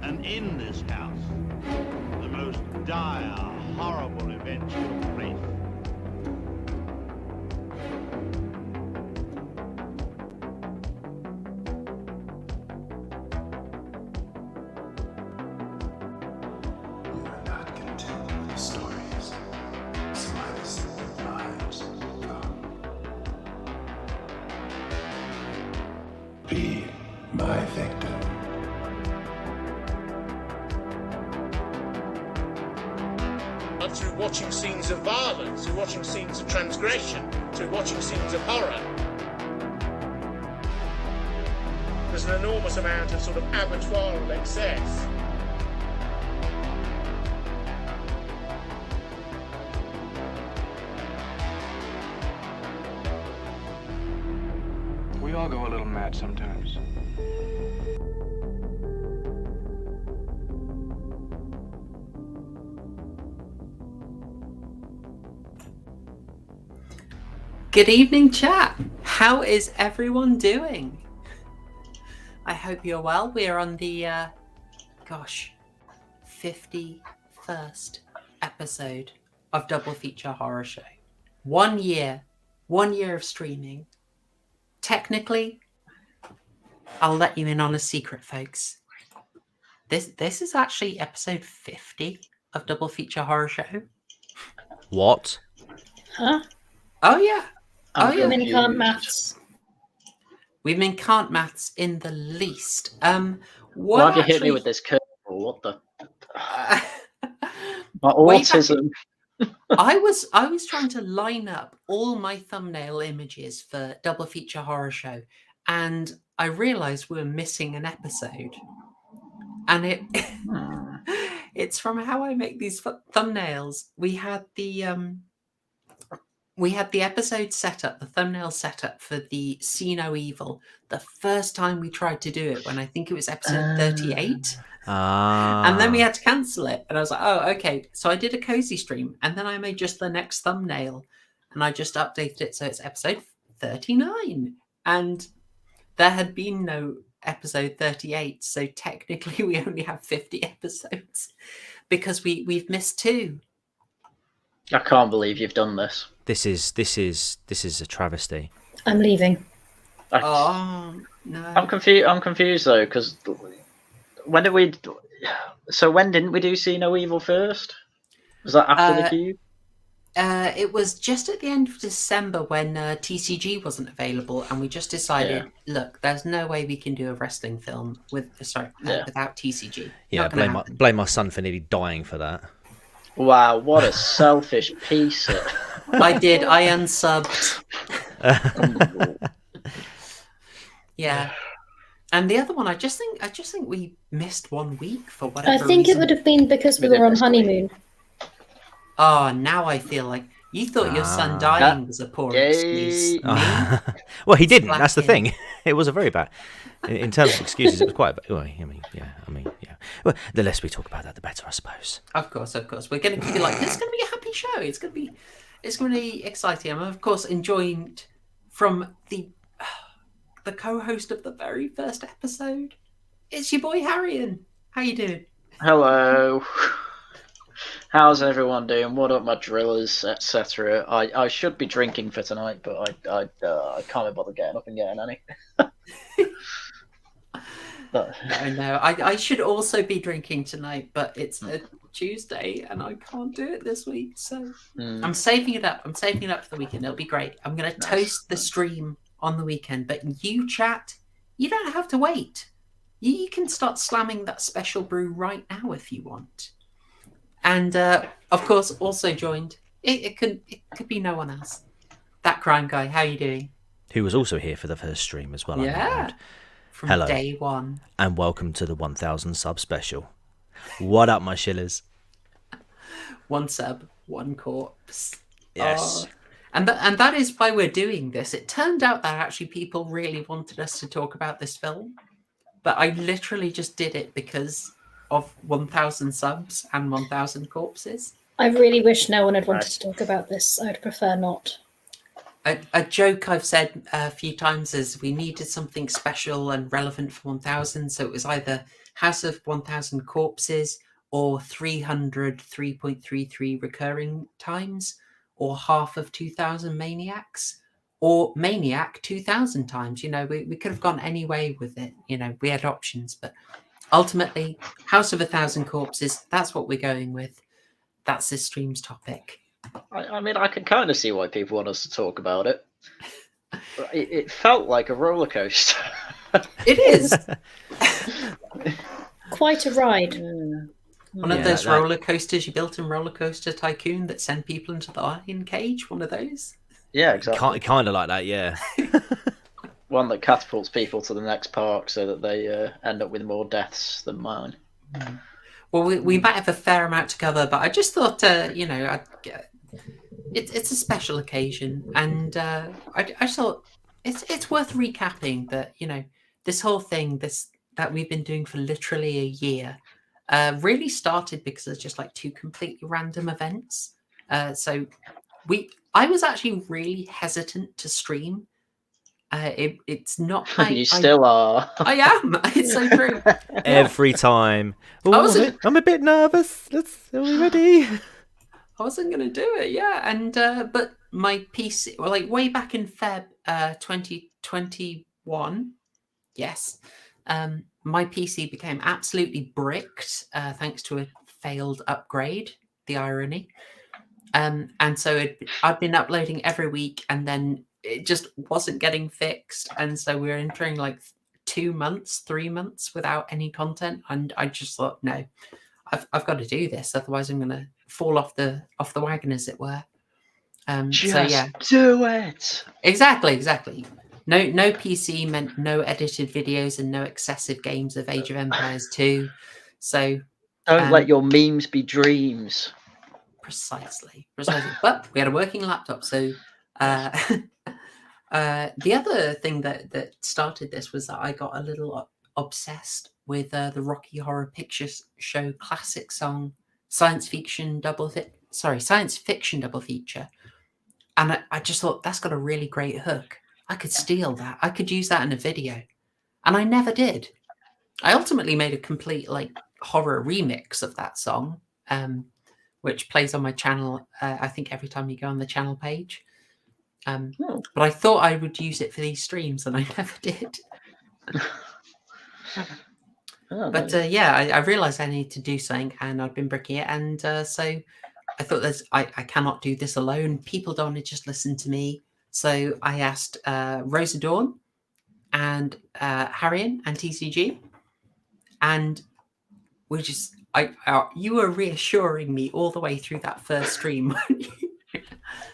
And in this house, the most dire, horrible events took place. We are not content with the stories. Slice of lives come. Be my victim. Through watching scenes of violence, through watching scenes of transgression, through watching scenes of horror. There's an enormous amount of sort of abattoiral excess. We all go a little mad sometimes. Good evening, chat. How is everyone doing? I hope you're well. We are on the, 51st episode of Double Feature Horror Show. 1 year. 1 year of streaming. Technically, I'll let you in on a secret, folks. This is actually episode 50 of Double Feature Horror Show. What? Huh? Oh, yeah. Women can't maths. Women can't maths in the least. Why have you hit me with this curveball? What the? My autism. I was trying to line up all my thumbnail images for Double Feature Horror Show, and I realised we were missing an episode. And it's from how I make these thumbnails. We had the episode set up, the thumbnail set up for the See No Evil the first time we tried to do it, when I think it was episode 38. And then we had to cancel it. And I was like, oh, okay. So I did a cozy stream, and then I made just the next thumbnail, and I just updated it so it's episode 39. And there had been no episode 38. So technically we only have 50 episodes because we've missed 2. I can't believe you've done this. This is a travesty. I'm leaving. Oh no! I'm confused though, because when did we? So when didn't we do See No Evil first? Was that after the Cube? It was just at the end of December when TCG wasn't available, and we just decided, look, there's no way we can do a wrestling film without TCG. Yeah, blame my son for nearly dying for that. Wow, what a selfish piece! I did. I unsubbed. Yeah, and the other one, I just think we missed 1 week for whatever I think reason. it would have been because we were on honeymoon. Oh, now I feel like you thought your son dying was a poor excuse. Me? Well, he didn't. That's the thing. It was a very bad. In terms of excuses, it was quite bad. Well, I mean, yeah. Well, the less we talk about that, the better, I suppose. Of course. We're going to be like, it's going to be a happy show. It's going to be exciting. I'm of course enjoying from the co-host of the very first episode. It's your boy Haryan. How you doing? Hello. How's everyone doing? What up, my drillers, etc.? I should be drinking for tonight, but I can't be bothered getting up and getting any. No, I should also be drinking tonight, but it's a Tuesday and I can't do it this week, so I'm saving it up. I'm saving it up for the weekend. It'll be great. I'm going to toast the stream on the weekend, but you chat, you don't have to wait. You can start slamming that special brew right now if you want. And of course, also joined. It could be no one else. That crime guy. How you doing? Who was also here for the first stream as well. Yeah. From Hello. Day one. And welcome to the 1000 sub special. What up, my shillers? 1 sub, 1 corpse. Yes. Oh. And that is why we're doing this. It turned out that actually people really wanted us to talk about this film, but I literally just did it because of 1000 subs and 1000 corpses. I really wish no one had wanted to talk about this. I'd prefer not. A joke I've said a few times is we needed something special and relevant for 1000, so it was either House of 1000 Corpses or 300 3.33 recurring times, or half of 2000 Maniacs, or Maniac 2000 times. You know, we could have gone any way with it. You know, we had options, but ultimately, House of 1000 Corpses, that's what we're going with. That's this stream's topic. I mean, I can kind of see why people want us to talk about it. But it felt like a roller coaster. It is. Quite a ride. One of those roller coasters you built in Roller Coaster Tycoon that send people into the lion cage. One of those. Yeah, exactly. Kind of like that, yeah. One that catapults people to the next park so that they end up with more deaths than mine. Well, we might have a fair amount to cover, but I just thought, it's a special occasion, and I thought it's worth recapping that, you know, this whole thing that we've been doing for literally a year really started because there's just like two completely random events. So I was actually really hesitant to stream. It's not. You still are. I am. It's so true. Every time. Ooh, I'm a bit nervous. Are we ready? I wasn't going to do it, yeah. And but my PC, well, like way back in Feb 2021, yes, my PC became absolutely bricked thanks to a failed upgrade. The irony. And so I'd been uploading every week, and then it just wasn't getting fixed, and so we were entering like 3 months without any content, and I just thought, no, I've got to do this, otherwise I'm going to fall off the wagon, as it were. Do it. Exactly. No PC meant no edited videos and no excessive games of Age of Empires 2. So don't let your memes be dreams. Precisely. But we had a working laptop, so the other thing that started this was that I got a little obsessed with the Rocky Horror Picture Show classic song science fiction double feature, and I just thought, that's got a really great hook. I could steal that. I could use that in a video, and I never did. I ultimately made a complete like horror remix of that song, which plays on my channel. I think every time you go on the channel page. But I thought I would use it for these streams, and I never did. But I realised I need to do something, and I've been bricking it, and so I thought I cannot do this alone. People don't want to just listen to me, so I asked Rosa Dawn and Haryan and TCG, and we just you were reassuring me all the way through that first stream.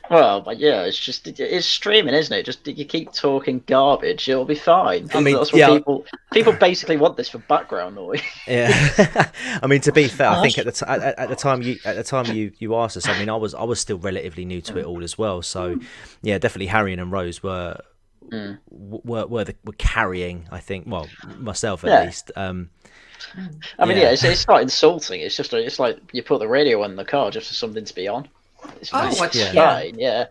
Well, but yeah, it's streaming, isn't it? Just you keep talking garbage, it'll be fine. I mean, that's what people basically want this for background noise. Yeah, I mean, to be fair, I think at the time you asked us, I mean, I was still relatively new to it all as well. So yeah, definitely Haryan and Rose were carrying. I think, well, myself at least. I mean, it's not insulting. It's like you put the radio on in the car just for something to be on. It's fine. Yeah.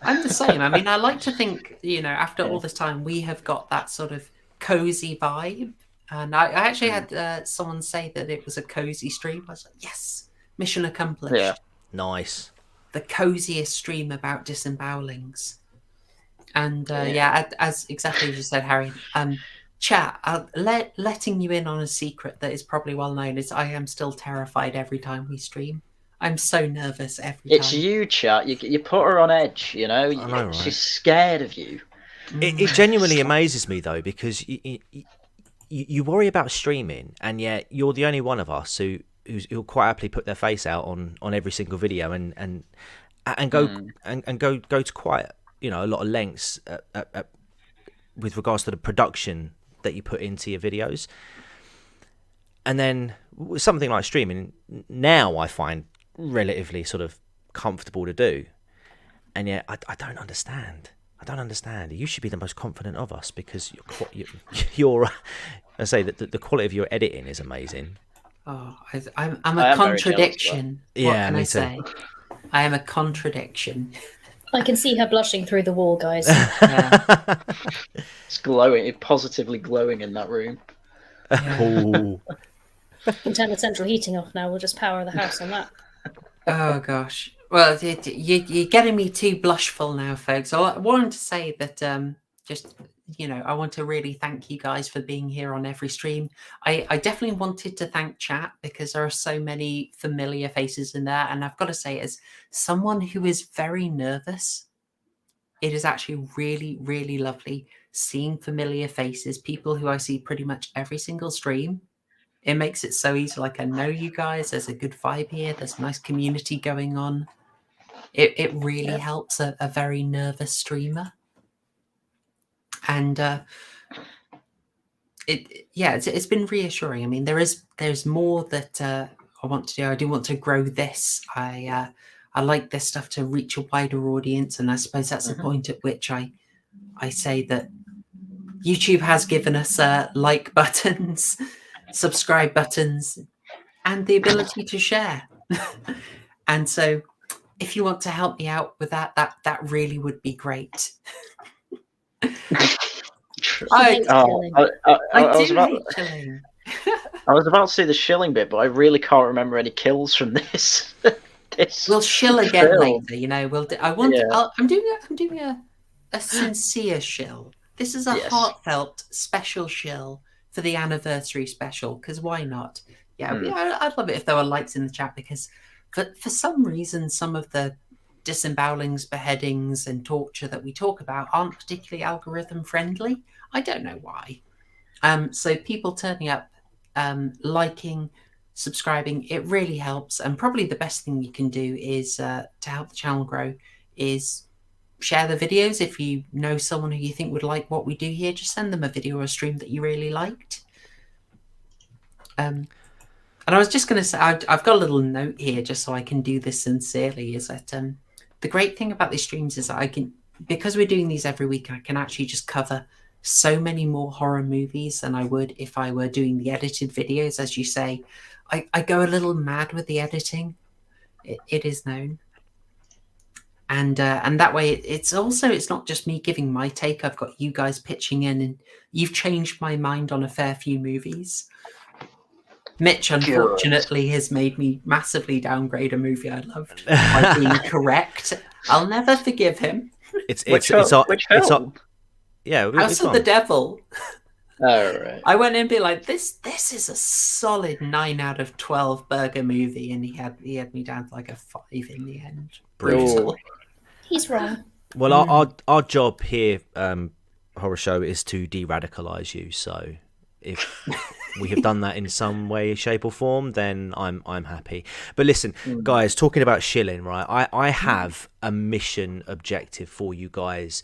I'm the same. I mean, I like to think, you know, after all this time, we have got that sort of cozy vibe. And I actually had someone say that it was a cozy stream. I was like, yes, mission accomplished. Yeah, nice. The coziest stream about disembowelings. And as exactly as you said, Harry. Chat, letting you in on a secret that is probably well known is I am still terrified every time we stream. I'm so nervous every time. It's you, chat. You put her on edge, you know? Right? She's scared of you. It genuinely amazes me, though, because you worry about streaming, and yet you're the only one of us who'll quite happily put their face out on every single video and go to quite, you know, a lot of lengths with regards to the production that you put into your videos. And then something like streaming now I find relatively sort of comfortable to do, and yet I don't understand. You should be the most confident of us, because you're I say that the quality of your editing is amazing. I'm a contradiction. Yeah, what can I say? I am a contradiction. I can see her blushing through the wall, guys. Yeah. It's glowing, it's positively glowing in that room. Ooh. Can turn the central heating off now. We'll just power the house on that. Oh gosh. Well, you're getting me too blushful now, folks. I wanted to say that just I want to really thank you guys for being here on every stream. I definitely wanted to thank chat because there are so many familiar faces in there, and I've got to say, as someone who is very nervous, it is actually really, really lovely seeing familiar faces, people who I see pretty much every single stream. It makes it so easy. Like, I know you guys. There's a good vibe here. There's a nice community going on. It really helps a very nervous streamer. And it's been reassuring. I mean, there's more that I want to do. I do want to grow this. I like this stuff to reach a wider audience, and I suppose that's the point at which I say that YouTube has given us like buttons, subscribe buttons, and the ability to share. And so if you want to help me out with that really would be great. I was about to say the shilling bit, but I really can't remember any kills from this. We'll shill again later. I'm doing a sincere shill. This is a heartfelt special shill for the anniversary special, because why not? I'd love it if there were likes in the chat, because for some reason some of the disembowelings, beheadings and torture that we talk about aren't particularly algorithm friendly. I don't know why. So people turning up, liking, subscribing, it really helps. And probably the best thing you can do is to help the channel grow is share the videos. If you know someone who you think would like what we do here, just send them a video or a stream that you really liked. And I was just going to say, I've got a little note here just so I can do this sincerely, is that the great thing about these streams is that because we're doing these every week, I can actually just cover so many more horror movies than I would if I were doing the edited videos. As you say, I go a little mad with the editing. It is known. And that way, it's not just me giving my take. I've got you guys pitching in, and you've changed my mind on a fair few movies. Mitch, unfortunately, has made me massively downgrade a movie I loved by being correct. I'll never forgive him. Which film? House of the Devil. Oh, right. I went in and be like, this is a solid 9 out of 12 burger movie, and he had me down to like a 5 in the end. Brutal. He's wrong. Well, our job here, Horrorshow, is to de-radicalize you. So if we have done that in some way, shape, or form, then I'm happy. But listen, guys, talking about shilling, right? I have a mission objective for you guys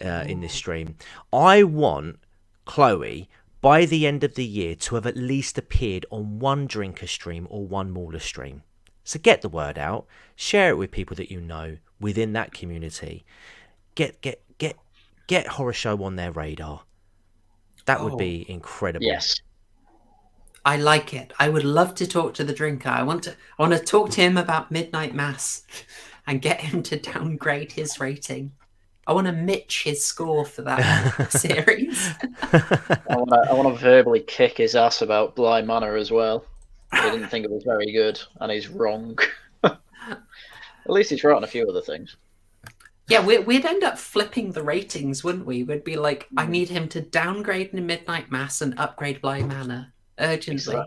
in this stream. I want Chloe, by the end of the year, to have at least appeared on one drinker stream or one mauler stream. So get the word out, share it with people that you know within that community. Get Horrorshow on their radar. That would be incredible. Yes. I like it. I would love to talk to the drinker. I want to talk to him about Midnight Mass and get him to downgrade his rating. I want to Mitch his score for that series. I want to verbally kick his ass about Bly Manor as well. He didn't think it was very good, and he's wrong. At least he's right on a few other things. Yeah, we'd end up flipping the ratings, wouldn't we? We'd be like, I need him to downgrade in Midnight Mass and upgrade Bly Manor urgently.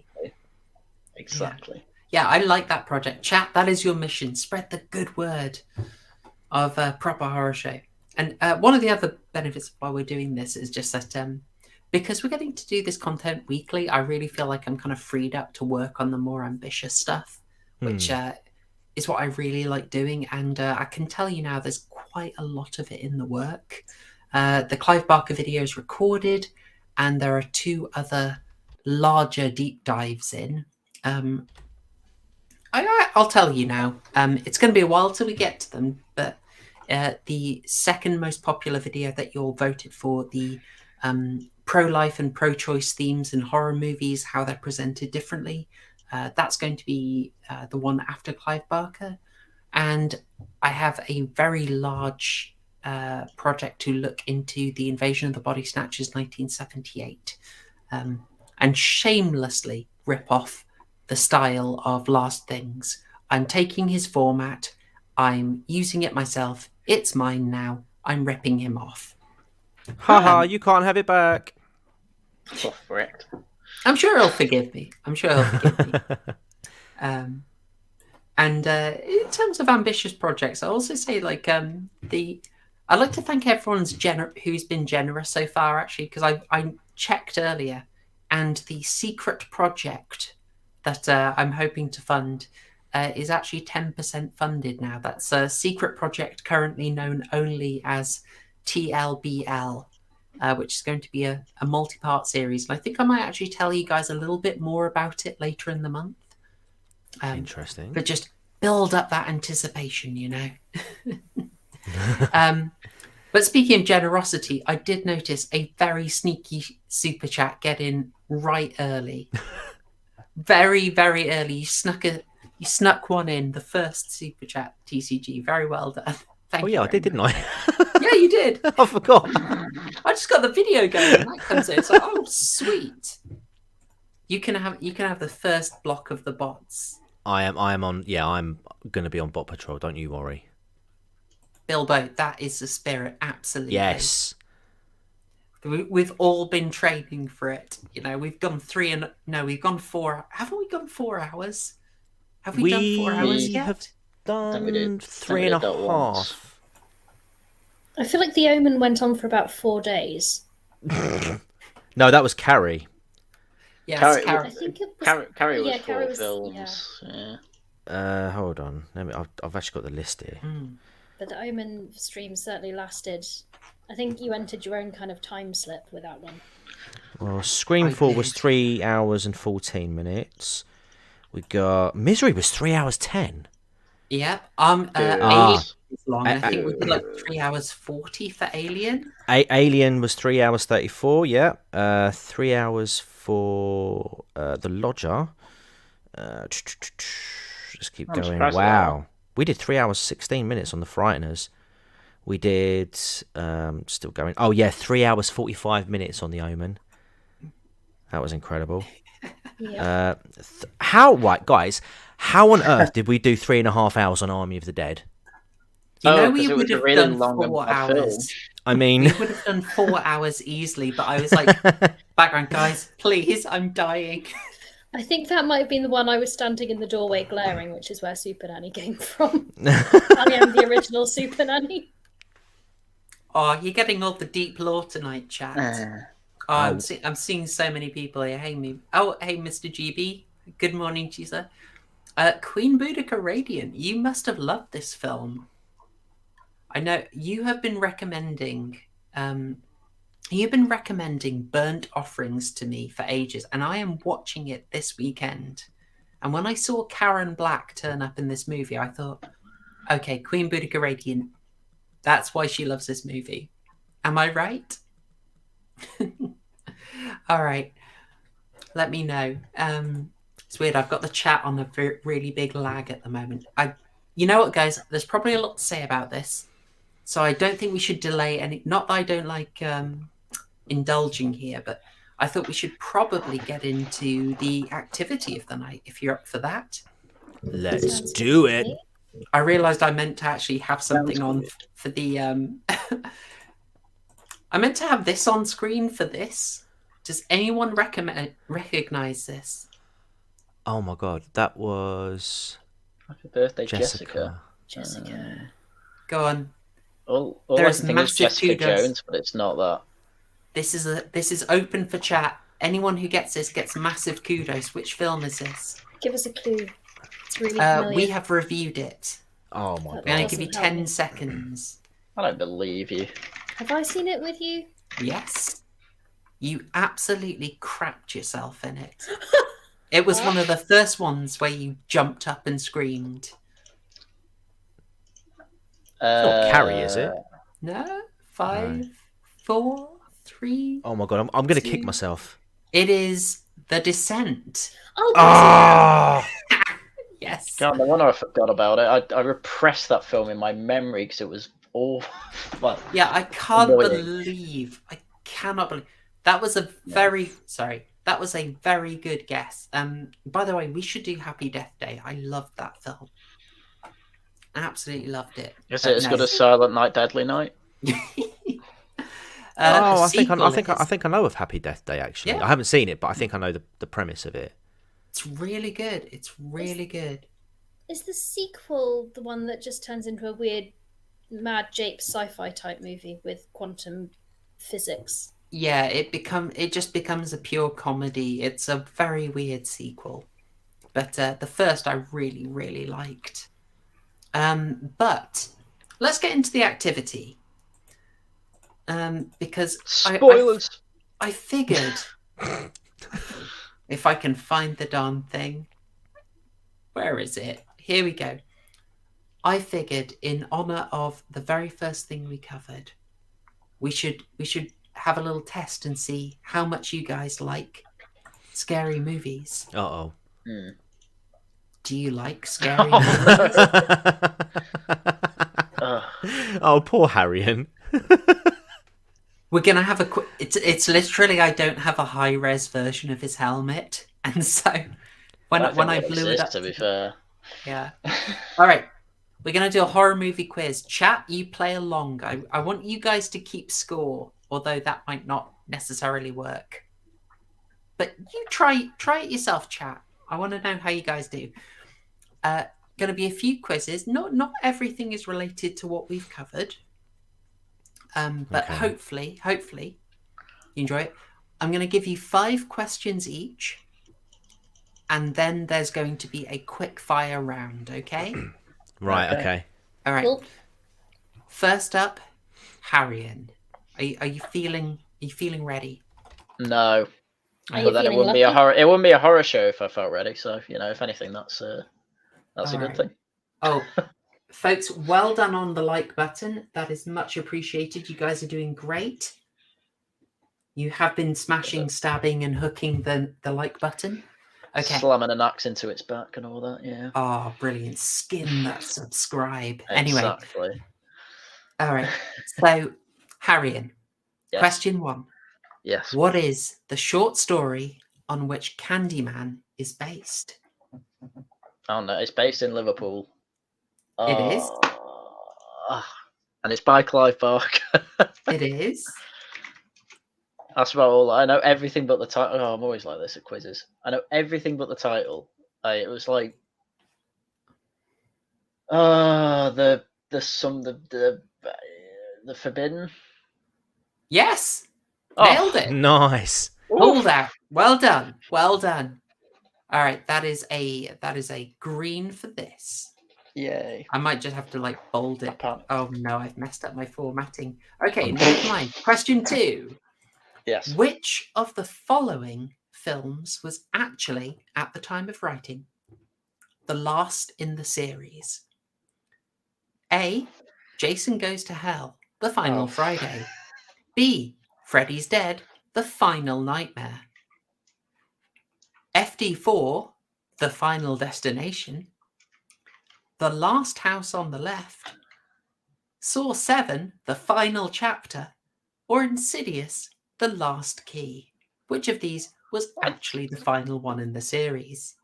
Exactly. Yeah, I like that project. Chat, that is your mission. Spread the good word of proper horror show. And one of the other benefits while we're doing this is just that because we're getting to do this content weekly, I really feel like I'm kind of freed up to work on the more ambitious stuff, which is what I really like doing. And I can tell you now there's quite a lot of it in the work. The Clive Barker video is recorded, and there are 2 other larger deep dives in. I'll tell you now. It's going to be a while till we get to them, but the second most popular video that you'll voted for, the pro-life and pro-choice themes in horror movies, how they're presented differently, that's going to be the one after Clive Barker. and I have a very large project to look into the Invasion of the Body Snatchers 1978, and shamelessly rip off the style of Last Things. I'm taking his format, I'm using it myself, it's mine now, I'm ripping him off. Haha, you can't have it back. Oh, correct. I'm sure he'll forgive me. And in terms of ambitious projects, I also say like I'd like to thank everyone's who's been generous so far, actually, because I checked earlier, and the secret project that I'm hoping to fund is actually 10% funded now. That's a secret project currently known only as TLBL, which is going to be a multi-part series. And I think I might actually tell you guys a little bit more about it later in the month. Interesting. But just build up that anticipation, you know. But speaking of generosity, I did notice a very sneaky super chat get in right early. Very, very early. You snuck one in, the first super chat, TCG. Very well done. Thank you. I did, didn't I? Yeah, you did. I forgot. I just got the video going, and that comes in. It's like, oh, sweet. You can have the first block of the bots. I am on. Yeah, I'm going to be on Bot Patrol. Don't you worry. Bilbo, that is the spirit. Absolutely. Yes. We've all been training for it. You know, we've gone 4. Haven't we gone 4 hours? Have we done 4 hours yet? Have done 3.5. I feel like The Omen went on for about 4 days. No, that was Carrie. Yes, I think it was... Carrie was yeah, 4 Carrie was, films. yeah. Yeah. Hold on. I've actually got the list here. But the Omen stream certainly lasted. I think you entered your own kind of time slip with that one. Well, Screamfall was 3 hours and 14 minutes. We got Misery was 3 hours 10. Yep. Alien was long. I think we did like 3 hours 40 for Alien. Alien was 3 hours 34. Yeah. 3 hours for The Lodger. Just keep going. Wow. We did 3 hours 16 minutes on The Frighteners. We did still going. Oh yeah, 3 hours 45 minutes on The Omen. That was incredible. Yeah. Guys? How on earth did we do 3.5 hours on Army of the Dead? You know, because we it would was a have really done long 4 hours. I mean, We would have done 4 hours easily, but I was like, background guys, please, I'm dying. I think that might have been the one I was standing in the doorway glaring, which is where Super Nanny came from. I am the original Super Nanny. Oh, you're getting all the deep lore tonight, chat. I'm seeing so many people here. Hey, Mr. GB. Good morning, Gisa. Queen Boudica Radiant, you must have loved this film. I know you have been recommending. You've been recommending Burnt Offerings to me for ages, and I am watching it this weekend. And when I saw Karen Black turn up in this movie, I thought, okay, Queen Boudica Radiant, that's why she loves this movie. Am I right? All right. Let me know. It's weird. I've got the chat on a really big lag at the moment. You know what, guys? There's probably a lot to say about this. So I don't think we should delay any. Not that I don't like indulging here, but I thought we should probably get into the activity of the night, if you're up for that. Let's do it. I realised I meant to actually have something on for the... I meant to have this on screen for this. Does anyone recognise this? Oh my god, that was... Happy birthday, Jessica. Go on. All There I is can think is massive Jessica kudos. Jones, but it's not that. This is open for chat. Anyone who gets this gets massive kudos. Which film is this? Give us a clue. It's really familiar. We have reviewed it. Oh my I'm god. going to give you Doesn't help 10 me. seconds. I don't believe you. Have I seen it with you? Yes. You absolutely crapped yourself in it. It was one of the first ones where you jumped up and screamed. It's not Carrie, is it? No? 5, 4, 3. Oh my god, I'm going to kick myself. It is The Descent. Oh, Oh! Yes. Yes. God, no wonder I forgot about it. I repressed that film in my memory because it was awful. Well, Yeah, I can't annoying. I cannot believe that was a very that was a very good guess. By the way, we should do Happy Death Day. I loved that film. Absolutely loved it. Is But it as no. good as Silent Night, Deadly Night? I think sequel is- I know of Happy Death Day. Actually, Yeah. I haven't seen it, but I think I know the premise of it. It's really good. It's really good. Is the sequel the one that just turns into a weird mad jape sci-fi type movie with quantum physics? Yeah, it just becomes a pure comedy. It's a very weird sequel. But the first I really, really liked. But let's get into the activity. Because Spoilers. I figured if I can find the darn thing. Where is it? Here we go. I figured in honor of the very first thing we covered, we should have a little test and see how much you guys like scary movies. Uh-oh. Do you like scary movies? Oh, poor Haryan. We're gonna have a quick. It's literally I don't have a high res version of his helmet, and so when I blew it up, to be fair. yeah. All right, we're gonna do a horror movie quiz. Chat, you play along. I want you guys to keep score, although that might not necessarily work. But you try it yourself, chat. I want to know how you guys do. Going to be a few quizzes. Not everything is related to what we've covered. But Okay. hopefully, you enjoy it. I'm going to give you 5 questions each, and then there's going to be a quick fire round. Okay. Right. Okay. All right. Cool. First up, Haryan. Are you feeling ready? No. Are you But then it feeling wouldn't be a lucky? horror. It wouldn't be a horror show if I felt ready. So if anything, that's a All good right. thing. Oh, folks, well done on the like button. That is much appreciated. You guys are doing great. You have been smashing, stabbing, and hooking the like button. Okay. Slamming an axe into its back and all that. Yeah. Oh, brilliant. Skin that subscribe. Anyway, Exactly. all right. So, Haryan, Yes. question 1. Yes. What is the short story on which Candyman is based? Oh no, it's based in Liverpool. It is. And it's by Clive Barker. It is. That's about all. I know everything but the title. Oh, I'm always like this at quizzes. I know everything but the title. It was like, the Forbidden. Yes. Oh, Nailed it. Nice. Hold out. Well done. Well done. All right, that is a green for this. Yay. I might just have to like bold it. Apart- Oh no, I've messed up my formatting. Okay, never mind. Question 2. Yes. Which of the following films was actually, at the time of writing, the last in the series? A. Jason Goes to Hell, The Final Oh. Friday. B. Freddy's Dead, The Final Nightmare. FD4, The Final Destination. The Last House on the Left. Saw 7, The Final Chapter. Or Insidious, The Last Key. Which of these was actually the final one in the series?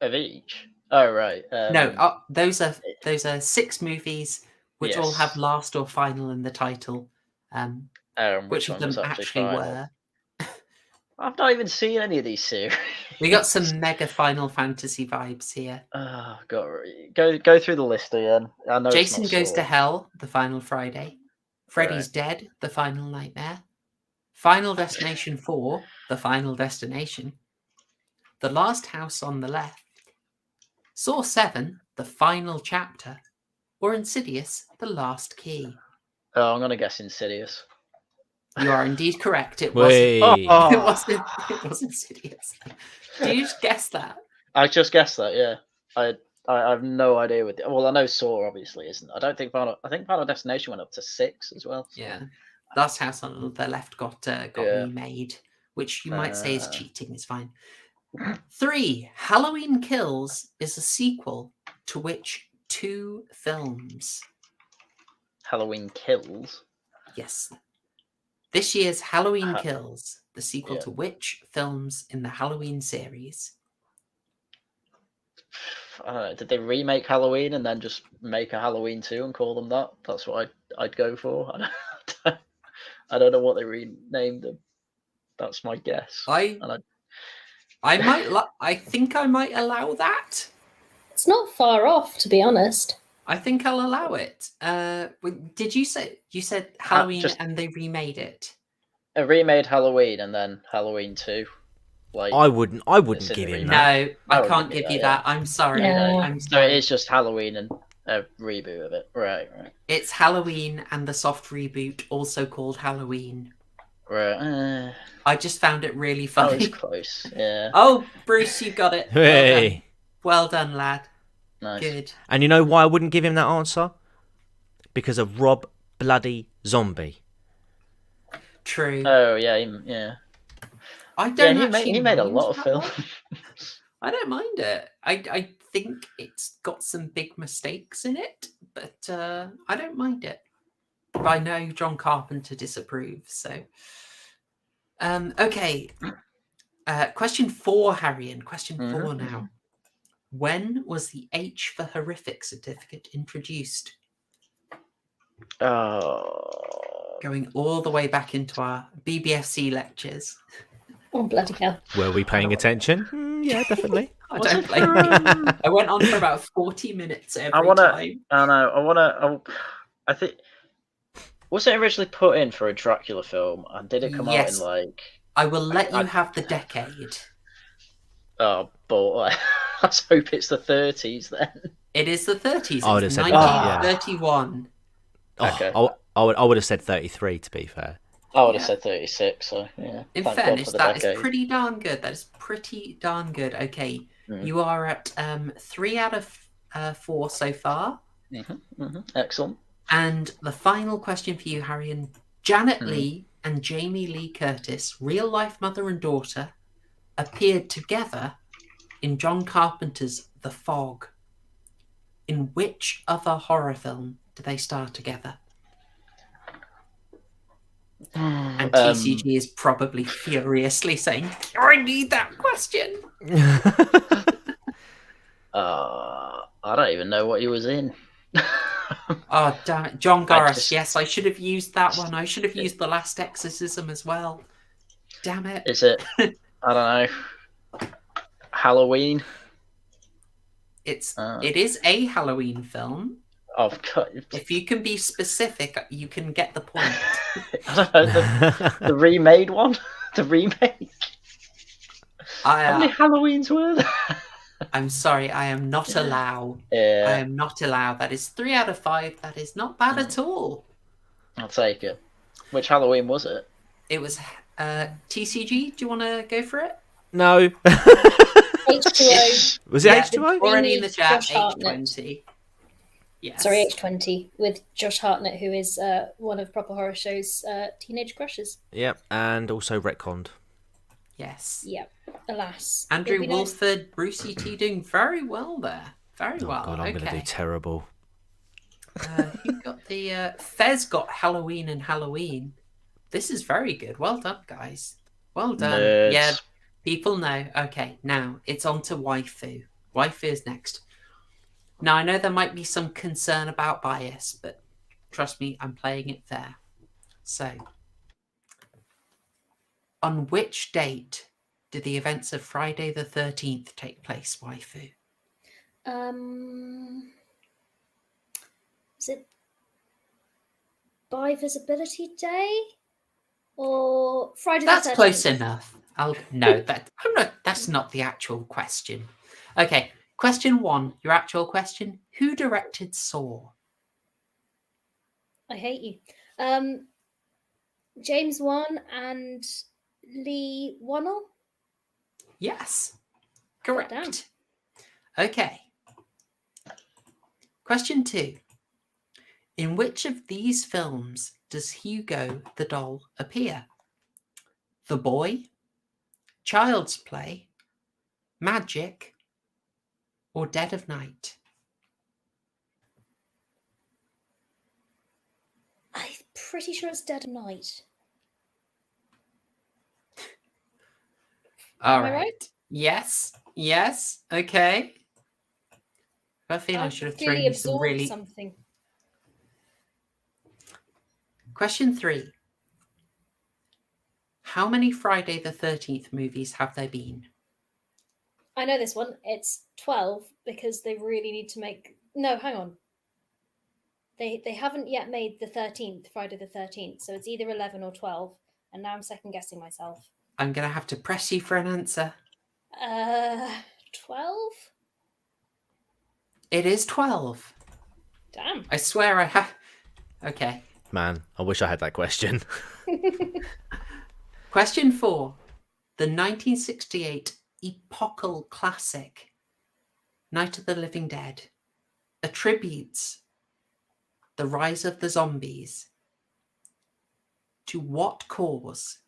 Of each. Oh right. No, those are 6 movies which all Yes. have last or final in the title. Which of one them was actually final? were? I've not even seen any of these series. We got some mega Final Fantasy vibes here. Oh, go through the list again. I know Jason it's not Goes to Saw. Hell, The Final Friday. Freddy's Dead, The Final Nightmare. Final Destination 4, The Final Destination. The Last House on the Left. Saw 7, The Final Chapter. Or Insidious, The Last Key. Oh, I'm gonna guess Insidious. You are indeed correct. It Wait. wasn't. Oh. It was Insidious. Did you just guess that? I just guessed that. Yeah. I have no idea with. Well, I know Saw obviously isn't. I think Final Destination went up to 6 as well. So. Yeah. Last House on the Left got Yeah. remade, which you might say is cheating. It's fine. 3. Halloween Kills is a sequel to which 2 films? Halloween Kills. Yes. This year's Halloween Kills, the sequel Yeah. to which films in the Halloween series? I don't know. Did they remake Halloween and then just make a Halloween 2 and call them that? That's what I'd go for. I don't know what they renamed them. That's my guess. I think I might allow that. It's not far off, to be honest. I think I'll allow it. Did you said Halloween and they remade it? A remade Halloween and then Halloween 2. Like I wouldn't give him that. No, I can't give you that. I'm sorry. No. I'm So sorry. it is just Halloween and a reboot of it. Right. It's Halloween and the soft reboot, also called Halloween. Right. I just found it really That funny. was close. Yeah. Oh, Bruce, you got it. Hey. Well done, lad. Nice. Good. And you know why I wouldn't give him that answer? Because of Rob Bloody Zombie. True. Oh yeah, yeah. I don't he made a mind lot of that films. one. I don't mind it. I think it's got some big mistakes in it, but I don't mind it. But I know John Carpenter disapproves, so. Okay. Question 4, Haryan. Question 4 now. When was the H for horrific certificate introduced? Going all the way back into our BBFC lectures. Oh, bloody hell. Were we paying attention? Yeah, definitely. I don't blame you. I went on for about 40 minutes every time. I think. Was it originally put in for a Dracula film? And did it come out in like. I will let you have the decade. Oh, but let's hope it's the 30s then. It is the 30s. I would It's have said 1931. Okay. I would have said 33, to be fair. I would have said 36, so yeah. In Thank God fairness, for the that is decade. pretty darn good. That is pretty darn good. Okay, you are at 3 out of 4 so far. Excellent. And the final question for you, Haryan. Janet Leigh and Jamie Lee Curtis, real life mother and daughter, appeared together in John Carpenter's The Fog. In which other horror film do they star together? And TCG is probably furiously saying, I need that question. I don't even know what he was in. Oh, damn it. John Gores. Yes, I should have used that one. I should have used The Last Exorcism as well. Damn it. Is it? I don't know. Halloween? It is a Halloween film. I've got... If you can be specific, you can get the point. I don't know, the remade one? The remake? How many Halloweens were there? I'm sorry, I am not allowed. Yeah. I am not allowed. That is 3 out of 5. That is not bad at all. I'll take it. Which Halloween was it? It was TCG. Do you want to go for it? No. H2O. Was it H2O? Already in the chat, Josh Hartnett. H20. Yes. Sorry, H20, with Josh Hartnett, who is one of Proper Horror Show's teenage crushes. Yep, and also retconned. Yes. Yep, alas. Andrew It'd be nice. Wolford, Brucey T doing very well there. Very well. God, I'm going to do terrible. You got the Fez got Halloween and Halloween. This is very good. Well done, guys. Well done. Nerds. Yeah, people know. Okay, now it's on to waifu. Waifu is next. Now I know there might be some concern about bias, but trust me, I'm playing it fair. So, on which date did the events of Friday the 13th take place, waifu? Is it by Visibility Day or Friday? That's the 13th? close enough. That's not the actual question. Okay, question 1. Your actual question: who directed Saw? I hate you. James Wan and Lee Wannell. Yes, Damn. correct. Okay. Question 2. In which of these films does Hugo the doll appear? The Boy, Child's Play, Magic, or Dead of Night? I'm pretty sure it's Dead of Night. All Am I right. right? Yes. Yes. Okay. I feel I should have thrown clearly you some absorbed really. something. Question 3. How many Friday the 13th movies have there been? I know this one. It's 12 because they really need to make. No, hang on. They haven't yet made the 13th, Friday the 13th, so it's either 11 or 12. And now I'm second guessing myself. I'm going to have to press you for an answer. 12? It is 12. Damn. I swear I have. Okay. Man, I wish I had that question. Question 4. The 1968 epochal classic, Night of the Living Dead, attributes the rise of the zombies to what cause?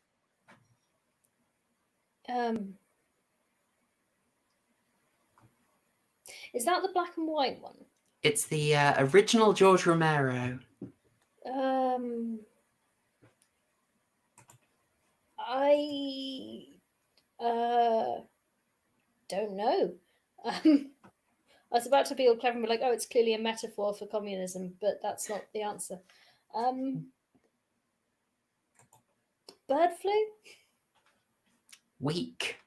Is that the black and white one? It's the original George Romero. I don't know. I was about to be all clever and be like, oh, it's clearly a metaphor for communism, but that's not the answer. Bird flu? Weak.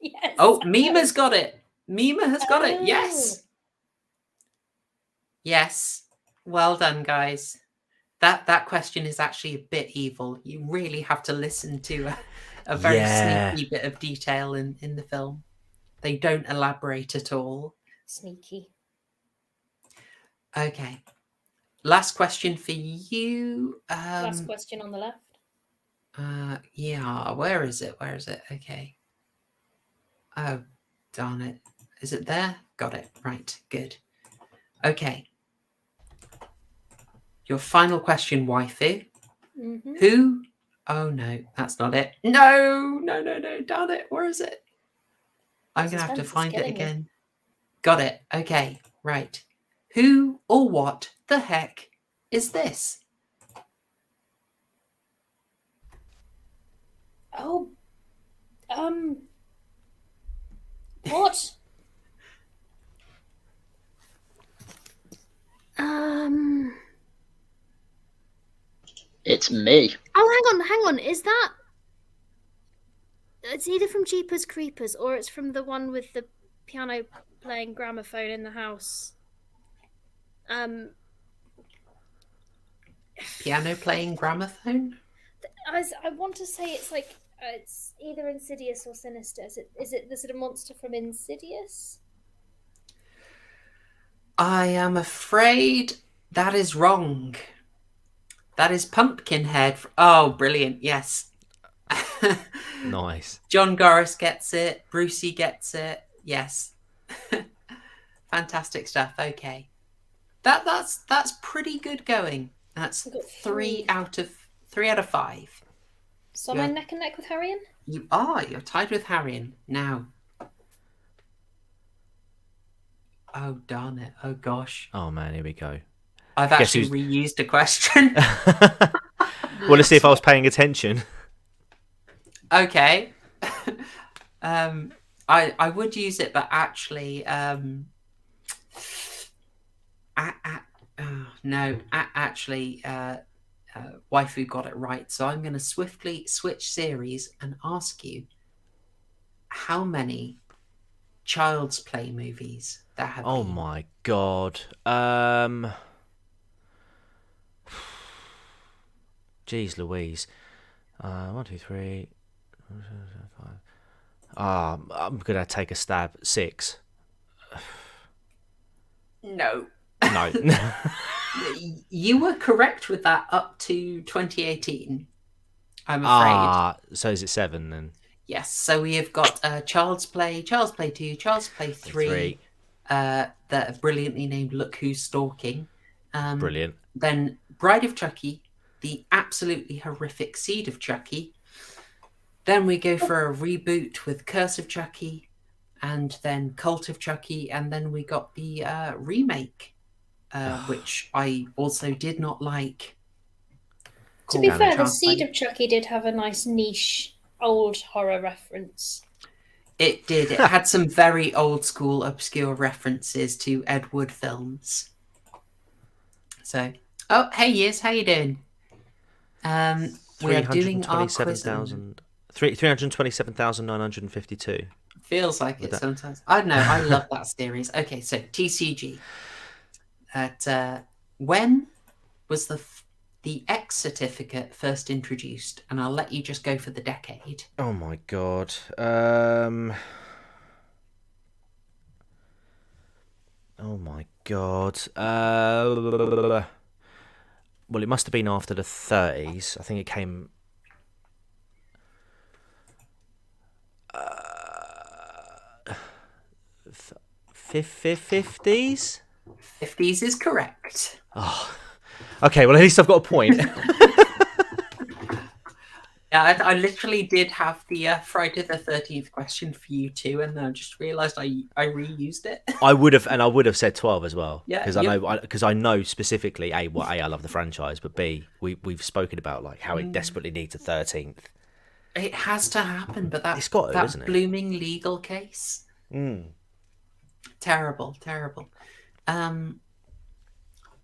Yes. Oh, Mima's got it. Mima has got it. Yes. Yes. Well done, guys. That question is actually a bit evil. You really have to listen to a very sneaky bit of detail in the film. They don't elaborate at all. Sneaky. Okay. Last question for you. Last question on the left. Yeah. Where is it? Where is it? Okay. Oh, darn it. Is it there? Got it. Right. Good. Okay. Your final question, waifu. Mm-hmm. Who? Oh, no. That's not it. No. Darn it. Where is it? I'm going to have to find it again. Got it. Okay. Right. Who or what the heck is this? Oh. What? It's me. Oh, hang on. Is that... It's either from Jeepers Creepers or it's from the one with the piano playing gramophone in the house. Piano playing gramophone? I want to say it's like it's either Insidious or Sinister. Is it the sort of monster from Insidious? I am afraid that is wrong. That is Pumpkinhead. Oh, brilliant. Yes. Nice. John Gorris gets it. Brucey gets it. Yes. Fantastic stuff. Okay. That's pretty good going. That's 3 out of 5. So am I neck and neck with Haryan? You are. You're tied with Haryan now. Oh, darn it. Oh, gosh. Oh, man, here we go. I've actually reused a question. Well, let's see if I was paying attention. Okay. I would use it, but actually, waifu got it right. So I'm going to swiftly switch series and ask you how many Child's Play movies there have been. Oh my god. Jeez Louise. 1, 2, 3, 4, 5. I'm gonna take a stab. 6. No. No. You were correct with that up to 2018. I'm afraid. So is it 7 then? Yes. So we have got Child's Play, Child's Play 2, Child's Play 3. That are brilliantly named Look Who's Stalking. Brilliant. Then Bride of Chucky, the absolutely horrific Seed of Chucky. Then we go for a reboot with Curse of Chucky, and then Cult of Chucky, and then we got the remake, which I also did not like. To be called fair, the Child's Seed Play. of Chucky did have a nice niche old horror reference. It did. It had some very old school, obscure references to Ed Wood films. So, oh, hey, Yes, how you doing? We are doing our quiz. 327,952. Feels like it sometimes. I don't know. I love that series. Okay, so TCG. When was the X certificate first introduced? And I'll let you just go for the decade. Oh my god. Oh my god. Well, it must have been after the 30s. I think it came. 50s? 50s is correct. Oh. Okay, well, at least I've got a point. Yeah, I literally did have the Friday the 13th question for you too, and then I just realised I reused it. I would have said 12 as well. Yeah, because I know specifically A, I love the franchise, but B, we've spoken about like how it desperately needs a 13th. It has to happen, but It's got to, that isn't it? blooming legal case. Terrible.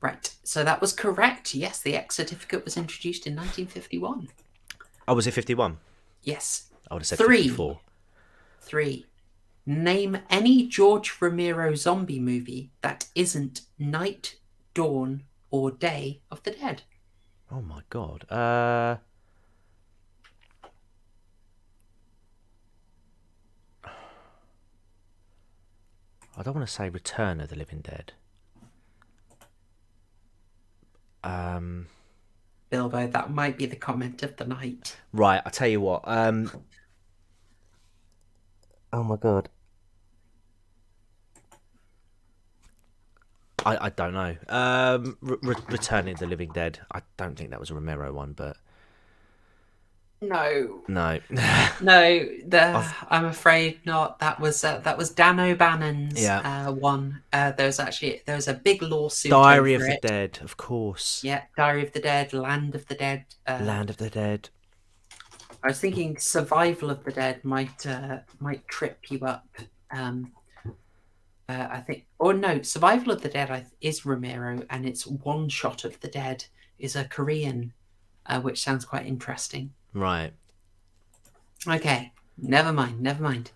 Right, so that was correct. Yes, the X certificate was introduced in 1951. Oh, was it 51? Yes. I would have said 54. 3. Name any George Romero zombie movie that isn't Night, Dawn, or Day of the Dead. Oh my god. I don't want to say Return of the Living Dead. Bilbo, that might be the comment of the night. Right, I'll tell you what. Oh my god. I don't know. Returning of the Living Dead. I don't think that was a Romero one, but No. no. No, I'm afraid not. That was Dan O'Bannon's one. There was a big lawsuit. Diary of over the it. Dead, of course. Yeah, Diary of the Dead, Land of the Dead. Land of the Dead. I was thinking Survival of the Dead might trip you up. I think, or no, Survival of the Dead is Romero, and it's One Shot of the Dead is a Korean, which sounds quite interesting. Right. Okay, never mind.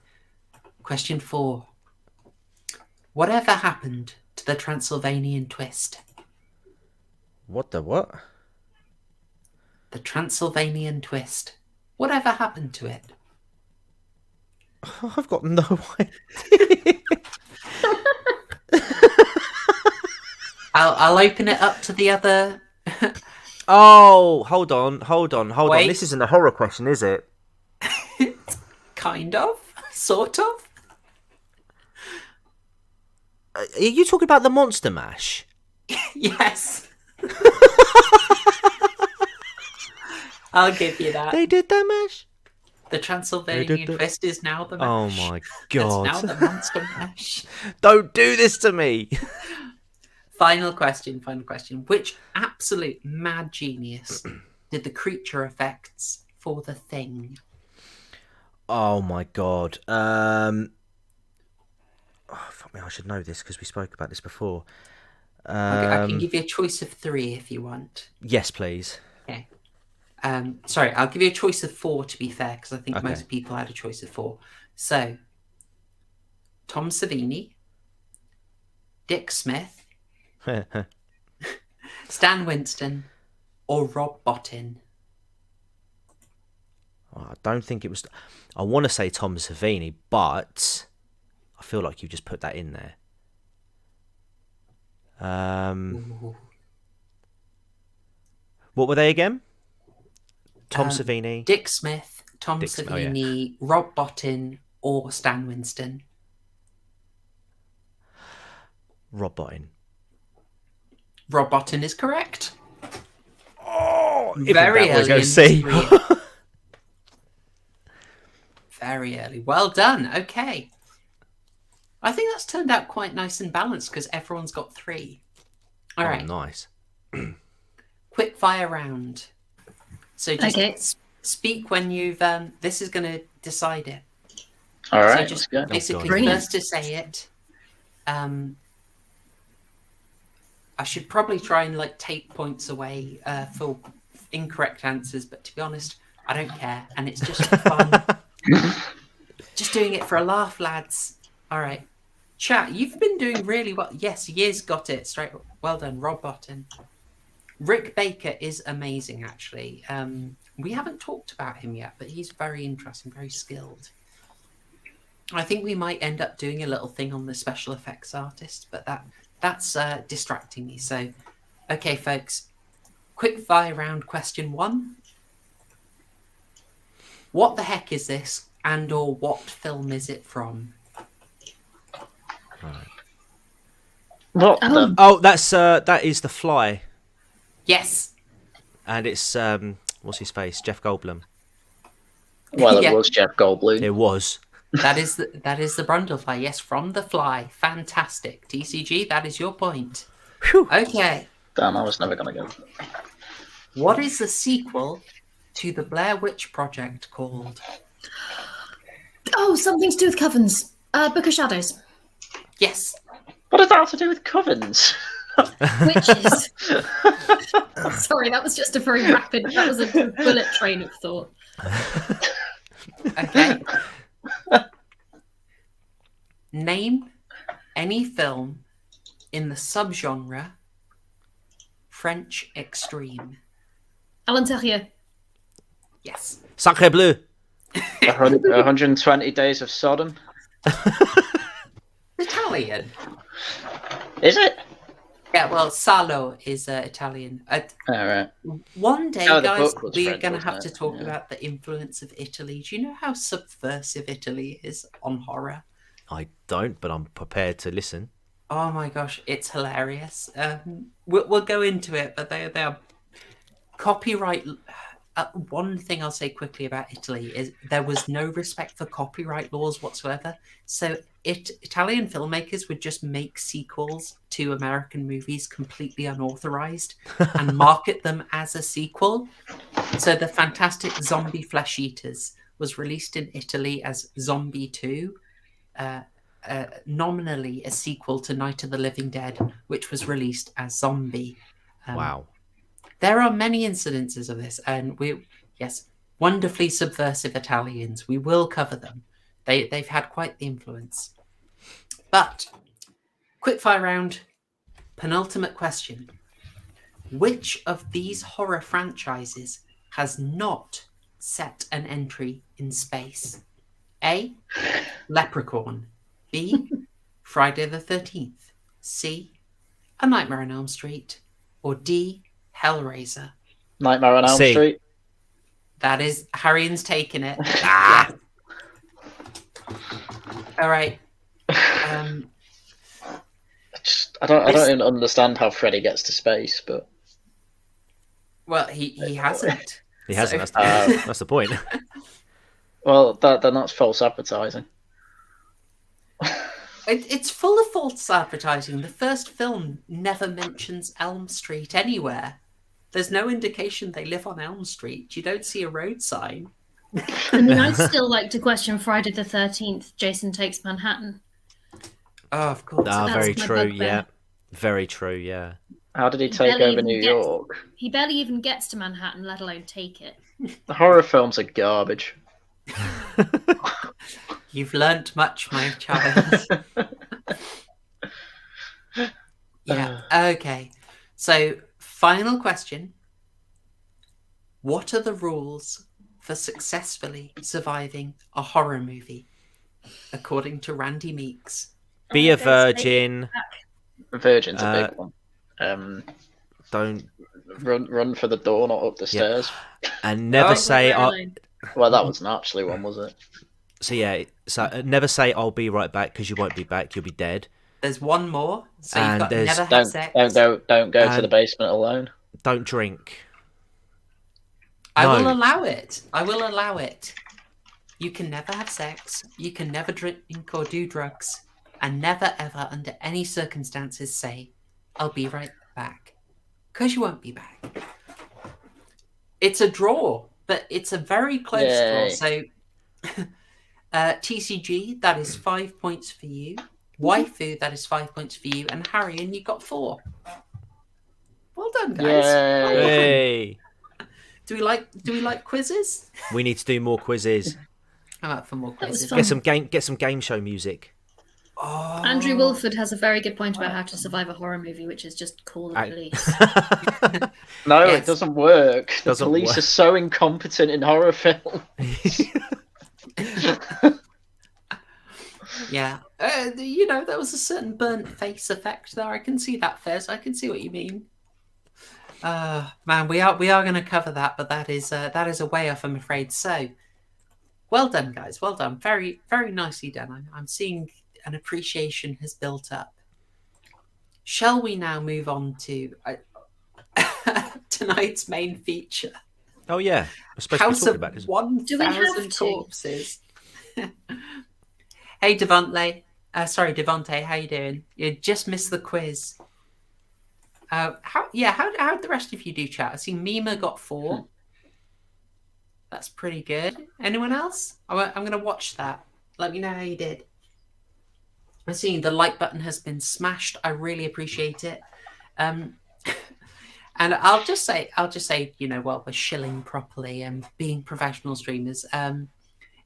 Question 4. Whatever happened to the Transylvanian twist? What the what? The Transylvanian twist. Whatever happened to it? I've got no idea. I'll open it up to the other. Oh, hold on. Wait. This isn't a horror question, is it? Kind of, sort of. Are you talking about the Monster Mash? Yes. I'll give you that. They did that mash? The Transylvanian twist is now the mash. Oh my god. It's now the Monster Mash. Don't do this to me. Final question. Which absolute mad genius did the creature effects for The Thing? Oh my god. Fuck me, I should know this because we spoke about this before. I can give you a choice of 3 if you want. Yes, please. Okay. Sorry, I'll give you a choice of 4 to be fair, because I think Okay. most people had a choice of 4. So, Tom Savini, Dick Smith, Stan Winston, or Rob Bottin. I don't think it was. I want to say Tom Savini, but I feel like you just put that in there. What were they again? Tom Savini, Dick Smith, Tom Dick Smith, Savini, Rob Bottin, or Stan Winston. Rob Bottin. Rob Bottin is correct. Oh, Very early in his career. Very early. Well done. Okay. I think that's turned out quite nice and balanced because everyone's got 3. All right. Nice. Quick fire round. So just speak when you've. This is going to decide it. All right. So just basically first to say it. I should probably try and take points away for incorrect answers, but to be honest, I don't care, and it's just fun. Just doing it for a laugh, lads. All right, chat. You've been doing really well. Yes, Years got it straight. Well done, Rob Botton. Rick Baker is amazing, actually. We haven't talked about him yet, but he's very interesting, very skilled. I think we might end up doing a little thing on the special effects artist, but that's distracting me. So, okay, folks, quick fire round question 1. What the heck is this, and or what film is it from? Right. What? That is The Fly, Yes. and it's what's his face, Jeff Goldblum. Well, it Yeah. was Jeff Goldblum. It was. That is the Brundlefly. Yes, from The Fly. Fantastic. TCG, that is your point. Whew. Okay. Damn, I was never gonna go. What is the sequel to the Blair Witch Project called? Oh, something to do with covens. Book of Shadows. Yes. What does that have to do with covens? Witches. Sorry, that was just a very rapid. That was a bullet train of thought. Okay. Name any film in the subgenre French extreme. Alan Terrier. Yes. Sacre Bleu. 120 Days of Sodom. Italian. Is it? Yeah, well, Salo is Italian. All right. One day, Oh, the guys, book was we're French, going to wasn't have it? to talk Yeah. about the influence of Italy. Do you know how subversive Italy is on horror? I don't, but I'm prepared to listen. Oh my gosh, it's hilarious. We'll go into it, but they are copyright. One thing I'll say quickly about Italy is there was no respect for copyright laws whatsoever. So Italian filmmakers would just make sequels to American movies completely unauthorized and market them as a sequel. So the fantastic Zombie Flesh Eaters was released in Italy as Zombie 2. Nominally a sequel to Night of the Living Dead, which was released as Zombie. Wow. There are many incidences of this, and wonderfully subversive Italians. We will cover them. They've had quite the influence. But quickfire round, penultimate question: which of these horror franchises has not set an entry in space? A. Leprechaun. B. Friday the 13th. C. A Nightmare on Elm Street. Or D. Hellraiser. Nightmare on Elm C. Street. That is Haryan's taken it. Ah! All right. I don't even understand how Freddy gets to space, but Well, he hasn't. He hasn't. So- That's the point. well, then that's false advertising. It's full of false advertising. The first film never mentions Elm Street anywhere. There's no indication they live on Elm Street. You don't see a road sign. I mean, I'd still like to question Friday the 13th, Jason Takes Manhattan. Oh, of course. Ah, That's very my true. bugbear. Yeah, very true. Yeah. How did he take barely over even New gets- York? He barely even gets to Manhattan, let alone take it. The horror films are garbage. You've learnt much, my child. Yeah. Okay. So, final question. What are the rules for successfully surviving a horror movie, according to Randy Meeks? Be a virgin. Virgin's a big one. Don't Run for the door, not up the stairs. and never Oh, say. Well, that wasn't actually one, was it? So never say I'll be right back because you won't be back. You'll be dead. There's one more. So And you've got there's- never have Don't sex. don't go to And- the basement alone. Don't drink. I will No. allow it. I will allow it. You can never have sex. You can never drink or do drugs. and never ever under any circumstances say, "I'll be right back," because you won't be back. It's a draw, but it's a very close draw. So TCG, that is 5 points for you. Waifu, that is 5 points for you, and Haryan, you got 4. Well done, guys. Well done. Hey. Do we like quizzes? We need to do more quizzes. I'm up for more quizzes. Get some game show music. Oh. Andrew Wolford has a very good point about how to survive a horror movie, which is just call the police. No, Yes. it doesn't work. The Doesn't police work. are so incompetent in horror films. Yeah. There was a certain burnt face effect there. I can see that, Fez. I can see what you mean. Man, we are going to cover that, but that is a way off, I'm afraid. So, well done, guys. Well done. Very, very nicely done. I'm seeing an appreciation has built up. Shall we now move on to tonight's main feature? Oh yeah, we're supposed House to be of talking about 1,000 corpses. Hey, Devonte. Devonte. How you doing? You just missed the quiz. How did the rest of you do, chat? I see Mima got 4. That's pretty good. Anyone else? I'm going to watch that. Let me know how you did. I see the like button has been smashed. I really appreciate it. And I'll just say, we're shilling properly and being professional streamers.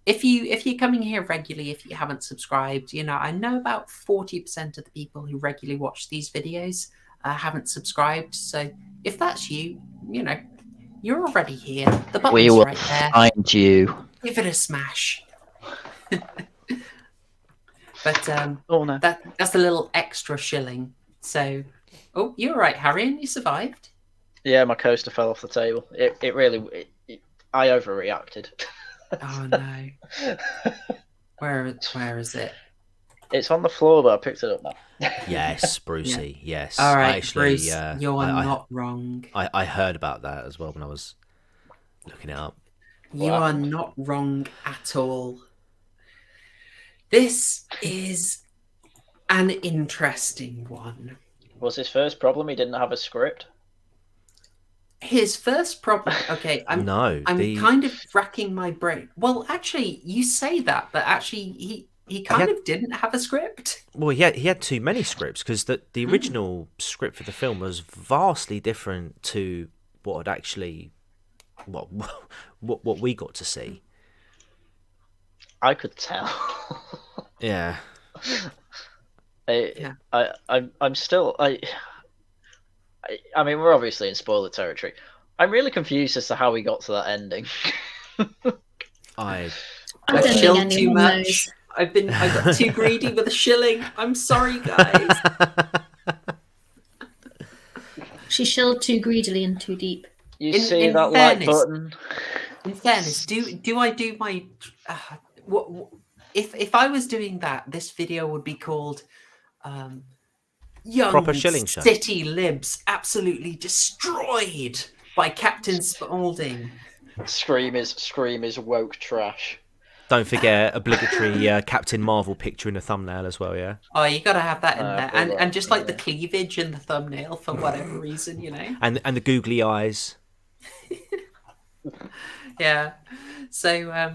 If you're coming here regularly, if you haven't subscribed, I know about 40% of the people who regularly watch these videos haven't subscribed. So if that's you, you're already here. The button's We will right there. find you. Give it a smash. But no. that's a little extra shilling. So, you're right, Haryan. You survived. Yeah, my coaster fell off the table. I overreacted. Oh no. Where is it? It's on the floor, but I picked it up now. Yes, Brucey. Yeah. Yes. All right, Actually, Bruce. You're not wrong. I heard about that as well when I was looking it up. You are not wrong at all. This is an interesting one. Was his first problem he didn't have a script? His first problem. Okay, I'm kind of racking my brain. Well, actually, you say that, but actually, he kind of didn't have a script. Well, he had too many scripts because the original script for the film was vastly different to what had actually what we got to see. I could tell. Yeah. I'm still. I mean, we're obviously in spoiler territory. I'm really confused as to how we got to that ending. I shilled too much. I got too greedy with the shilling. I'm sorry, guys. She shilled too greedily and too deep. You see that like button? In fairness, do I do my if I was doing that, this video would be called Young Proper shilling show. City Libs absolutely destroyed by Captain Spaulding. Scream is woke trash. Don't forget obligatory Captain Marvel picture in the thumbnail as well, yeah? Oh, you got to have that in there. And just like the cleavage in the thumbnail for whatever reason, And the googly eyes. Yeah. So,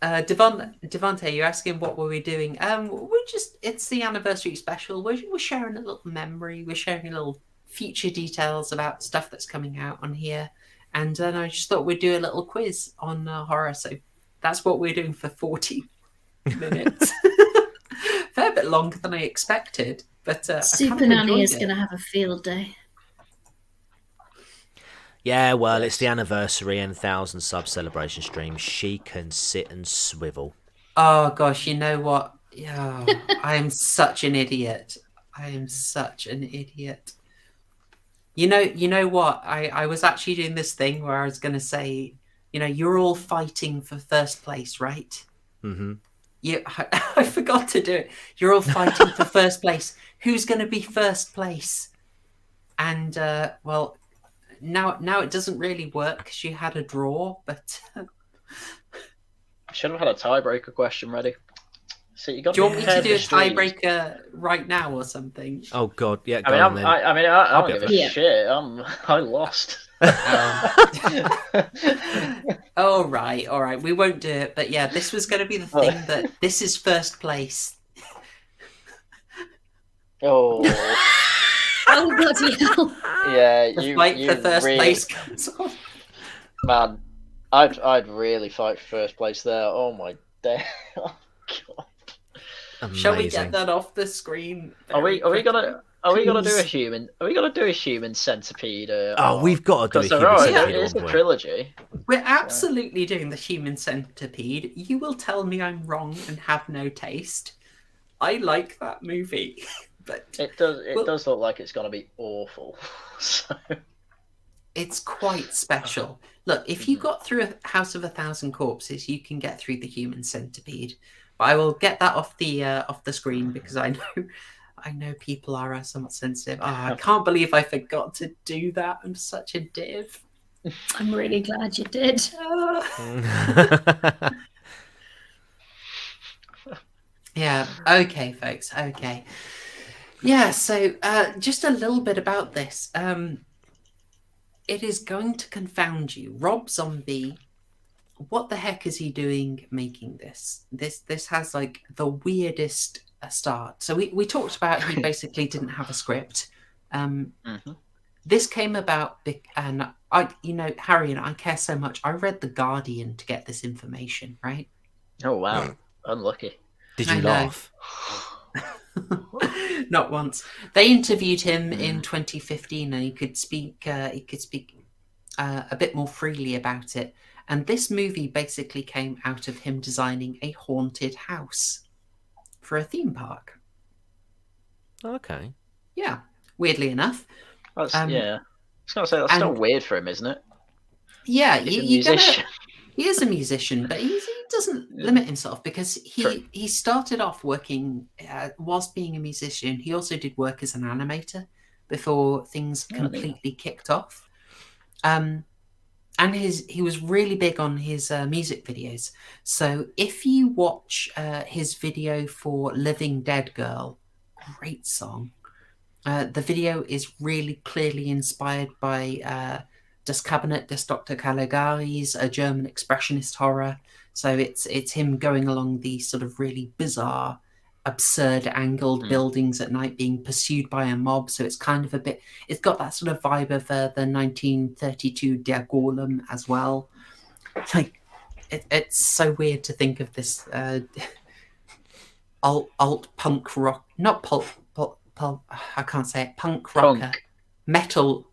Devonte, you're asking what were we doing? It's the anniversary special. We're sharing a little memory. We're sharing a little future details about stuff that's coming out on here. And then I just thought we'd do a little quiz on horror. So that's what we're doing for 40 minutes. Fair bit longer than I expected. But Super Nanny is going to have a field day. Yeah, well, it's the anniversary and 1,000 sub celebration stream. She can sit and swivel. Oh gosh, you know what? Yeah, I am such an idiot. You know what? I was actually doing this thing where I was going to say, you're all fighting for first place, right? Mm-hmm. I forgot to do it. You're all fighting for first place. Who's going to be first place? And now it doesn't really work because you had a draw, but should have had a tiebreaker question ready. So you got Do you want me to compare do a the streams. tiebreaker right now or something? Oh God, yeah. I Go mean, on then. I don't be give up a for it. shit. I lost. All right. We won't do it. But yeah, this was going to be the thing that this is first place. Oh, Oh bloody hell! yeah. The You fight you for first really, place comes on. man. I'd really fight for first place there. Oh my day. Oh, God. Shall we Amazing. get that off the screen? Are we gonna do a Please. human? Are we gonna do a human centipede? Oh, we've got to do a Because human there centipede is at a one point. trilogy. We're absolutely doing the human centipede. You will tell me I'm wrong and have no taste. I like that movie, but It does look like it's gonna be awful. So it's quite special. Look, if you got through a House of 1,000 Corpses, you can get through the human centipede. But I will get that off the screen because I know people are somewhat sensitive. Oh, I can't believe I forgot to do that. I'm such a div. I'm really glad you did. Yeah. Okay, folks. Okay. Yeah. So, just a little bit about this. It is going to confound you. Rob Zombie. What the heck is he doing making this? This has like the weirdest start. So we talked about he basically didn't have a script. This came about, and Haryan, I care so much. I read The Guardian to get this information, right? oh wow, unlucky. Did I you know. laugh? Not once. They interviewed him in 2015, and he could speak a bit more freely about it. And this movie basically came out of him designing a haunted house for a theme park. Okay. Yeah, weirdly enough. That's, yeah. I was gonna say that's still weird for him, isn't it? Yeah, He's a you gotta, musician. he is a musician, but he doesn't limit himself because he started off working whilst being a musician. He also did work as an animator before things completely kicked off. And he was really big on his music videos. So if you watch his video for Living Dead Girl, great song. The video is really clearly inspired by Das Kabinett des Dr. Caligari's, a German expressionist horror. So it's him going along these sort of really bizarre, absurd angled buildings at night being pursued by a mob. So it's kind of it's got that sort of vibe of the 1932 Der Golem as well. Like it's so weird to think of this alt punk rock, not pulp, I can't say it, punk rocker, metal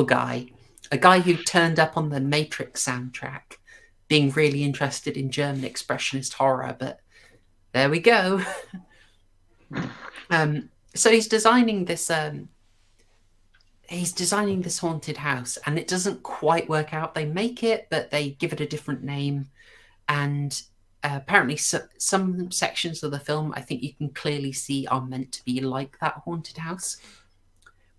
guy, a guy who turned up on the Matrix soundtrack, being really interested in German expressionist horror. But there we go. So he's designing this haunted house, and it doesn't quite work out. They make it, but they give it a different name, and apparently some sections of the film I think you can clearly see are meant to be like that haunted house,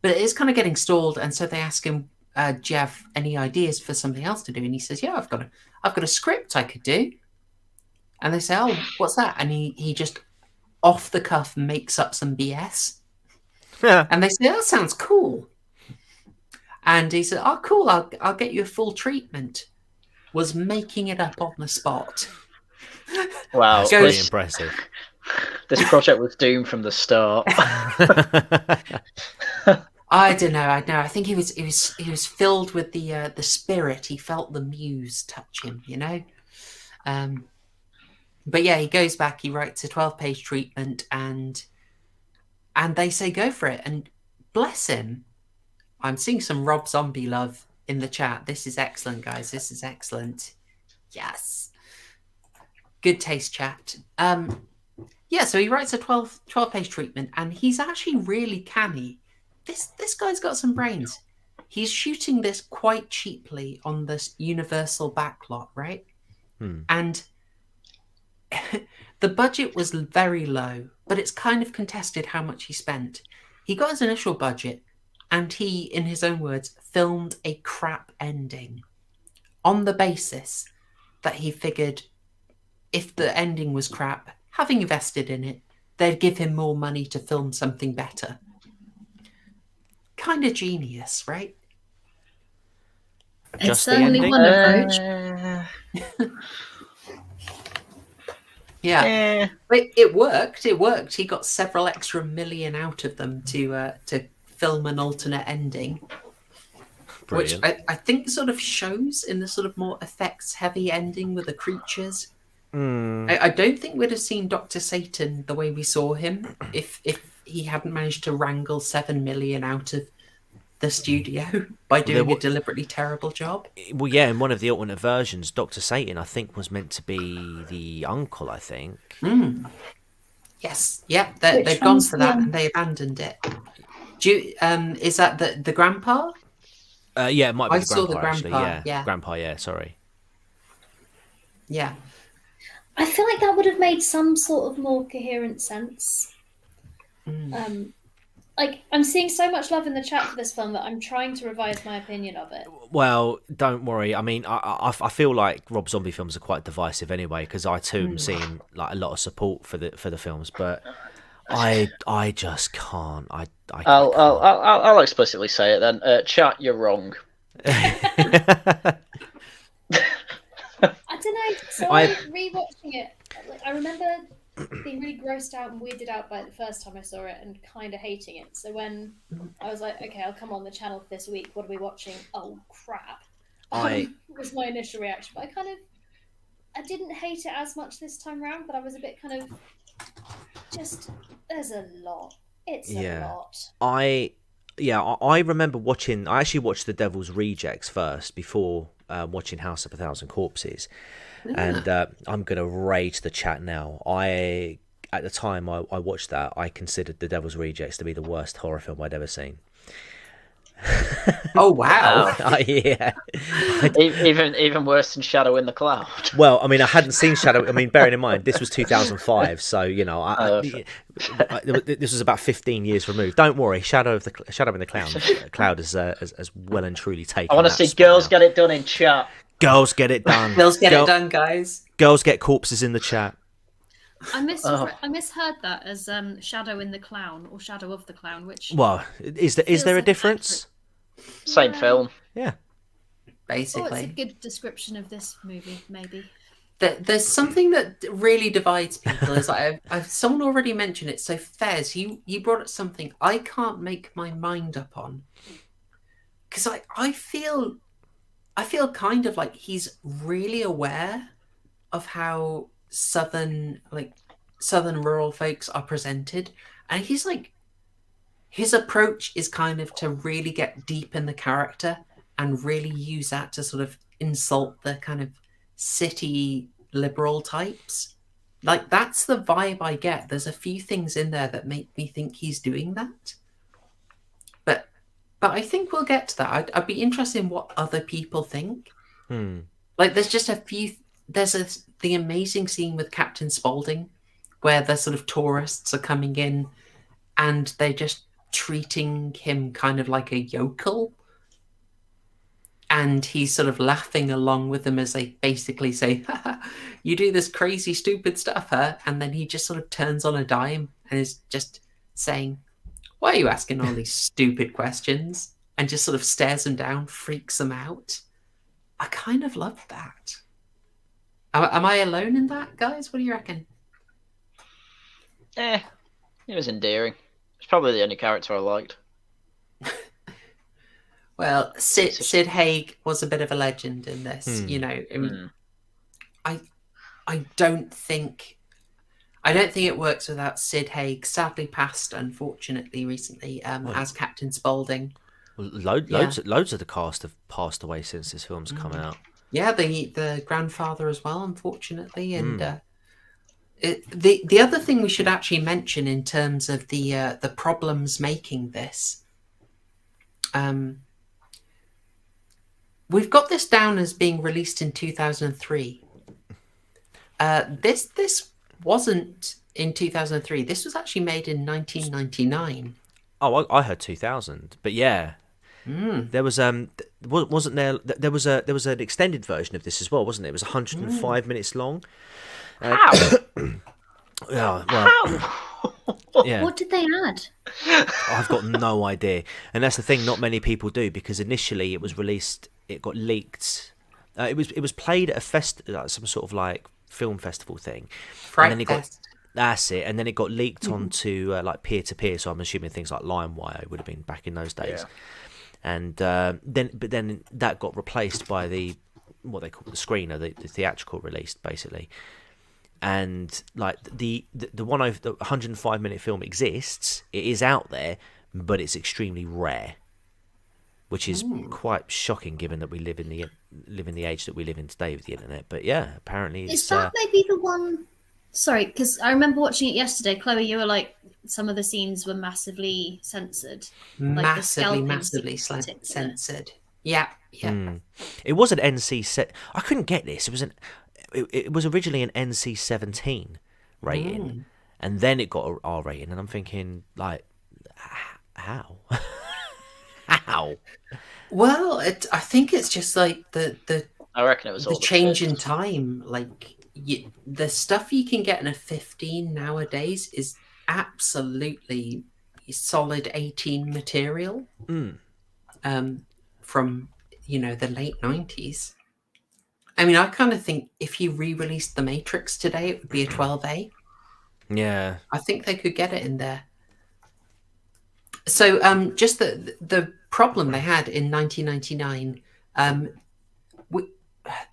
but it is kind of getting stalled. And so they ask him, do you have any ideas for something else to do? And he says, yeah, I've got a script I could do. And they say, oh, what's that? And he just off the cuff makes up some BS. And they say, that sounds cool. And he said, oh, cool, I'll get you a full treatment. Was making it up on the spot. Wow, That's pretty impressive. This project was doomed from the start. I don't know. I think he was filled with the spirit. He felt the muse touch him, you know. But yeah, he goes back. He writes a 12-page treatment, and they say go for it. And bless him, I'm seeing some Rob Zombie love in the chat. This is excellent, guys. This is excellent. Yes, good taste, chat. Yeah, so he writes a 12-page treatment, and he's actually really canny. This guy's got some brains. He's shooting this quite cheaply on this Universal backlot, right? And the budget was very low, but it's kind of contested how much he spent. He got his initial budget, and he, in his own words, filmed a crap ending on the basis that he figured if the ending was crap, having invested in it, they'd give him more money to film something better. Kind of genius, right? It's Just the certainly ending? one approach. Yeah, but it worked. It worked. He got several extra million out of them to film an alternate ending, Brilliant. which I think sort of shows in the sort of more effects-heavy ending with the creatures. I don't think we'd have seen Dr. Satan the way we saw him if he hadn't managed to wrangle 7 million out of the studio by doing a deliberately terrible job. Well, yeah, in one of the alternate versions, Dr. Satan, I think, was meant to be the uncle, I think. Yes, yeah, they've gone for that and they abandoned it. Do you, is that the grandpa? Yeah, it might be I the saw grandpa, the actually. grandpa, Yeah, grandpa, yeah, sorry. Yeah. I feel like that would have made some sort of more coherent sense. Like, I'm seeing so much love in the chat for this film that I'm trying to revise my opinion of it. Well, don't worry. I mean, I feel like Rob Zombie films are quite divisive anyway, because I too am seeing like a lot of support for the films, but I just can't. I'll explicitly say it then. Chat, you're wrong. I don't know. So rewatching it, like, I remember being really grossed out and weirded out by it the first time I saw it and kind of hating it. So when I was like, okay, I'll come on the channel for this week. What are we watching? Oh, crap. Was my initial reaction. But I didn't hate it as much this time around, but I was a bit kind of just, there's a lot. It's a lot. I remember watching, I actually watched The Devil's Rejects first before watching House of a Thousand Corpses. And I'm going to rage the chat now. At the time I watched that, I considered The Devil's Rejects to be the worst horror film I'd ever seen. Oh, wow. Yeah. Even worse than Shadow in the Cloud. Well, I mean, I hadn't seen Shadow. I mean, bearing in mind, this was 2005, so, you know, this was about 15 years removed. Don't worry, Shadow in the Cloud is as well and truly taken. I want to see girls get it done in chat. Girls get it done. Girls get it done, guys. Girls get corpses in the chat. I misheard that as Shadow in the Clown or Shadow of the Clown, which... Well, is there a difference? Same film. Yeah. Basically. Oh, it's a good description of this movie, maybe. There's something that really divides people. Is I've someone already mentioned it. So Fez, you brought up something I can't make my mind up on. Because I feel kind of like he's really aware of how southern rural folks are presented, and he's like, his approach is kind of to really get deep in the character and really use that to sort of insult the kind of city liberal types. Like, that's the vibe I get. There's a few things in there that make me think he's doing that, but I think we'll get to that. I'd be interested in what other people think. Like, there's just a few. There's the amazing scene with Captain Spaulding, where the sort of tourists are coming in, and they're just treating him kind of like a yokel, and he's sort of laughing along with them as they basically say, "You do this crazy, stupid stuff, huh?" And then he just sort of turns on a dime and is just saying, "Why are you asking all these stupid questions?" And just sort of stares them down, freaks them out. I kind of love that. Am I alone in that, guys? What do you reckon? It was endearing. It's probably the only character I liked. Well, Sid Haig was a bit of a legend in this. You know, I mean, I don't think it works without Sid Haig. Sadly passed, unfortunately, recently as Captain Spaulding. Well, loads of the cast have passed away since this film's come out. Yeah, the grandfather as well, unfortunately, and the other thing we should actually mention in terms of the problems making this, we've got this down as being released in 2003. This wasn't in 2003. This was actually made in 1999. Oh, I heard 2000, but yeah. There was wasn't there was an extended version of this as well, wasn't it? It was 105 minutes long. Yeah, well, yeah. What did they add? I've got no idea, and that's the thing. Not many people do, because initially it was released, it got leaked. It was played at a some sort of like film festival thing, Fright and then it got Fest. that's it, and then it got leaked onto like peer to peer. So I'm assuming things like LimeWire would have been back in those days, and then that got replaced by what they call the screener, the theatrical release, basically. And like the 105-minute film exists, it is out there, but it's extremely rare, which is quite shocking given that we live in the age that we live in today with the internet. But yeah, apparently it's, Is that maybe the one? Sorry, because I remember watching it yesterday. Chloe, you were like, some of the scenes were massively censored. Like Massively censored. Yeah. It was an NC set. I couldn't get this. It was originally an NC-17 rating, and then it got an R rating, and I'm thinking, like, how? How? Well, I think it's just like the I reckon it was all the change in time. Like the stuff you can get in a 15 nowadays is absolutely solid 18 material. From the late 90s. I mean, I kind of think if you re-released The Matrix today, it would be a 12A. Yeah. I think they could get it in there. So just the problem they had in 1999,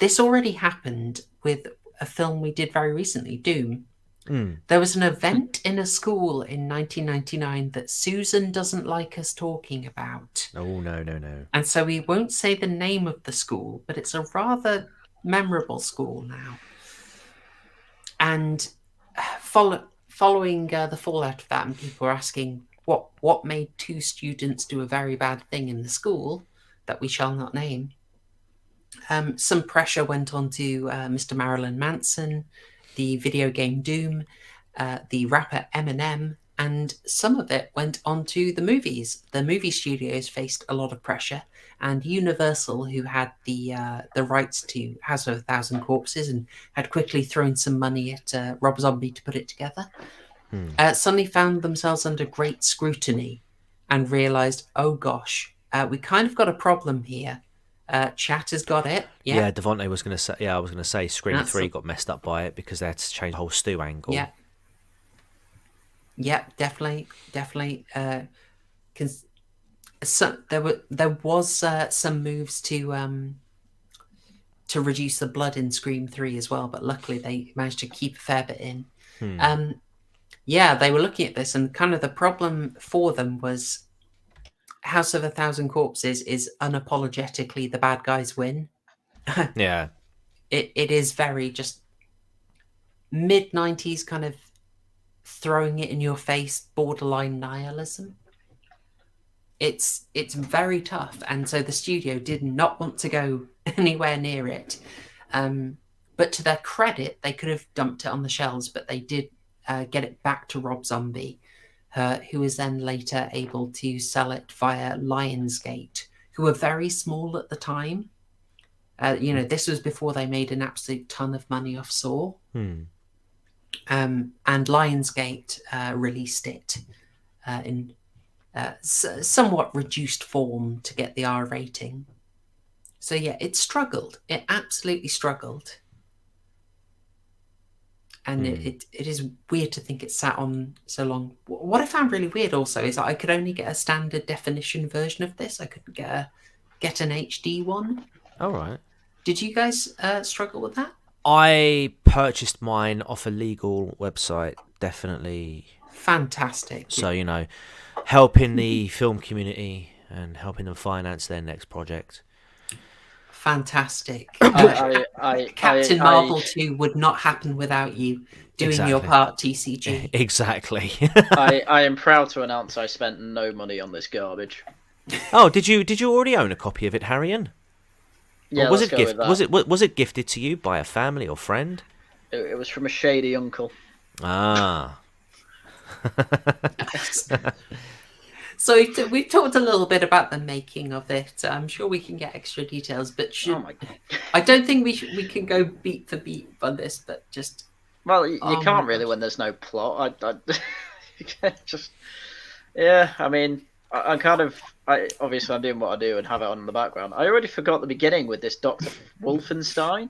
this already happened with a film we did very recently, Doom. There was an event in a school in 1999 that Susan doesn't like us talking about. Oh, no. And so we won't say the name of the school, but it's a rather memorable school now. And following the fallout of that, and people were asking what made two students do a very bad thing in the school that we shall not name. Some pressure went on to Mr. Marilyn Manson, the video game Doom, the rapper Eminem, and some of it went on to the movies. The movie studios faced a lot of pressure, and Universal, who had the rights to House of a Thousand Corpses and had quickly thrown some money at Rob Zombie to put it together, suddenly found themselves under great scrutiny and realised, oh gosh, we kind of got a problem here. Chat has got it. Yeah, Devontae was going to say. Yeah, I was going to say Scream 3 got messed up by it because they had to change the whole Stu angle. Yeah, definitely. There was some moves to reduce the blood in Scream 3 as well, but luckily they managed to keep a fair bit in. Yeah, they were looking at this, and kind of the problem for them was House of a Thousand Corpses is unapologetically the bad guys win. Yeah. It is very just mid-90s kind of throwing it in your face, borderline nihilism. It's very tough, and so the studio did not want to go anywhere near it. But to their credit, they could have dumped it on the shelves, but they did get it back to Rob Zombie, who was then later able to sell it via Lionsgate, who were very small at the time. This was before they made an absolute ton of money off Saw. And Lionsgate released it in somewhat reduced form to get the R rating. So yeah, it struggled. It absolutely struggled. And it is weird to think it sat on so long. What I found really weird also is that I could only get a standard definition version of this. I couldn't get an HD one. All right. Did you guys struggle with that? I purchased mine off a legal website, definitely. Fantastic. So, helping the film community and helping them finance their next project. Fantastic. I Captain Marvel 2 would not happen without you doing your part, TCG. Exactly. I am proud to announce I spent no money on this garbage. Oh, did you already own a copy of it, Haryan? Yeah, was it gifted to you by a family or friend? It was from a shady uncle. Ah. So we've talked a little bit about the making of it. I'm sure we can get extra details, but I don't think we can go beat for beat on this. But just Well, you Oh my can't really God. when there's no plot. You can't just yeah. I mean, I'm obviously I'm doing what I do and have it on in the background. I already forgot the beginning with this Dr. Wolfenstein.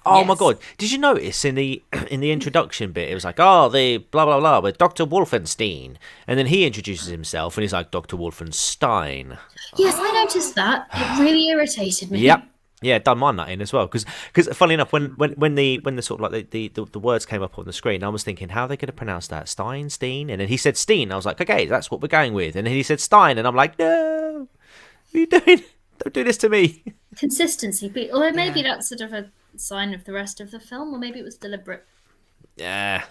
Oh my Yes. god! Did you notice in the introduction bit, it was like, "Oh, the blah blah blah with Dr. Wolfenstein," and then he introduces himself and he's like, "Dr. Wolfenstein." Yes, I noticed that. It really irritated me. Yep. Yeah, don't mind that in as well, because funny enough, when the sort of like the words came up on the screen, I was thinking, how are they going to pronounce that? Steen, and then he said Steen. I was like, okay, that's what we're going with, and then he said Stein, and I'm like, no, what are you doing? Don't do this to me. Consistency, although maybe that's sort of a sign of the rest of the film, or maybe it was deliberate. Yeah.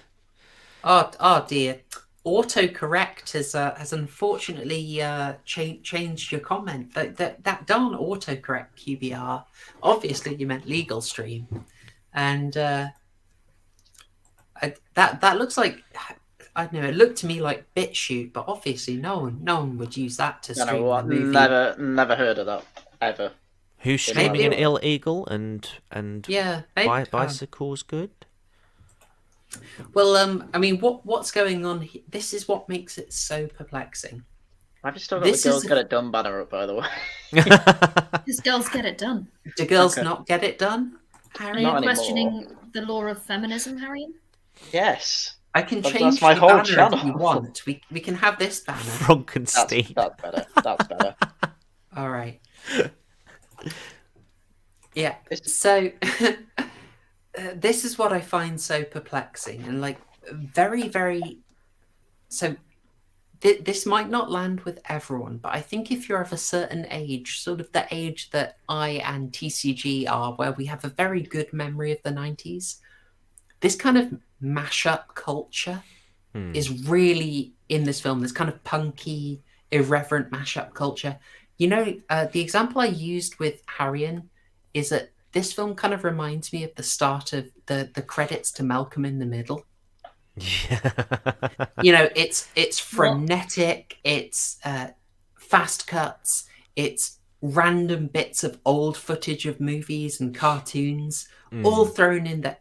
Oh dear. Autocorrect has unfortunately changed your comment. That darn autocorrect QBR. Obviously, you meant legal stream, and that looks like, I don't know. It looked to me like BitChute, but obviously no one would use that to stream a movie. Never heard of that ever. Who's streaming an illegal and yeah, maybe, bicycles good? Well, I mean, what's going on here? This is what makes it so perplexing. I've just still got the Girls Get It Done banner up, by the way. Because girls get it done. Do girls not get it done, Harry? Are you questioning the law of feminism, Harry? Yes. I can That's change my the whole banner channel. if you want. We can have this banner. Frankenstein. That's better. That's better. All right. Yeah. So this is what I find so perplexing and like very, very. So this might not land with everyone, but I think if you're of a certain age, sort of the age that I and TCG are, where we have a very good memory of the 90s, this kind of mashup culture is really in this film. This kind of punky, irreverent mashup culture. You know, the example I used with Haryan is that this film kind of reminds me of the start of the credits to Malcolm in the Middle. Yeah. You know, it's frenetic, it's fast cuts, it's random bits of old footage of movies and cartoons, all thrown in the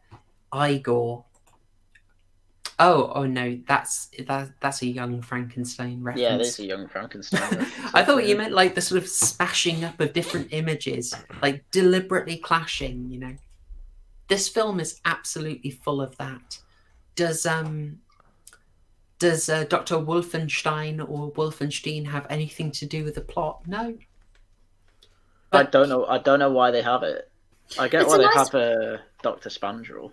Igor. Oh no, that's a Young Frankenstein reference. Yeah, there's a Young Frankenstein reference. I thought you meant like the sort of smashing up of different images, like deliberately clashing, you know. This film is absolutely full of that. Does Dr. Wolfenstein or Wolfenstein have anything to do with the plot? No. But I don't know why they have it. I get why they have Dr. Spandrel.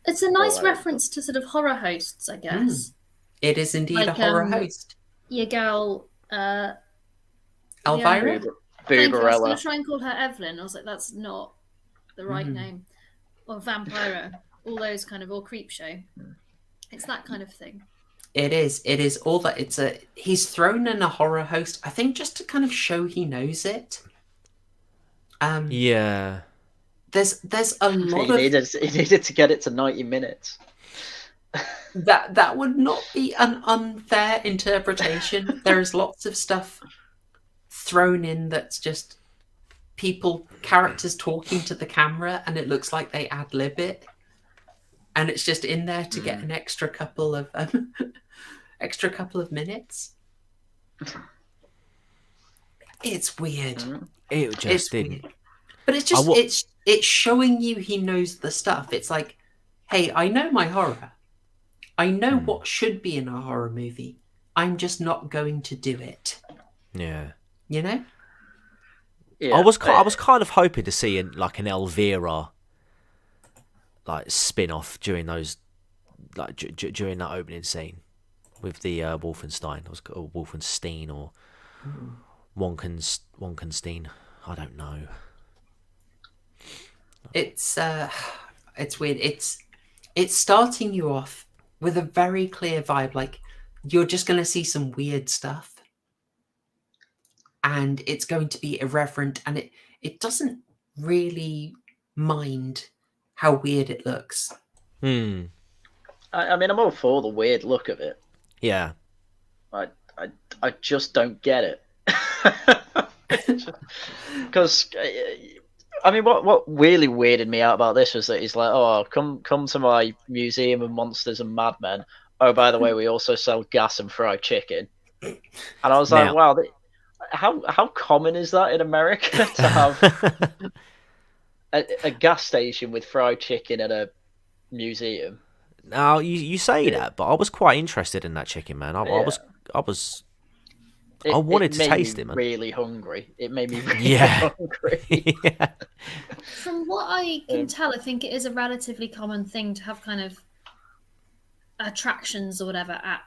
It's a nice reference to sort of horror hosts, I guess. It is indeed like, a horror host. Your girl, Elvira? I was going to try and call her Evelyn. I was like, that's not the right name. Or Vampiro. All those kind of, or Creepshow. It's that kind of thing. It is all that. He's thrown in a horror host, I think, just to kind of show he knows it. Yeah. There's a lot He needed to get it to 90 minutes. That would not be an unfair interpretation. There is lots of stuff thrown in that's just characters talking to the camera, and it looks like they ad-lib it, and it's just in there to get an extra couple of minutes. It's weird. It just didn't. Weird. But it's just it's showing you he knows the stuff. It's like, hey, I know my horror. I know what should be in a horror movie. I'm just not going to do it. Yeah. You know? Yeah, I was kind of hoping to see an Elvira spin-off during those during that opening scene with the Wolfenstein. It was called Wolfenstein or Wonkenstein. I don't know. It's weird. It's starting you off with a very clear vibe, like you're just going to see some weird stuff, and it's going to be irreverent, and it doesn't really mind how weird it looks. I mean, I'm all for the weird look of it. Yeah. I just don't get it. Because I mean, what really weirded me out about this was that he's like, "Oh, come to my museum of monsters and madmen. Oh, by the way, we also sell gas and fried chicken." And I was like, Now- "Wow, how common is that in America to have a gas station with fried chicken at a museum?" Now you say that, but I was quite interested in that chicken, man. I wanted to taste it, man. Really hungry. It made me really Yeah. hungry. Yeah. From what I can tell, I think it is a relatively common thing to have kind of attractions or whatever at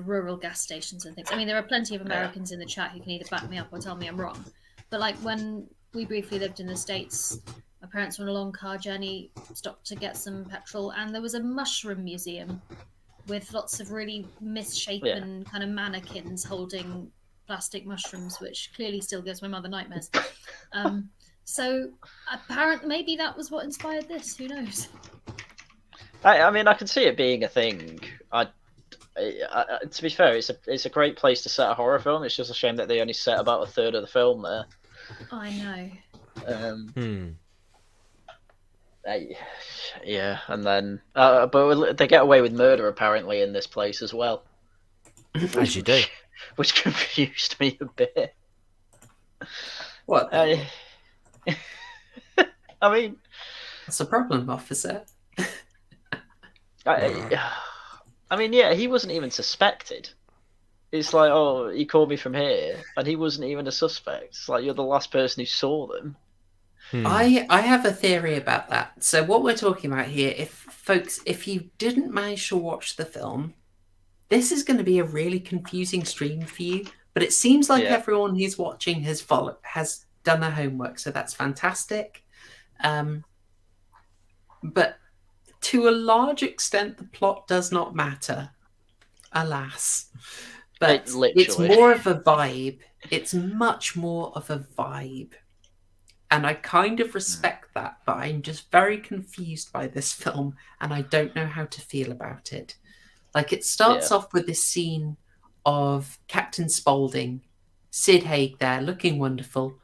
rural gas stations and things. I mean, there are plenty of Americans in the chat who can either back me up or tell me I'm wrong. But like when we briefly lived in the States, my parents were on a long car journey, stopped to get some petrol, and there was a mushroom museum with lots of really misshapen kind of mannequins holding plastic mushrooms, which clearly still gives my mother nightmares. So apparently maybe that was what inspired this. Who knows? I mean, I can see it being a thing. To be fair, it's a great place to set a horror film. It's just a shame that they only set about a third of the film there. I know. Yeah, and then but they get away with murder apparently in this place as well. As you do. Which confused me a bit. What? I mean, what's the problem, officer? I mean, yeah, he wasn't even suspected. It's like, oh, he called me from here, and he wasn't even a suspect. It's like you're the last person who saw them. I have a theory about that. So what we're talking about here, if you didn't manage to watch the film, this is going to be a really confusing stream for you. But it seems like everyone who's watching has done their homework, so that's fantastic. But to a large extent, the plot does not matter, alas. But it's more of a vibe. It's much more of a vibe. And I kind of respect that, but I'm just very confused by this film, and I don't know how to feel about it. Like, it starts off with this scene of Captain Spaulding, Sid Haig there, looking wonderful,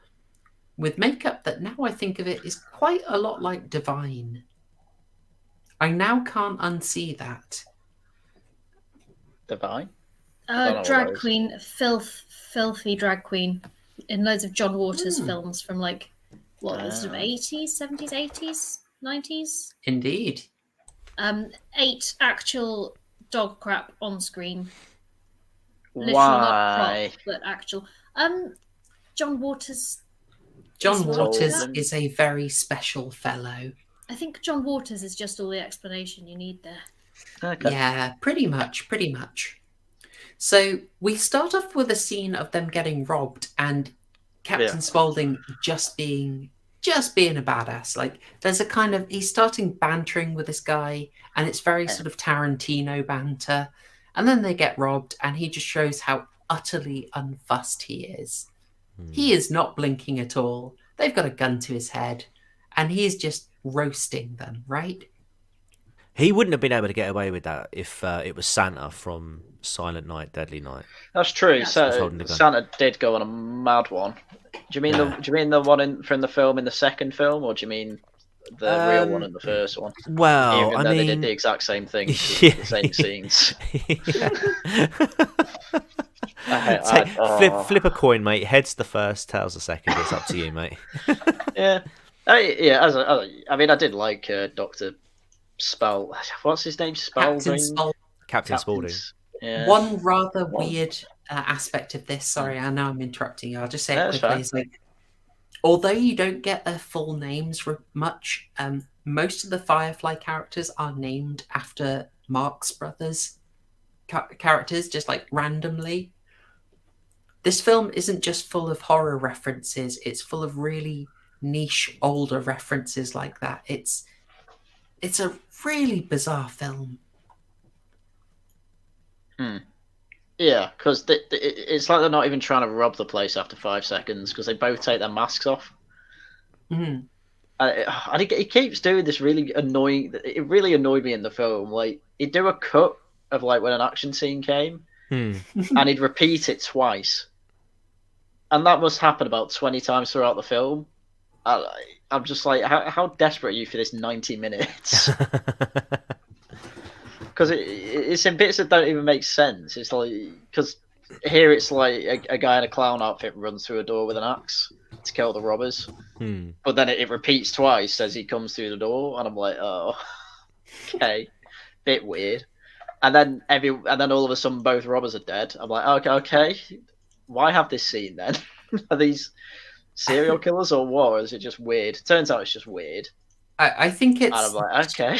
with makeup that, now I think of it, is quite a lot like Divine. I now can't unsee that. Divine? Drag queen, filthy drag queen in loads of John Waters films from like, what was it, 80s, 70s, 80s, 90s? Indeed. 8 actual dog crap on screen. Literal, not prop, but actual. John Waters. John Waters is a very special fellow. I think John Waters is just all the explanation you need there. Okay. Yeah, pretty much. So we start off with a scene of them getting robbed and Captain Spaulding just being a badass. Like, there's a kind of, he's starting bantering with this guy, and it's very sort of Tarantino banter. And then they get robbed, and he just shows how utterly unfussed he is. He is not blinking at all. They've got a gun to his head, and he's just roasting them, right? He wouldn't have been able to get away with that if it was Santa from Silent Night, Deadly Night. That's true. Santa did go on a mad one. Do you mean the one from the film in the second film, or do you mean the real one in the first one? Well, even though they did the exact same thing, the same scenes. Flip a coin, mate. Heads the first, tails the second. It's up to you, mate. Yeah. I mean, I did like Dr. Spell. What's his name? Captain Spaulding. Yeah. One rather weird aspect of this. Sorry, I know I'm interrupting you. I'll just say it quickly. Is like, although you don't get their full names much, most of the Firefly characters are named after Marx Brothers characters, just like randomly. This film isn't just full of horror references; it's full of really niche, older references like that. It's a really bizarre film. Yeah, because it's like they're not even trying to rob the place after 5 seconds because they both take their masks off. Mm-hmm. And he keeps doing this really annoying. It really annoyed me in the film. Like, he'd do a cut of like when an action scene came, and he'd repeat it twice, and that must happen about 20 times throughout the film. I'm just like, how desperate are you for this 90 minutes? Because it's in bits that don't even make sense. It's like, because here it's like a guy in a clown outfit runs through a door with an axe to kill the robbers. But then it repeats twice as he comes through the door, and I'm like, oh, okay, bit weird. And then all of a sudden both robbers are dead. I'm like, okay, why have this scene then? Are these serial killers or what? Or is it just weird? Turns out it's just weird. I think it's. And I'm like, okay.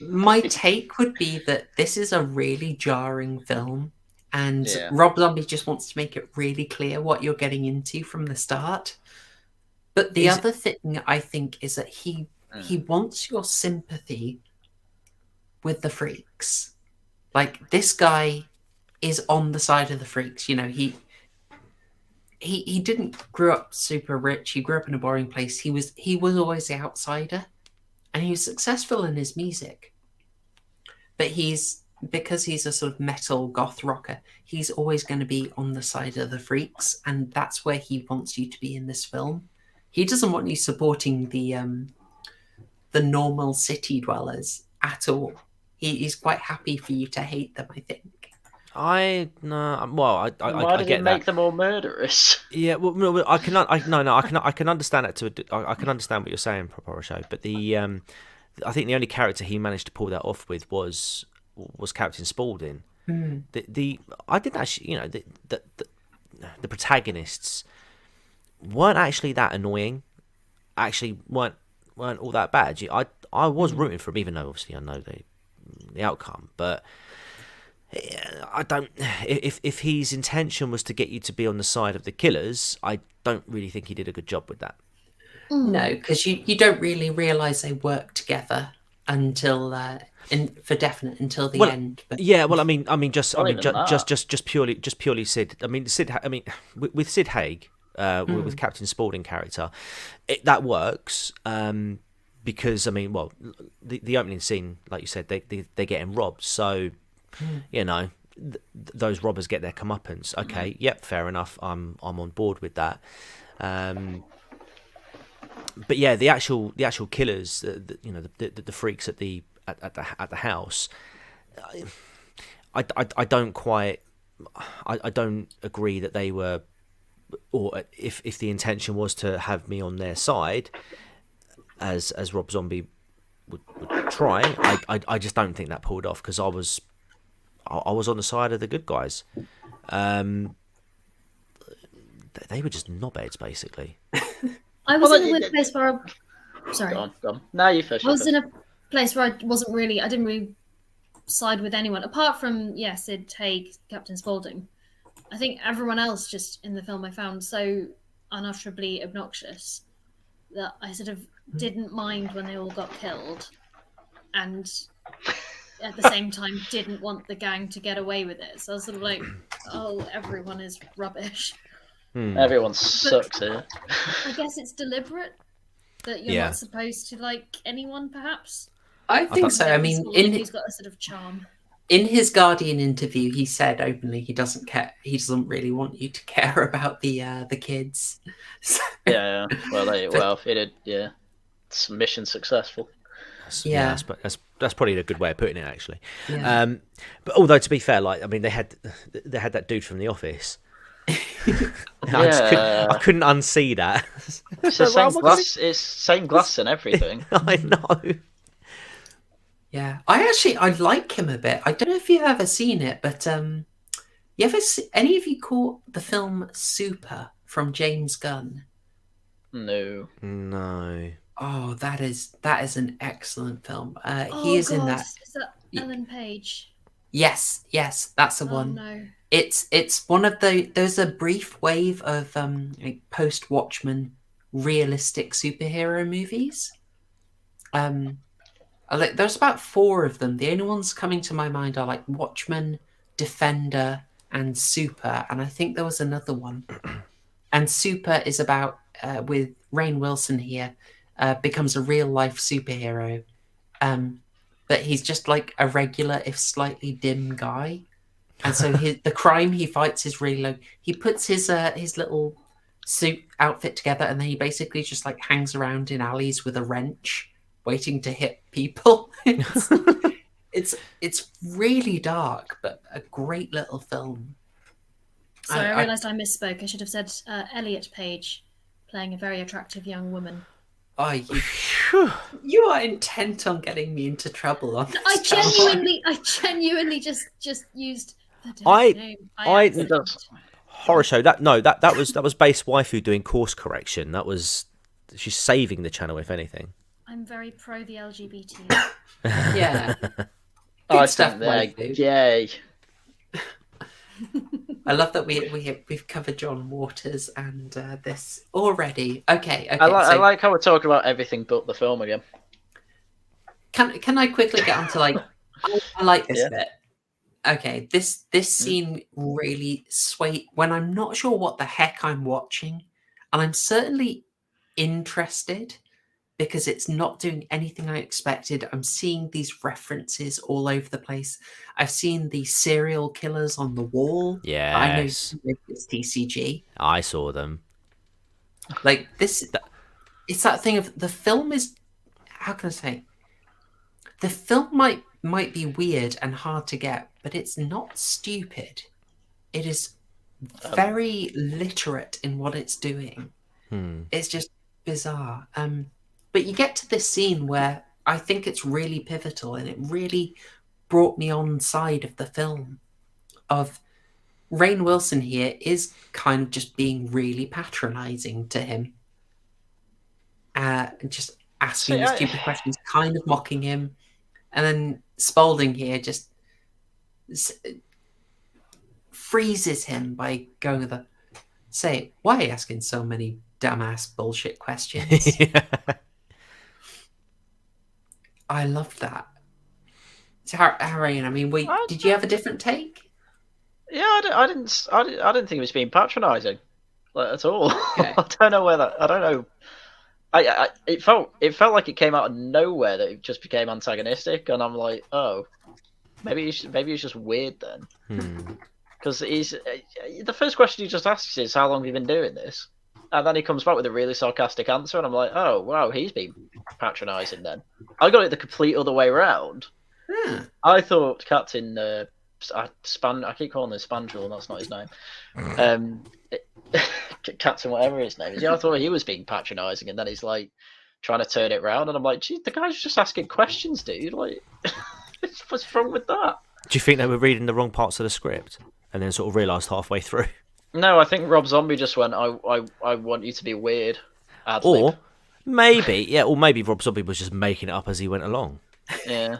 My take would be that this is a really jarring film, and Yeah. Rob Zombie just wants to make it really clear what you're getting into from the start. But the other thing I think is that he wants your sympathy with the freaks. Like, this guy is on the side of the freaks. You know, he didn't grow up super rich. He grew up in a boring place. He was always the outsider, and he was successful in his music. But because he's a sort of metal goth rocker, he's always going to be on the side of the freaks, and that's where he wants you to be in this film. He doesn't want you supporting the normal city dwellers at all. He's quite happy for you to hate them, I think. Why did it make them all murderous? Yeah, well, no, I can understand that I can understand what you're saying, Horrorshow. But I think the only character he managed to pull that off with was Captain Spaulding. I didn't actually, you know, the protagonists weren't actually that annoying. Actually, weren't all that bad. I was rooting for him, even though obviously I know the outcome, but. I don't. If his intention was to get you to be on the side of the killers, I don't really think he did a good job with that. No, because you don't really realise they work together until for definite until the end. But... Yeah, well, I mean, just purely Sid. I mean, Sid. I mean, with Sid Haig, with Captain Spaulding character, that works. Because I mean, well, the opening scene, like you said, they're getting robbed, so. You know, those robbers get their comeuppance. Okay, yep, fair enough. I'm on board with that. But yeah, the actual killers, the freaks at the house. I don't quite. I don't agree that they were, or if the intention was to have me on their side, as Rob Zombie would try. I just don't think that pulled off because I was on the side of the good guys. They were just knobheads, basically. I was in a weird place where sorry. Go on. No, you first. I was in a place where I didn't really side with anyone, apart from, Sid Haig, Captain Spaulding. I think everyone else just in the film I found so unutterably obnoxious that I sort of didn't mind when they all got killed. And at the same time didn't want the gang to get away with it. So I was sort of like, oh, everyone is rubbish. Everyone sucks here. I guess it's deliberate that you're not supposed to like anyone, perhaps. I think so. I mean, he's got a sort of charm. In his Guardian interview, he said openly he doesn't care. He doesn't really want you to care about the kids. So, yeah. Well, he did. Yeah, it's mission successful. Yeah, that's probably a good way of putting it, actually. Yeah. But although to be fair, like I mean, they had that dude from The Office. I couldn't unsee that. It's the same glass. It's same glass and everything. I know. Yeah, I like him a bit. I don't know if you've ever seen it, but any of you caught the film Super from James Gunn? No. Oh, that is an excellent film. He is in that. Is that Ellen Page? Yes, that's the one. No. It's one of there's a brief wave of post Watchmen realistic superhero movies. There's about 4 of them. The only ones coming to my mind are like Watchmen, Defender, and Super. And I think there was another one. And Super is about with Rainn Wilson here. Becomes a real life superhero, but he's just like a regular, if slightly dim guy, and so the crime he fights is really low. He puts his little suit outfit together, and then he basically just like hangs around in alleys with a wrench, waiting to hit people. It's really dark, but a great little film. Sorry, I realised I misspoke. I should have said Elliot Page playing a very attractive young woman. Oh, you are intent on getting me into trouble on this. I genuinely just used the name. Horrorshow. That was base waifu doing course correction. She's saving the channel, if anything. I'm very pro the LGBT. Yeah. I think yay. I love that we've covered John Waters and this already. Okay. I like how we're talking about everything but the film again. Can I quickly get onto like I like this bit. Okay, this scene really swayed when I'm not sure what the heck I'm watching, and I'm certainly interested because it's not doing anything I expected. I'm seeing these references all over the place. I've seen the serial killers on the wall. Yes. I know it's TCG. I saw them. Like this, it's that thing of the film is. How can I say? The film might be weird and hard to get, but it's not stupid. It is very literate in what it's doing. It's just bizarre. But you get to this scene where I think it's really pivotal, and it really brought me on side of the film. Of Rainn Wilson here is kind of just being really patronising to him, just asking stupid questions, kind of mocking him, and then Spaulding here just freezes him by going with a say, "Why are you asking so many dumbass bullshit questions?" I love that. So, Haryan, I mean, did you have a different take? Yeah, I didn't think it was being patronising, like, at all. Okay. I don't know where that. I don't know. It felt like it came out of nowhere that it just became antagonistic, and I'm like, oh, maybe he's just weird then, because the first question he just asks is, how long have you been doing this? And then he comes back with a really sarcastic answer, and I'm like, oh, wow, he's been patronising then. I got it the complete other way around. I thought Captain I keep calling him Spandrel, that's not his name. Captain whatever his name is. Yeah, I thought he was being patronising, and then he's like trying to turn it around, and I'm like, gee, the guy's just asking questions, dude. Like, what's wrong with that? Do you think they were reading the wrong parts of the script and then sort of realised halfway through? No, I think Rob Zombie just went, I want you to be weird. Or maybe Rob Zombie was just making it up as he went along. Yeah.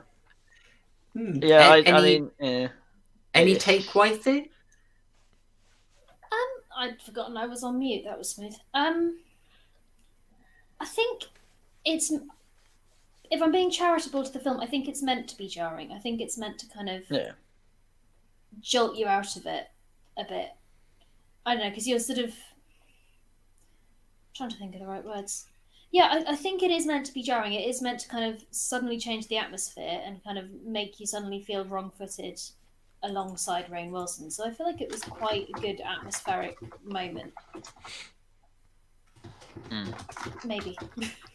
Yeah, I mean, yeah. Any take, waifu? I'd forgotten I was on mute. That was smooth. I think it's, if I'm being charitable to the film, I think it's meant to be jarring. I think it's meant to kind of jolt you out of it a bit. I don't know, because you're sort of trying to think of the right words. Yeah, I think it is meant to be jarring. It is meant to kind of suddenly change the atmosphere and kind of make you suddenly feel wrong-footed alongside Rainn Wilson. So I feel like it was quite a good atmospheric moment. Maybe.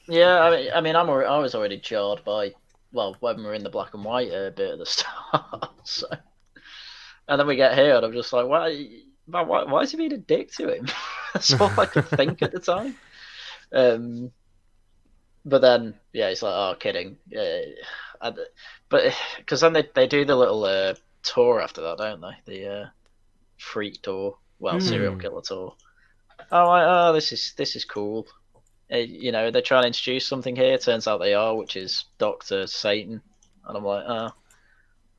Yeah, I mean, I was already jarred by, well, when we're in the black and white bit at the start. So, and then we get here, and I'm just like, why is he being a dick to him? That's all I could think at the time. But then, yeah, it's like, oh, kidding. But because then they do the little tour after that, don't they? The freak tour, serial killer tour. Oh, this is cool. You know, they're trying to introduce something here. Turns out they are, which is Dr. Satan. And I'm like,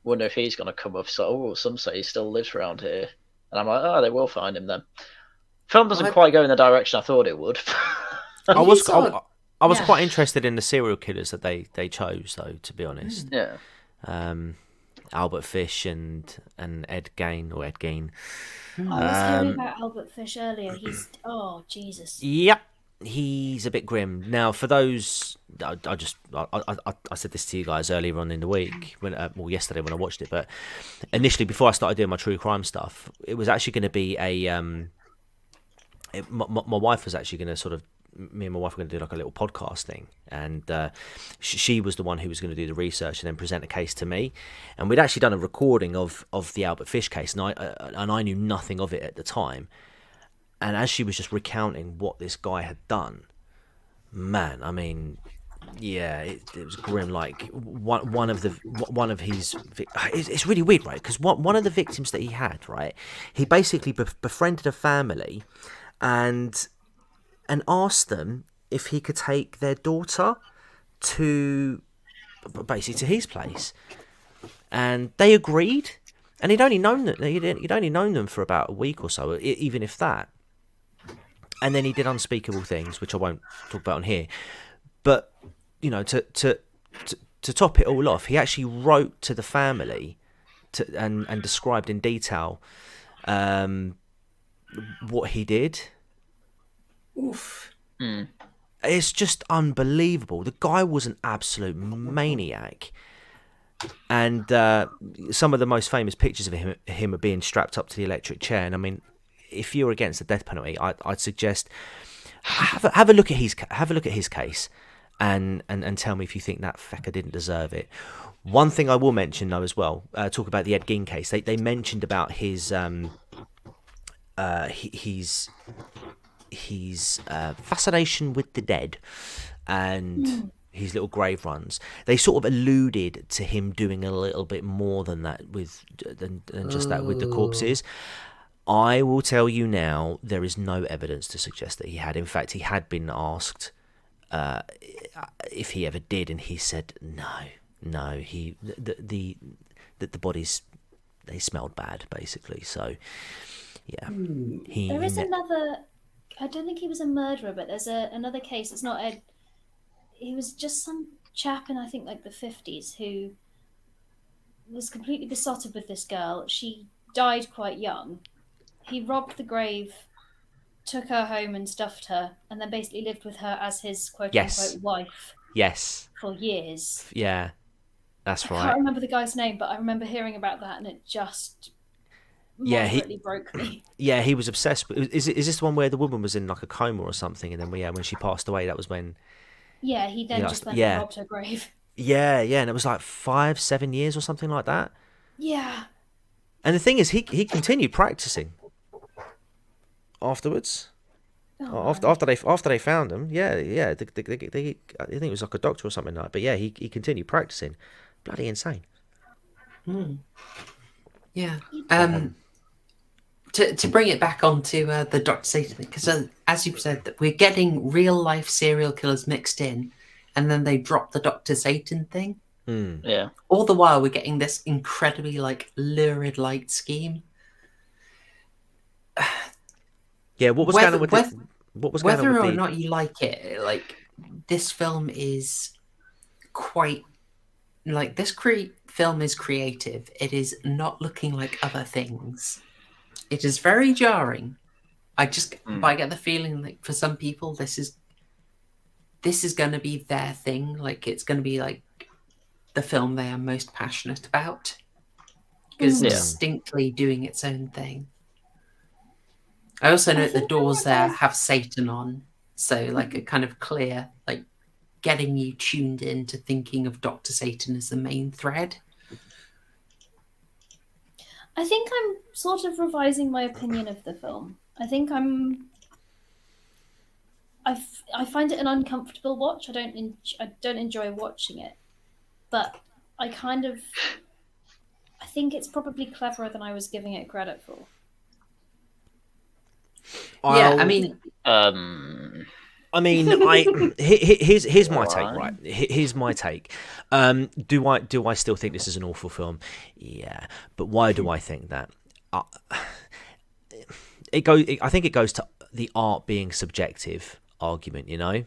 wonder if he's gonna come up. So, some say he still lives around here. And I'm like, they will find him then. Film doesn't quite go in the direction I thought it would. I was quite interested in the serial killers that they chose, though, to be honest. Yeah. Albert Fish and Ed Gein. I was hearing about Albert Fish earlier. He's Jesus. Yep, he's a bit grim. Now, for those, I said this to you guys earlier on in the week, yesterday when I watched it. But initially, before I started doing my true crime stuff, it was actually going to be my wife was actually going to sort of, me and my wife were going to do like a little podcast thing, and she was the one who was going to do the research and then present a case to me. And we'd actually done a recording of the Albert Fish case, and I knew nothing of it at the time. And as she was just recounting what this guy had done, man, I mean, yeah, it was grim. Like one of his, it's really weird, right? Because one of the victims that he had, right, he basically befriended a family, and asked them if he could take their daughter to his place, and they agreed. And he'd only known them for about a week or so, even if that. And then he did unspeakable things, which I won't talk about on here. But you know, to top it all off, he actually wrote to the family and described in detail what he did. Oof. It's just unbelievable. The guy was an absolute maniac. And some of the most famous pictures of him are being strapped up to the electric chair. And I mean, if you're against the death penalty, I'd suggest have a look at his case and tell me if you think that fecker didn't deserve it. One thing I will mention though as well, talk about the Ed Gein case. They mentioned about his fascination with the dead and his little grave runs. They sort of alluded to him doing a little bit more than that than just that with the corpses. I will tell you now, there is no evidence to suggest that he had. In fact, he had been asked if he ever did, and he said no. He the bodies, they smelled bad, basically. So yeah, there is another. I don't think he was a murderer, but there's another case. It's not Ed. He was just some chap in, I think, like the 50s who was completely besotted with this girl. She died quite young. He robbed the grave, took her home and stuffed her, and then basically lived with her as his quote-unquote wife. Yes. For years. Yeah, that's right. I can't remember the guy's name, but I remember hearing about that, and it just moderately broke me. Yeah, he was obsessed. Is this the one where the woman was in like a coma or something, and then when she passed away, that was when... Yeah, he then just went and robbed her grave. Yeah, and it was like 5-7 years or something like that. Yeah. And the thing is, he continued practicing afterwards. After they found him, I think it was like a doctor or something like that. But yeah, he continued practicing. Bloody insane. Yeah. To bring it back onto the Dr. Satan thing, because as you said, that we're getting real life serial killers mixed in, and then they drop the Dr. Satan thing. Yeah. All the while, we're getting this incredibly like lurid light scheme. Yeah, what was going on with whether or not you like it, like this film is quite like this film is creative. It is not looking like other things. It is very jarring. I get the feeling like for some people this is going to be their thing. Like it's going to be like the film they are most passionate about because it's distinctly doing its own thing. I also know the doors there have Satan on, so like a kind of clear, like getting you tuned in to thinking of Dr. Satan as the main thread. I think I'm sort of revising my opinion of the film. I think I find it an uncomfortable watch. I don't enjoy watching it, but I think it's probably cleverer than I was giving it credit for. Yeah, I mean, here's my take, right? Here's my take. Do I still think this is an awful film? Yeah, but why do I think that? I think it goes to the art being subjective argument, you know.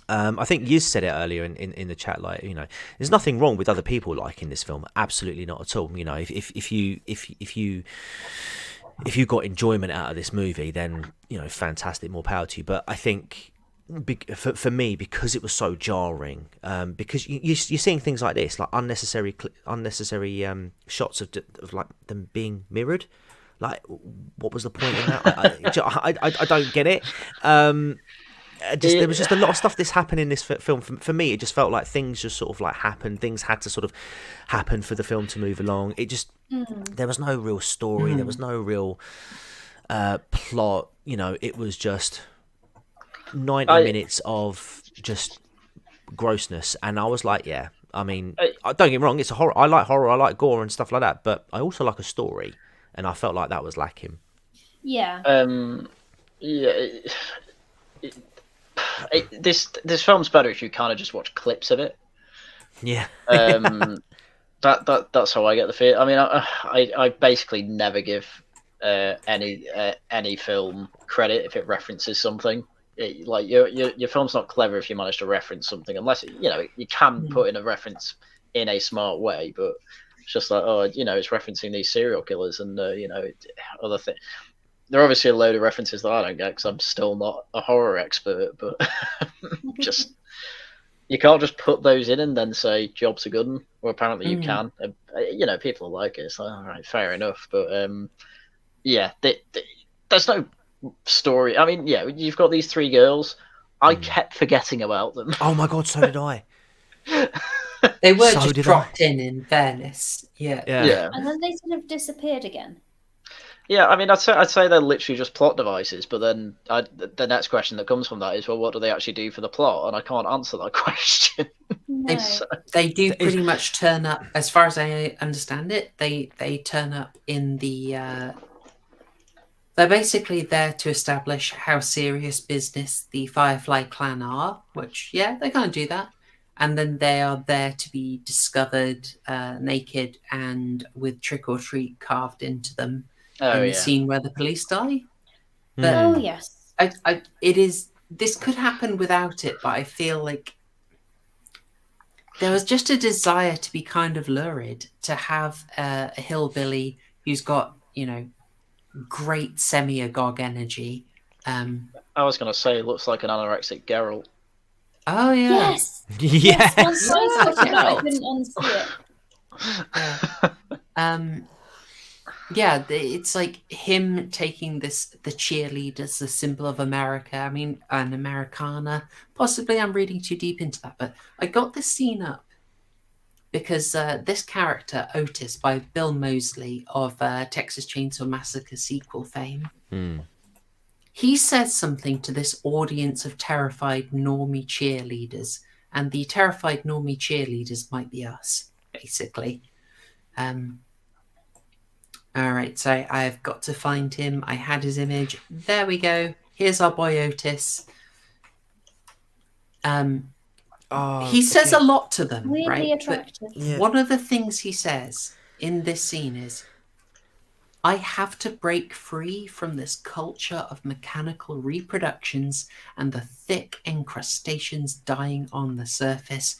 I think you said it earlier in the chat, like, you know, there's nothing wrong with other people liking this film, absolutely not at all. You know, if you got enjoyment out of this movie, then, you know, fantastic, more power to you. But I think for me, because it was so jarring, because you're seeing things like this, like unnecessary shots of like them being mirrored. Like, what was the point in that? I don't get it. There was just a lot of stuff this happened in this film. For me, it just felt like things just sort of like happened. Things had to sort of happen for the film to move along. It just there was no real story. There was no real plot. You know, it was just 90 minutes of just grossness, and I was like, yeah. I mean, don't get me wrong. It's a horror. I like horror. I like gore and stuff like that. But I also like a story, and I felt like that was lacking. Yeah. This film's better if you kind of just watch clips of it. Yeah. That's how I get the feel. I mean, I basically never give any film credit if it references something. Like your film's not clever if you manage to reference something, unless you can put in a reference in a smart way. But it's just like, it's referencing these serial killers and other things. There are obviously a load of references that I don't get because I'm still not a horror expert. But just you can't just put those in and then say jobs are good. Well, apparently you can. People like it. It's like, all right, fair enough. But there's no story. I mean, you've got these three girls. I kept forgetting about them. Oh my god, so did I. They were just dropped in fairness. Yeah. And then they sort of disappeared again. Yeah, I mean, I'd say they're literally just plot devices. But then the next question that comes from that is, well, what do they actually do for the plot? And I can't answer that question. No. They do pretty much turn up, as far as I understand it. They turn up in the. They're basically there to establish how serious business the Firefly clan are, which, they can't do that. And then they are there to be discovered naked and with trick or treat carved into them in the scene where the police die. But yes. This could happen without it, but I feel like there was just a desire to be kind of lurid, to have a hillbilly who's got, great semi-agog energy. I was going to say, it looks like an anorexic Geralt. Oh, yeah. Yes. Yes. Once I saw it, I couldn't unsee it. It's like him taking the cheerleaders, the symbol of America. I mean, an Americana. Possibly I'm reading too deep into that, but I got this scene up because this character, Otis, by Bill Moseley of Texas Chainsaw Massacre sequel fame, he says something to this audience of terrified normie cheerleaders, and the terrified normie cheerleaders might be us, basically. All right, so I've got to find him. I had his image. There we go. Here's our boy Otis. He says a lot to them, Weirdly right? attractive. But one of the things he says in this scene is, I have to break free from this culture of mechanical reproductions and the thick incrustations dying on the surface.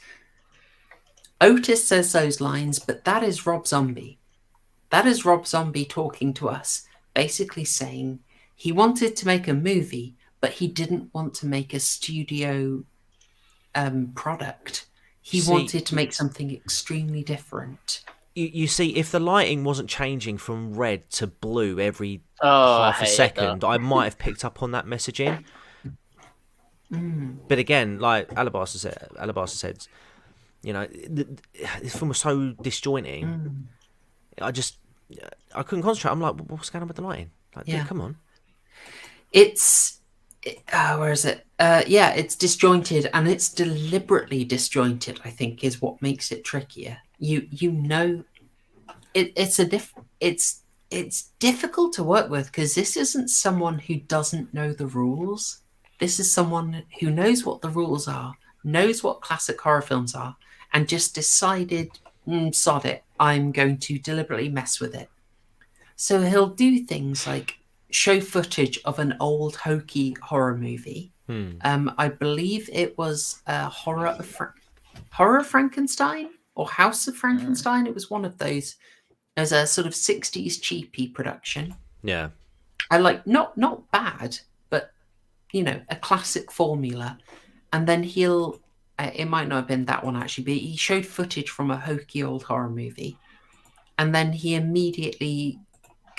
Otis says those lines, but that is Rob Zombie. That is Rob Zombie talking to us, basically saying he wanted to make a movie, but he didn't want to make a studio product. He wanted to make something extremely different. You see, if the lighting wasn't changing from red to blue every half a second, I might have picked up on that messaging. But again, like Alabaster said, this film was so disjointing. I couldn't concentrate. I'm like, what's going on with the lighting? Like, dude, come on. Where is it? It's disjointed, and it's deliberately disjointed, I think, is what makes it trickier. It's difficult to work with because this isn't someone who doesn't know the rules. This is someone who knows what the rules are, knows what classic horror films are, and just decided, sod it, I'm going to deliberately mess with it. So he'll do things like show footage of an old hokey horror movie. I believe it was Horror of Frankenstein or House of Frankenstein. It was one of those. It was a sort of 60s cheapy production. Yeah. I like, not bad, but, a classic formula. And then he'll, it might not have been that one actually, but he showed footage from a hokey old horror movie. And then he immediately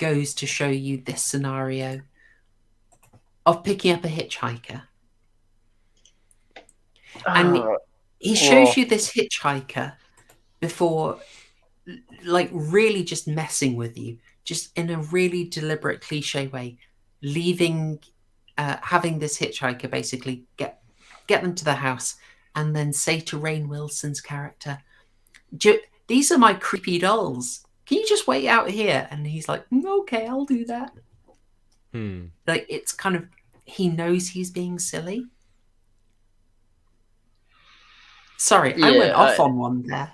goes to show you this scenario of picking up a hitchhiker. And he shows you this hitchhiker before, like, really just messing with you, just in a really deliberate cliche way, having this hitchhiker basically get them to the house and then say to Rainn Wilson's character, these are my creepy dolls. Can you just wait out here? And he's like, okay, I'll do that. Like, it's kind of, he knows he's being silly. Sorry, I went off on one there.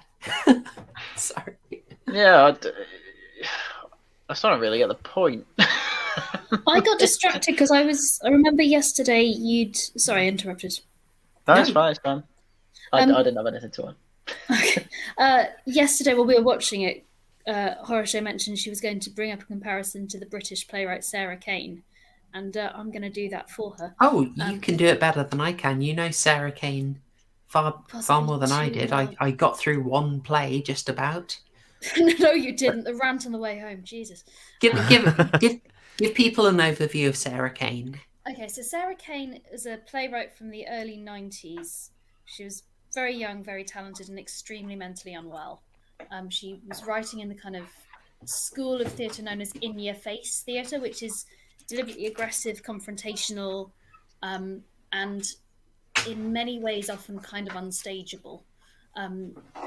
Sorry. Yeah, I still don't really get the point. I got distracted because I remember yesterday Sorry, I interrupted. No, it's fine, it's fine. I didn't have anything to add. Okay. Yesterday, while we were watching it, Horrorshow mentioned she was going to bring up a comparison to the British playwright Sarah Kane, and I'm going to do that for her. Oh, you can do it better than I can. You know Sarah Kane far more than I did. I got through one play just about. No, you didn't. The rant on the way home. Jesus. Give people an overview of Sarah Kane. Okay, so Sarah Kane is a playwright from the early 90s. She was very young, very talented, and extremely mentally unwell. She was writing in the kind of school of theatre known as in-your-face theatre, which is deliberately aggressive, confrontational, and in many ways often kind of unstageable.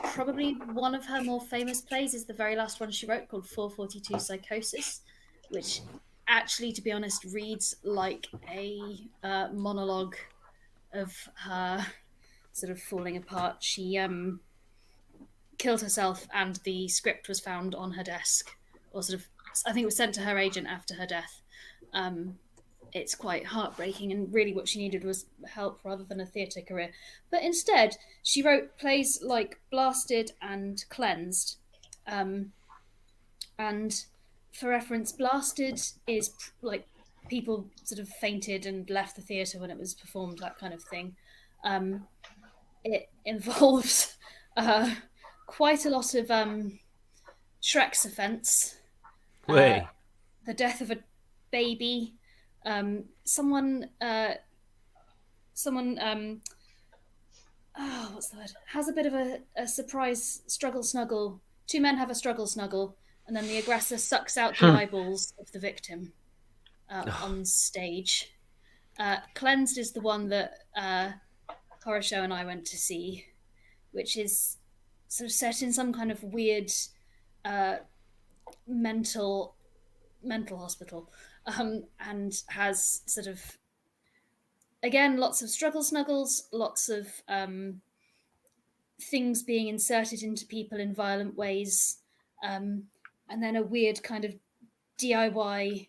Probably one of her more famous plays is the very last one she wrote, called 442 Psychosis, which actually, to be honest, reads like a monologue of her sort of falling apart. She killed herself, and the script was found on her desk, or sort of, I think it was sent to her agent after her death. It's quite heartbreaking, and really what she needed was help rather than a theatre career. But instead, she wrote plays like Blasted and Cleansed. And for reference, Blasted is like people sort of fainted and left the theatre when it was performed, that kind of thing. It involves quite a lot of Shrek's offence, the death of a baby, someone what's the word? Has a bit of a surprise struggle snuggle. Two men have a struggle snuggle, and then the aggressor sucks out the eyeballs of the victim on stage. Cleansed is the one that Horrorshow and I went to see, which is sort of set in some kind of weird mental hospital, and has sort of, again, lots of struggle snuggles, lots of things being inserted into people in violent ways, and then a weird kind of DIY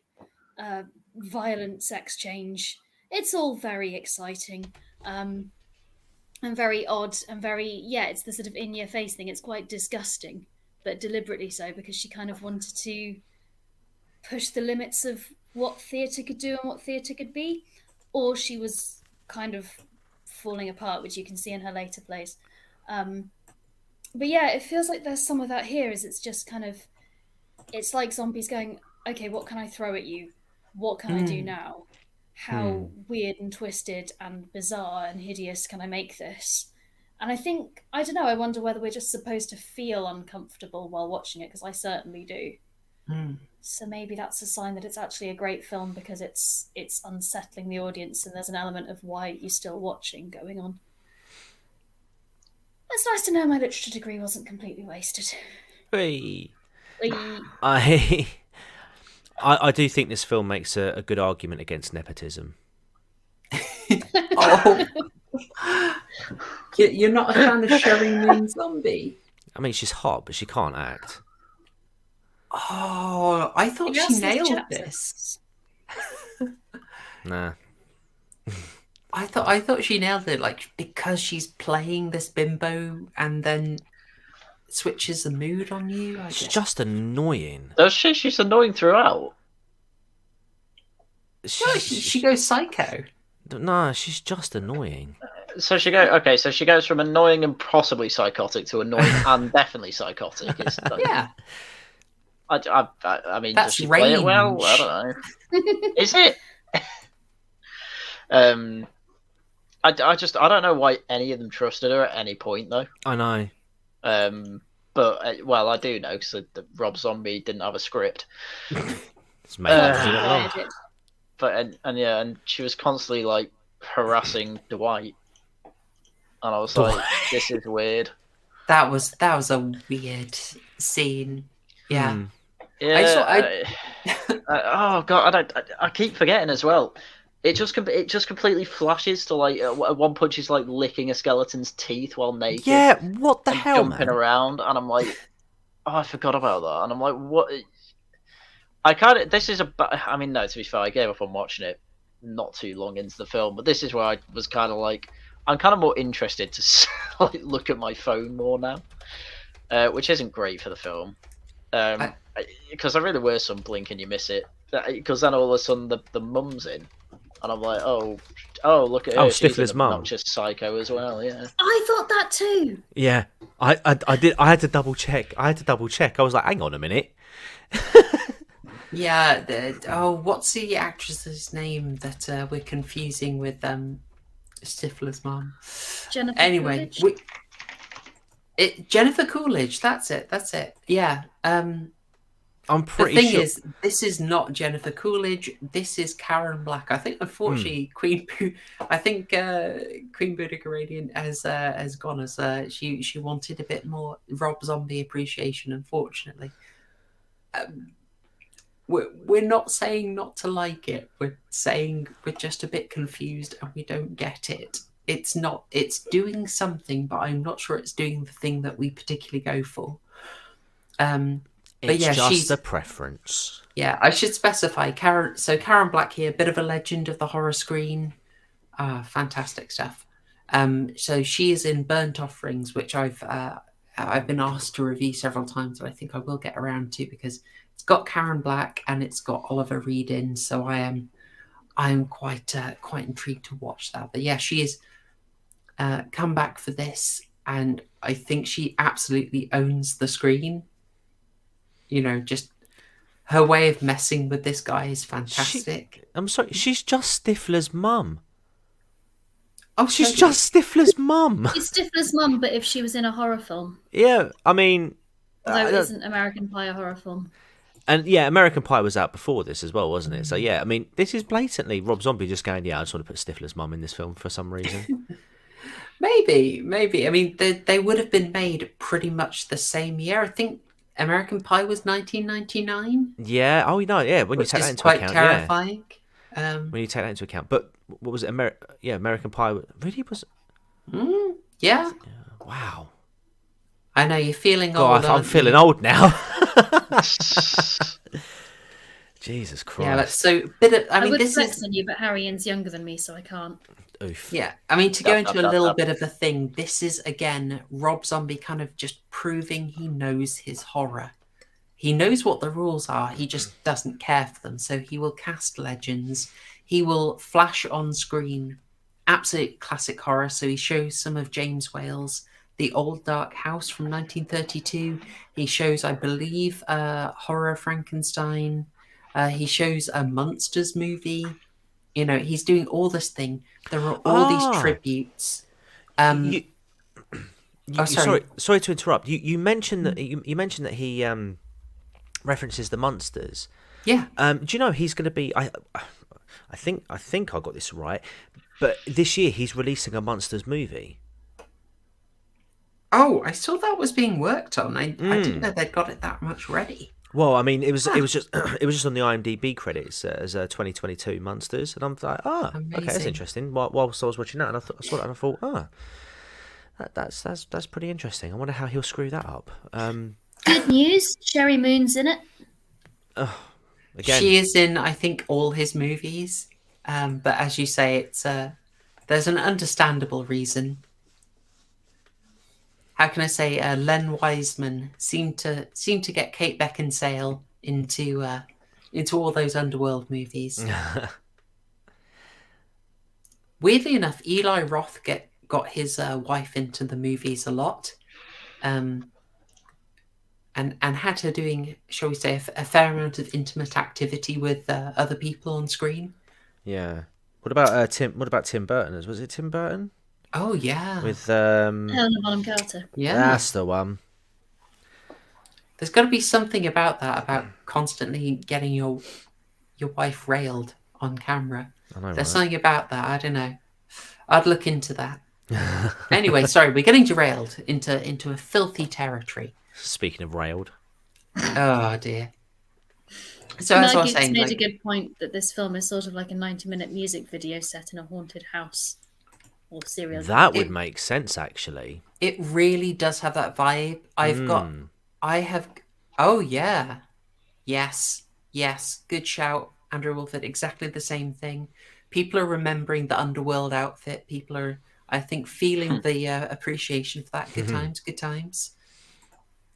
violent sex change. It's all very exciting. And very odd, and it's the sort of in-your-face thing. It's quite disgusting, but deliberately so, because she kind of wanted to push the limits of what theatre could do and what theatre could be, or she was kind of falling apart, which you can see in her later plays. But yeah, it feels like there's some of that here, is it's just kind of, it's like zombies going, okay, what can I throw at you? What can I do now? How weird and twisted and bizarre and hideous can I make this? And I think, I don't know, I wonder whether we're just supposed to feel uncomfortable while watching it, because I certainly do. So maybe that's a sign that it's actually a great film, because it's unsettling the audience, and there's an element of why you're still watching going on. It's nice to know my literature degree wasn't completely wasted. Hey. I do think this film makes a good argument against nepotism. Oh, you're not a fan of Sherry Moon Zombie? I mean, she's hot, but she can't act. Oh, I thought she nailed this. Nah. I thought she nailed it, like, because she's playing this bimbo and then switches the mood on you. It's just annoying. Does she? She's annoying throughout. No, she goes psycho. No, she's just annoying. So she goes from annoying and possibly psychotic to annoying and definitely psychotic. Yeah. I mean, That's does she play it well? range. I don't know. Is it? I don't know why any of them trusted her at any point though. I know. But well, I do know because Rob Zombie didn't have a script. It's made up, you know. But and she was constantly like harassing Dwight, and I was like, this is weird. That was a weird scene. Yeah. Yeah. Oh god, I keep forgetting as well. It just completely flashes to like at one point she's like licking a skeleton's teeth while naked. Yeah, what the hell, jumping man? around, and I'm like, oh, I forgot about that, and I'm like, what? I mean, no, to be fair, I gave up on watching it not too long into the film, but this is where I was kind of like, I'm kind of more interested to like look at my phone more now, which isn't great for the film, because there really were some blink and you miss it, because then all of a sudden the mum's in. And I'm like, oh, look at her. Stifler's mum. Obnoxious psycho as well, yeah. I thought that too. Yeah, I did. I had to double check. I was like, hang on a minute. Yeah. What's the actress's name that we're confusing with Stifler's mum? Jennifer Anyway, Coolidge? Jennifer Coolidge. That's it. Yeah. I'm pretty the thing sure. is, this is not Jennifer Coolidge. This is Karen Black. I think, unfortunately, Queen Boudica has gone as she wanted a bit more Rob Zombie appreciation. Unfortunately, we're not saying not to like it. We're saying we're just a bit confused and we don't get it. It's not. It's doing something, but I'm not sure it's doing the thing that we particularly go for. But It's yeah, just she's a preference. Yeah, I should specify Karen. So Karen Black here, bit of a legend of the horror screen. Fantastic stuff. So she is in Burnt Offerings, which I've been asked to review several times, and I think I will get around to because it's got Karen Black and it's got Oliver Reed in. So I am quite intrigued to watch that. But yeah, she is come back for this, and I think she absolutely owns the screen. You know, just her way of messing with this guy is fantastic. I'm sorry, she's just Stifler's mum. Oh, she's just Stifler's mum. She's Stifler's mum, but if she was in a horror film. Yeah, I mean... Although it isn't American Pie a horror film. And yeah, American Pie was out before this as well, wasn't it? So yeah, I mean, this is blatantly Rob Zombie just going, yeah, I just want to put Stifler's mum in this film for some reason. Maybe. I mean, they would have been made pretty much the same year. I think American Pie was 1999. Yeah. Oh, no. Yeah. When you take that into account, terrifying. Yeah. When you take that into account, but what was it? American Pie really was. Yeah. Wow. I know you're feeling old. I'm feeling old now. Jesus Christ. Yeah. So I mean, would this flex is on you, but Haryan's younger than me, so I can't. Oof. Yeah, I mean, to go into a little bit of a thing, this is, again, Rob Zombie kind of just proving he knows his horror. He knows what the rules are, he just doesn't care for them. So he will cast legends, he will flash on screen absolute classic horror. So he shows some of James Whale's The Old Dark House from 1932. He shows, I believe, Horror Frankenstein. He shows a Monsters movie. You know, he's doing all this thing. There are all these tributes. Sorry to interrupt. You mentioned that you mentioned that he references the monsters. Yeah. Do you know he's going to be? I think I got this right. But this year he's releasing a monsters movie. Oh, I saw that was being worked on. I didn't know they'd got it that much ready. Well, I mean, it was just on the IMDb credits as 2022 Monsters, and I'm like, okay, that's interesting. Whilst I was watching that, and I saw that, and I thought, that's pretty interesting. I wonder how he'll screw that up. Good news, Sherry Moon's in it. Again, she is in, I think, all his movies. But as you say, it's there's an understandable reason. How can I say? Len Wiseman seemed to get Kate Beckinsale into all those underworld movies. Weirdly enough, Eli Roth got his wife into the movies a lot, and and had her doing, shall we say, a fair amount of intimate activity with other people on screen. Yeah. What about Tim? What about Tim Burton? Was it Tim Burton? Oh yeah. With Helena Bonham Carter. Yeah. That's the one. There's got to be something about that, about constantly getting your wife railed on camera. I know, There's right? something about that. I don't know. I'd look into that. Anyway, sorry, we're getting derailed into a filthy territory. Speaking of railed. Oh dear. So as I was saying, made like, a good point that this film is sort of like a 90-minute music video set in a haunted house or serial. That would make sense, actually. it really does have that vibe. Oh yeah. Yes. Good shout, Andrew Wolford. Exactly the same thing. People are remembering the underworld outfit. People are, I think, feeling the appreciation for that. Good times.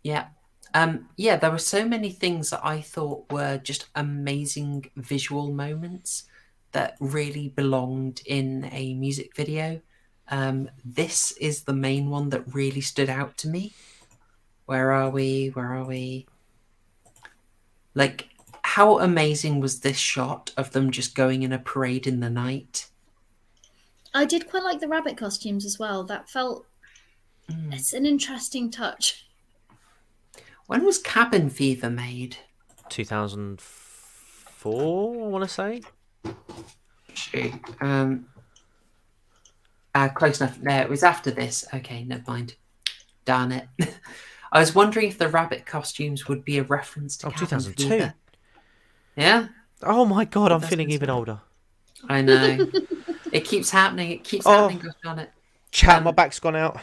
Yeah. There were so many things that I thought were just amazing visual moments that really belonged in a music video. This is the main one that really stood out to me. Where are we? Like, how amazing was this shot of them just going in a parade in the night? I did quite like the rabbit costumes as well. That felt... It's an interesting touch. When was Cabin Fever made? 2004, I want to say. Close enough. No, it was after this. Okay, never mind. Darn it. I was wondering if the rabbit costumes would be a reference to Cabin 2002. Fever. Yeah? Oh my god, I'm feeling even older. I know. It keeps happening. Gosh darn it. Chat, my back's gone out.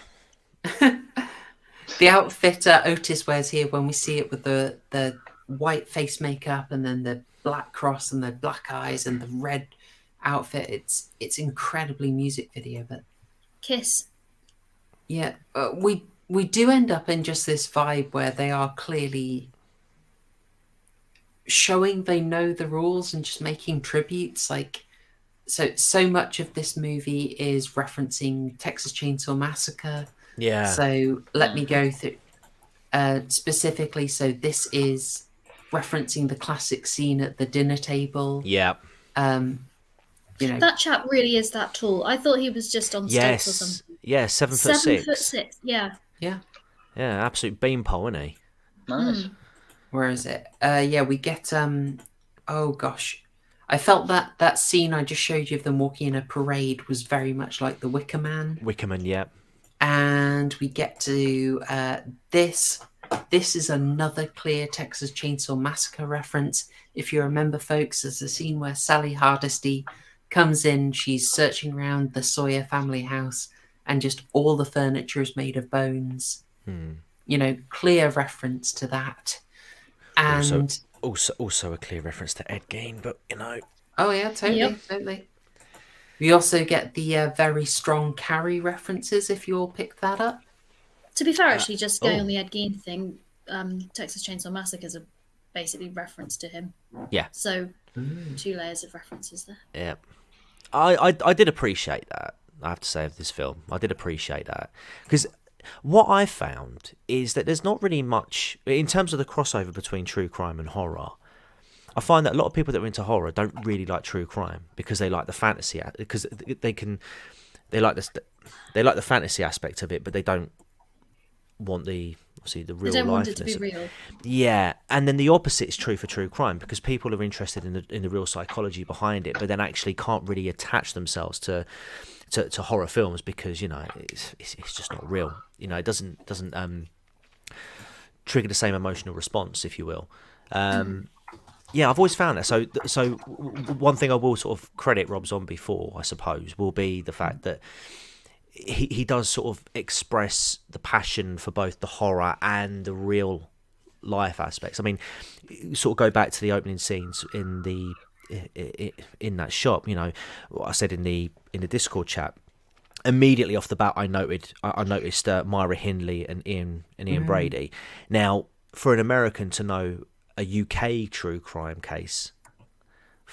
The outfit Otis wears here, when we see it with the white face makeup and then the black cross and the black eyes and the red outfit, it's incredibly music video. But Kiss. Yeah, we do end up in just this vibe where they are clearly showing they know the rules and just making tributes. Like, so much of this movie is referencing Texas Chainsaw Massacre. Yeah. So let me go through specifically. So this is referencing the classic scene at the dinner table. Yeah. That chap really is that tall. I thought he was just on stilts or something. Yeah, 7 foot 6. 7 foot 6. Yeah. Yeah, absolute beanpole, isn't he? Nice. Where is it? We get oh gosh. I felt that scene I just showed you of them walking in a parade was very much like the Wicker Man. Yeah. And we get to this. This is another clear Texas Chainsaw Massacre reference. If you remember, folks, there's a scene where Sally Hardesty comes in. She's searching around the Sawyer family house, and just all the furniture is made of bones. Clear reference to that. And also a clear reference to Ed Gein, but Oh yeah, totally. We also get the very strong Carrie references, if you all picked that up. To be fair, actually, just going on the Ed Gein thing, Texas Chainsaw Massacre is basically reference to him. Yeah. So, 2 layers of references there. Yeah. I did appreciate that, I have to say, of this film. I did appreciate that. Because what I found is that there's not really much, in terms of the crossover between true crime and horror, I find that a lot of people that are into horror don't really like true crime because they like the fantasy, because they like the fantasy aspect of it, but they don't want the real life. They don't want it to be real. Yeah, and then the opposite is true for true crime, because people are interested in the real psychology behind it, but then actually can't really attach themselves to horror films because it's just not real. It doesn't trigger the same emotional response, if you will. Yeah, I've always found that. So one thing I will sort of credit Rob Zombie for, I suppose, will be the fact that he does sort of express the passion for both the horror and the real life aspects. I mean, sort of go back to the opening scenes in that shop. What I said in the Discord chat. Immediately off the bat, I noticed Myra Hindley and Ian Brady. Now, for an American to know a UK true crime case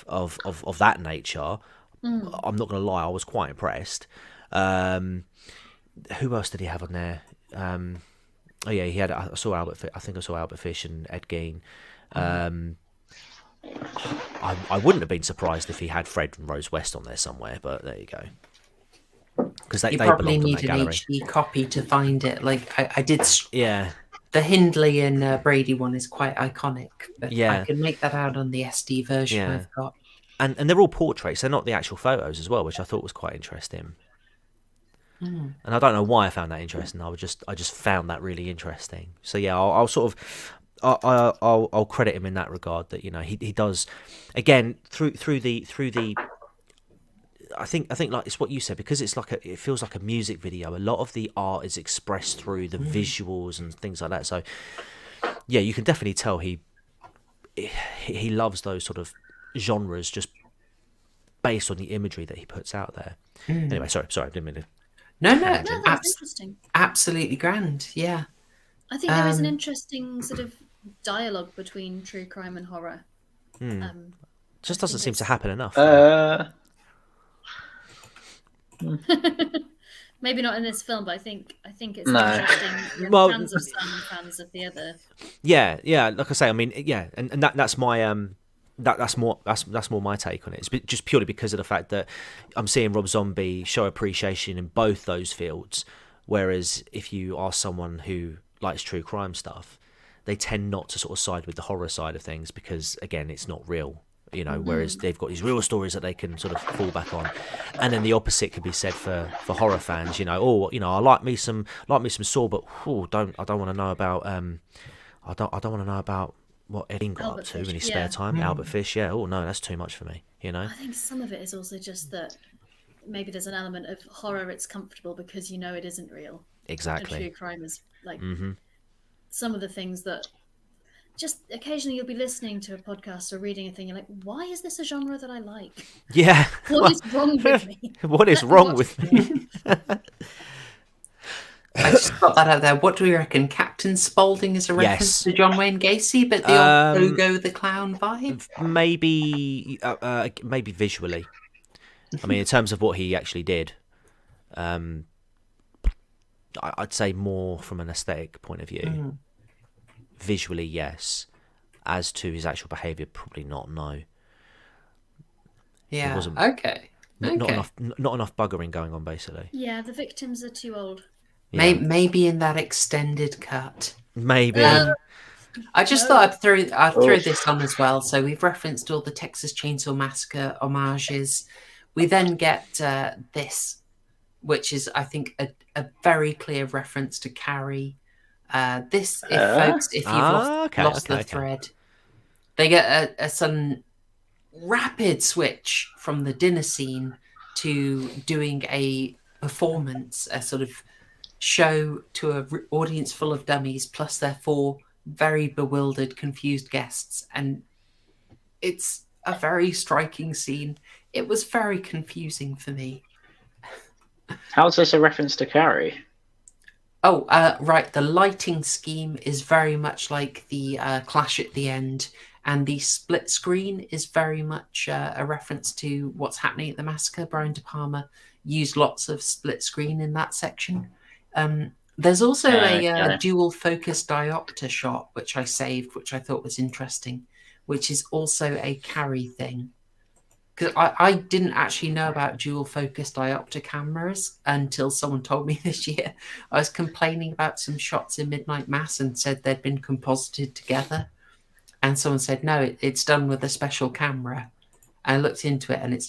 of that nature, I'm not going to lie, I was quite impressed. Who else did he have on there? Oh yeah, he had. I saw Albert. I think I saw Albert Fish and Ed Gein. I wouldn't have been surprised if he had Fred and Rose West on there somewhere, but there you go. Because they probably belonged on need that an gallery. HD copy to find it. Like I did. Yeah. The Hindley and Brady one is quite iconic. But Yeah. I can make that out on the SD version Yeah. I've got. And they're all portraits. They're not the actual photos as well, which I thought was quite interesting. And I don't know why I found that interesting. I just found that really interesting. So yeah, I'll sort of I'll credit him in that regard. That he does again through the. I think like it's what you said, because it feels like a music video. A lot of the art is expressed through the visuals and things like that. So yeah, you can definitely tell he loves those sort of genres just based on the imagery that he puts out there. Anyway, sorry, I didn't mean to. No, That's interesting. absolutely grand. Yeah. I think there is an interesting sort of dialogue between true crime and horror. Just doesn't seem to happen enough. Maybe not in this film, but I think it's No. interesting. Well- Fans of some and fans of the other. Yeah. Like I say, I mean, yeah, and that's my that's more my take on it. It's just purely because of the fact that I'm seeing Rob Zombie show appreciation in both those fields, whereas if you are someone who likes true crime stuff, they tend not to sort of side with the horror side of things because again, it's not real. Whereas they've got these real stories that they can sort of fall back on, and then the opposite could be said for horror fans. I like me some Saw, but I don't want to know about I don't want to know about what Eddie got Albert up to Fish, in his yeah. spare time. Albert Fish, yeah. Oh no, that's too much for me. I think some of it is also just that maybe there's an element of horror. It's comfortable because it isn't real. Exactly. And true crime is like some of the things that. Just occasionally you'll be listening to a podcast or reading a thing, you're like, why is this a genre that I like? Yeah. What is wrong with me? What is wrong with me? I just got that out there. What do we reckon? Captain Spaulding is a reference to John Wayne Gacy, but the old Ogo the Clown vibe? Maybe visually. I mean, in terms of what he actually did, I'd say more from an aesthetic point of view. Visually, yes. As to his actual behaviour, probably not. No. Yeah. Okay. Not enough buggering going on, basically. Yeah, the victims are too old. Yeah. Maybe in that extended cut. Maybe. I just thought I'd throw this on as well. So we've referenced all the Texas Chainsaw Massacre homages. We then get this, which is, I think, a very clear reference to Carrie. If you've lost the thread, they get a sudden rapid switch from the dinner scene to doing a performance, a sort of show to an audience full of dummies plus their 4 very bewildered, confused guests, and it's a very striking scene. It was very confusing for me. How's this a reference to Carrie? Oh, right. The lighting scheme is very much like the clash at the end, and the split screen is very much a reference to what's happening at the massacre. Brian De Palma used lots of split screen in that section. There's also a dual focus diopter shot, which I saved, which I thought was interesting, which is also a Carrie thing. Because I didn't actually know about dual focus diopter cameras until someone told me this year. I was complaining about some shots in Midnight Mass and said they'd been composited together. And someone said, no, it's done with a special camera. And I looked into it and it's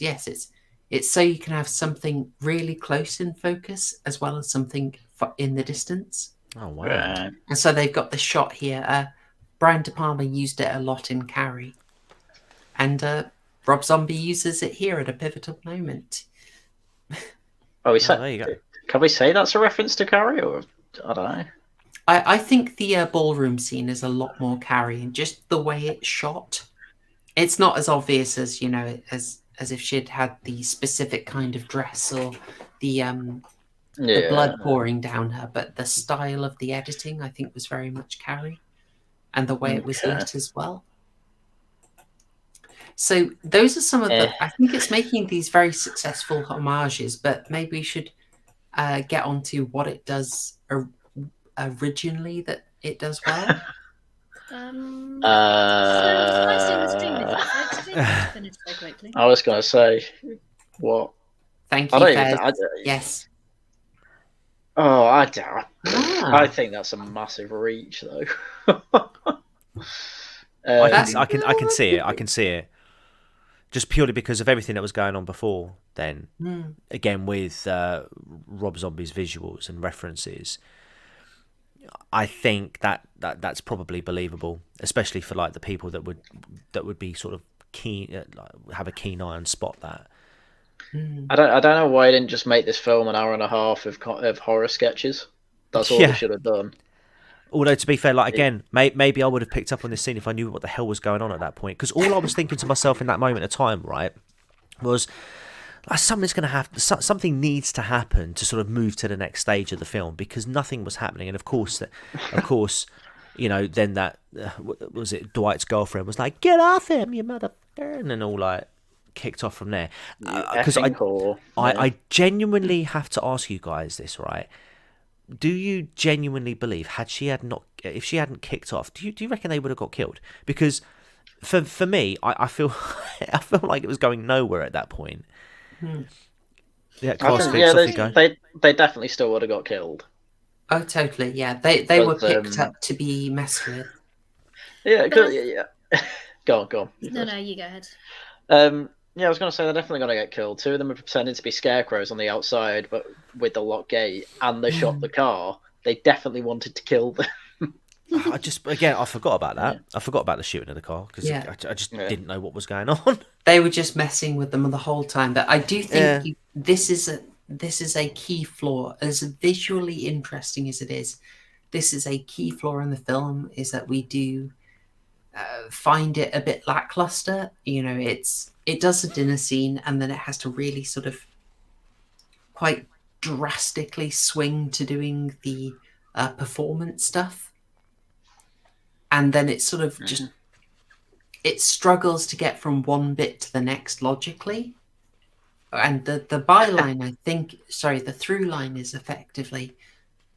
so you can have something really close in focus as well as something in the distance. Oh, wow. Right. And so they've got the shot here. Brian De Palma used it a lot in Carrie. And Rob Zombie uses it here at a pivotal moment. There you go. Can we say that's a reference to Carrie, or I don't know? I think the ballroom scene is a lot more Carrie, and just the way it's shot. It's not as obvious as as if she'd had the specific kind of dress or the blood pouring down her, but the style of the editing I think was very much Carrie, and the way it was lit as well. So those are some of the. I think it's making these very successful homages, but maybe we should get on to what it does originally that it does well? I was going to say, what? Thank I you, don't even. Fez. Yes. Oh, I doubt. Ah. I think that's a massive reach, though. I can see it. I can see it. Just purely because of everything that was going on before then. Again, with Rob Zombie's visuals and references, I think that's probably believable, especially for like the people that would be sort of keen, have a keen eye and spot that. I don't know why I didn't just make this film an hour and a half of horror sketches. That's all they should have done. Although, to be fair, like again, maybe I would have picked up on this scene if I knew what the hell was going on at that point. Because all I was thinking to myself in that moment of time, right, was something needs to happen to sort of move to the next stage of the film, because nothing was happening. And of course, then that was it. Dwight's girlfriend was like, "Get off him, you motherfucker," and then all like kicked off from there. Because I genuinely have to ask you guys this, right? Do you genuinely believe if she hadn't kicked off, do you reckon they would have got killed? Because for me, I feel like it was going nowhere at that point. Yeah, they definitely still would have got killed. Oh, totally. Yeah, they were picked up to be messed with. Yeah, yeah. Go on. No, you go ahead. Yeah, I was going to say they're definitely going to get killed. Two of them are pretending to be scarecrows on the outside, but with the locked gate, and they shot the car. They definitely wanted to kill them. I forgot about that. Yeah. I forgot about the shooting of the car because I just didn't know what was going on. They were just messing with them the whole time. But I do think this is a key flaw. As visually interesting as it is, this is a key flaw in the film. Is that we do find it a bit lackluster. You know, it does a dinner scene and then it has to really sort of quite drastically swing to doing the performance stuff. And then it sort of just, it struggles to get from one bit to the next logically. And the byline, the through line is effectively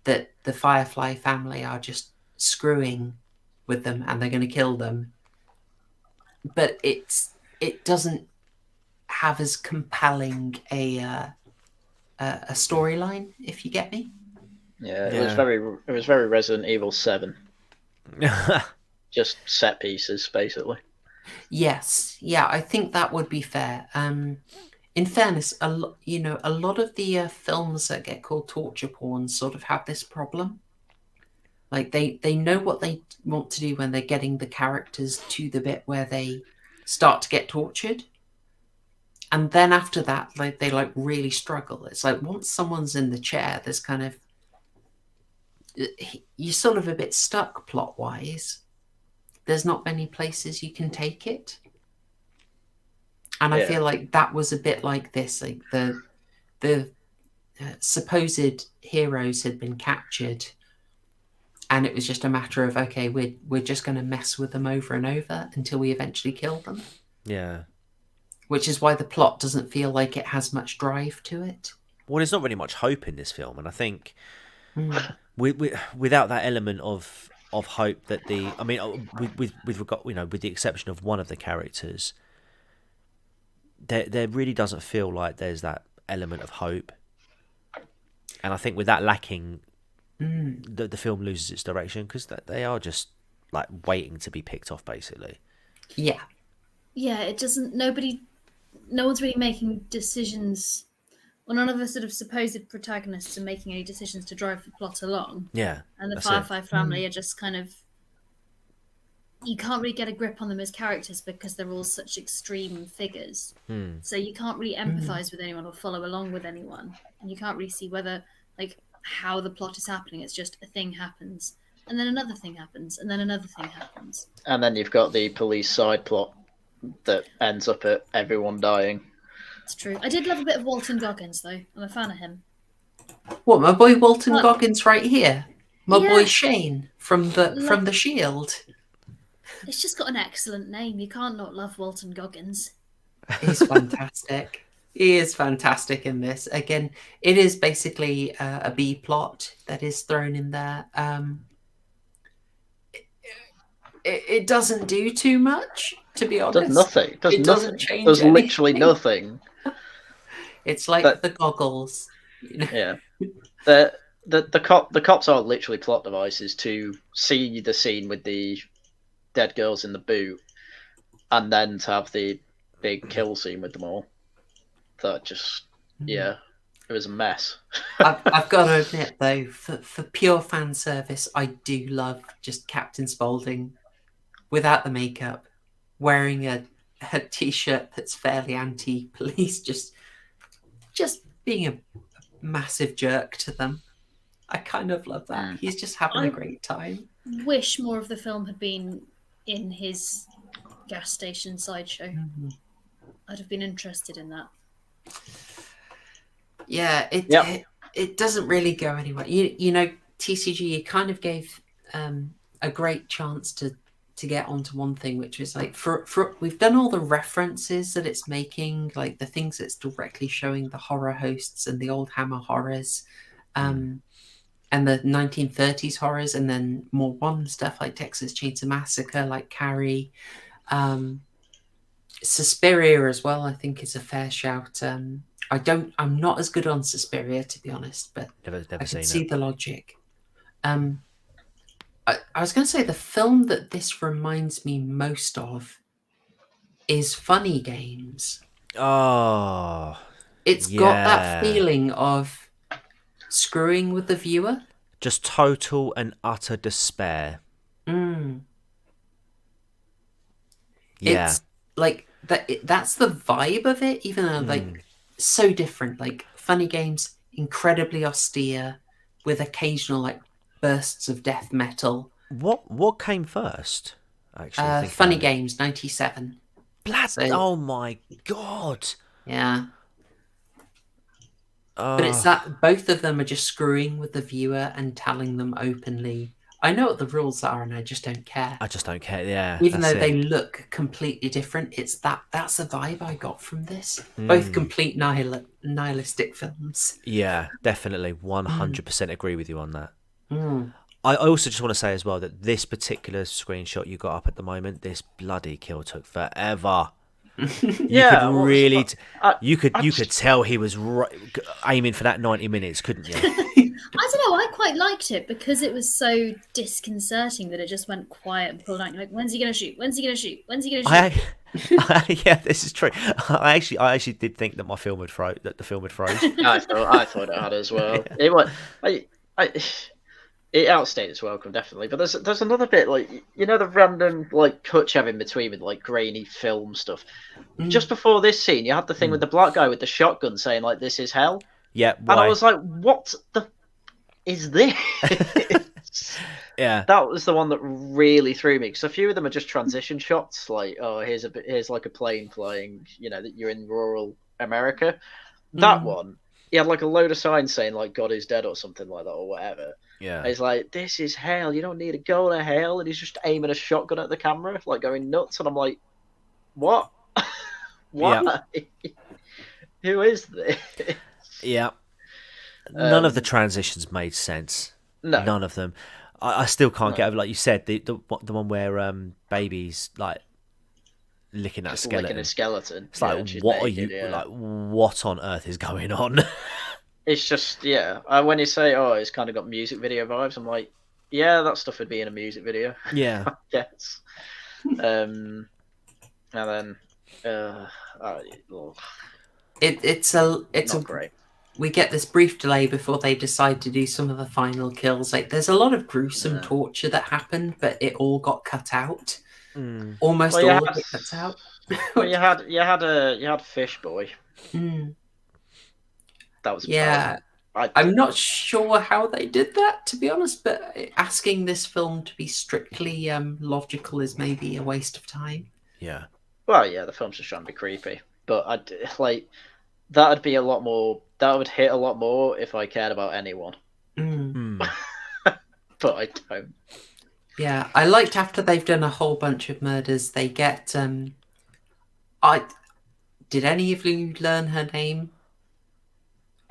that the Firefly family are just screwing with them and they're going to kill them. But it doesn't have as compelling a storyline, if you get me. Yeah, it was very Resident Evil 7. Just set pieces, basically. Yes, yeah, I think that would be fair. In fairness, a lot of the films that get called torture porn sort of have this problem. Like they know what they want to do when they're getting the characters to the bit where they start to get tortured. And then after that, they really struggle. It's like once someone's in the chair, there's kind of, you're sort of a bit stuck plot-wise. There's not many places you can take it. And I feel like that was a bit like this. Like the supposed heroes had been captured, and it was just a matter of, okay, we're just going to mess with them over and over until we eventually kill them. Yeah. Which is why the plot doesn't feel like it has much drive to it. Well, there's not really much hope in this film, and I think without that element of hope that with the exception of one of the characters, there really doesn't feel like there's that element of hope. And I think with that lacking, the film loses its direction because they are just like waiting to be picked off, basically. Yeah. Yeah, it doesn't. No one's really making decisions. Well, none of the sort of supposed protagonists are making any decisions to drive the plot along. Yeah. And the Firefly family are just kind of. You can't really get a grip on them as characters because they're all such extreme figures. So you can't really empathise with anyone or follow along with anyone. And you can't really see how the plot is happening. It's just a thing happens. And then another thing happens. And then another thing happens. And then you've got the police side plot that ends up at everyone dying. It's true. I did love a bit of Walton Goggins, though. I'm a fan of him. What, my boy Walton Goggins right here? My boy Shane from the Shield. It's just got an excellent name. You can't not love Walton Goggins. He's fantastic. He is fantastic in this. Again, it is basically a B plot that is thrown in there. It doesn't do too much, to be honest. Does nothing. Does it nothing. doesn't change Does anything. literally nothing. It's like But- the goggles. You know? Yeah. The cops are literally plot devices to see the scene with the dead girls in the boot, and then to have the big kill scene with them all. That just, yeah, it was a mess. I've got to admit, though, for pure fan service, I do love just Captain Spaulding without the makeup, wearing a t-shirt that's fairly anti-police, just being a massive jerk to them. I kind of love that. He's just having a great time. Wish more of the film had been in his gas station sideshow. I'd have been interested in that. Yeah, it doesn't really go anywhere. You know, TCG kind of gave a great chance to get onto one thing, which was like for we've done all the references that it's making, like the things it's directly showing, the horror hosts and the old Hammer horrors, and the 1930s horrors, and then more modern stuff like Texas Chainsaw Massacre, like Carrie, Suspiria as well. I think is a fair shout. I'm not as good on Suspiria, to be honest, but Never I seen can see it. the logic. I was going to say the film that this reminds me most of is Funny Games. Oh, It's got that feeling of screwing with the viewer. just total and utter despair. Yeah. It's like that's the vibe of it, even though like so different. Like Funny Games, incredibly austere with occasional like bursts of death metal. What came first? Actually, Funny Games, 97. Oh my god! Yeah. But it's that both of them are just screwing with the viewer and telling them openly, I know what the rules are and I just don't care. I just don't care. Yeah, Even though that's they it. look completely different, that's the vibe I got from this. Both complete nihilistic films. Yeah, definitely, 100% agree with you on that. I also just want to say as well that this particular screenshot you got up at the moment, this bloody kill took forever. You could tell he was aiming for that 90 minutes, couldn't you? I don't know. I quite liked it because it was so disconcerting that it just went quiet and pulled out. You're like, when's he gonna shoot? When's he gonna shoot? When's he gonna shoot? Yeah, this is true. I actually did think that the film had froze. I thought it had as well. It outstayed its welcome, definitely. But there's another bit, like, you know, the random like cuts you have in between with like grainy film stuff. Just before this scene, you had the thing with the black guy with the shotgun saying like, "This is hell." Yeah, and I was like, "What the is this?" Yeah, that was the one that really threw me, because a few of them are just transition shots, like, oh, here's like a plane flying, you know, that you're in rural America. That one, he had like a load of signs saying like "God is dead" or something like that or whatever. Yeah, he's like, "This is hell. You don't need to go to hell," and he's just aiming a shotgun at the camera, like going nuts. And I'm like, "What? Why? Yeah. Who is this?" Yeah. None of the transitions made sense. No, none of them. I still can't get over, like you said, the one where baby's like licking that skeleton. Licking a skeleton. It's like, what naked, are you like? What on earth is going on? It's just, when you say, oh, it's kind of got music video vibes, I'm like, yeah, that stuff would be in a music video. Yeah. I guess. And then, it's not great. We get this brief delay before they decide to do some of the final kills. Like, there's a lot of gruesome torture that happened, but it all got cut out. Almost all of it cut out. Well, you had Fish Boy. That was I'm not sure how they did that, to be honest, but asking this film to be strictly logical is maybe a waste of time. Yeah. Well, yeah, the film's just trying to be creepy, but that'd be a lot more. That would hit a lot more if I cared about anyone. But I don't. Yeah, I liked after they've done a whole bunch of murders, they get Did any of you learn her name?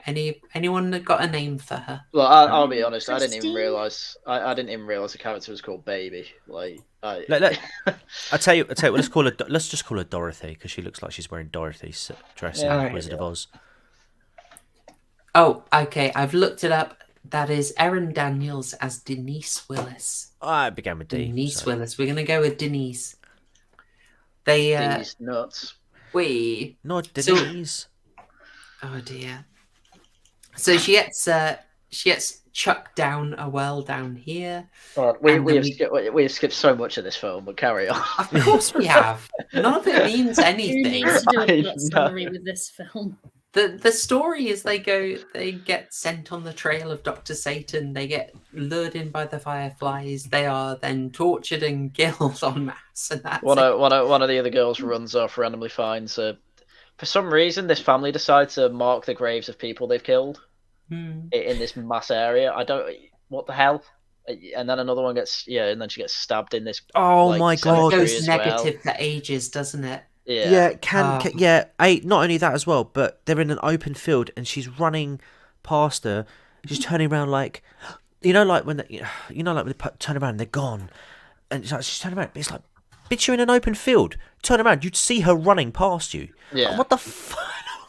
Anyone that got a name for her? Well, I'll be honest. I didn't even Christine? realize. I didn't even realize the character was called Baby. I tell you. Let's just call her Dorothy because she looks like she's wearing Dorothy's dress in Alright. Wizard of Oz. Oh, okay. I've looked it up. That is Erin Daniels as Denise Willis. I began with D. Denise so- Willis. We're gonna go with Denise. They These nuts. Not So- Denise. Oh dear. So she gets chucked down a well down here. God, And we then have skipped so much of this film, but carry on. Of course we have. None of it means Who anything. needs to do a I plot know. summary with this film? The story is they get sent on the trail of Dr. Satan. They get lured in by the fireflies. They are then tortured and killed en masse. And that's One it. of the other girls runs off, randomly finds for some reason, this family decides to mark the graves of people they've killed Hmm. in this mass area. I don't. What the hell? And then another one gets and then she gets stabbed in this. Oh my It God. cemetery goes as well. negative for ages, doesn't it? Yeah. Not only that as well, but they're in an open field and she's running past her. She's turning around like, like when when they turn around and they're gone, and it's like she's turning around. But it's like, bitch, you're in an open field. Turn around, you'd see her running past you. Yeah. Like, what the fuck?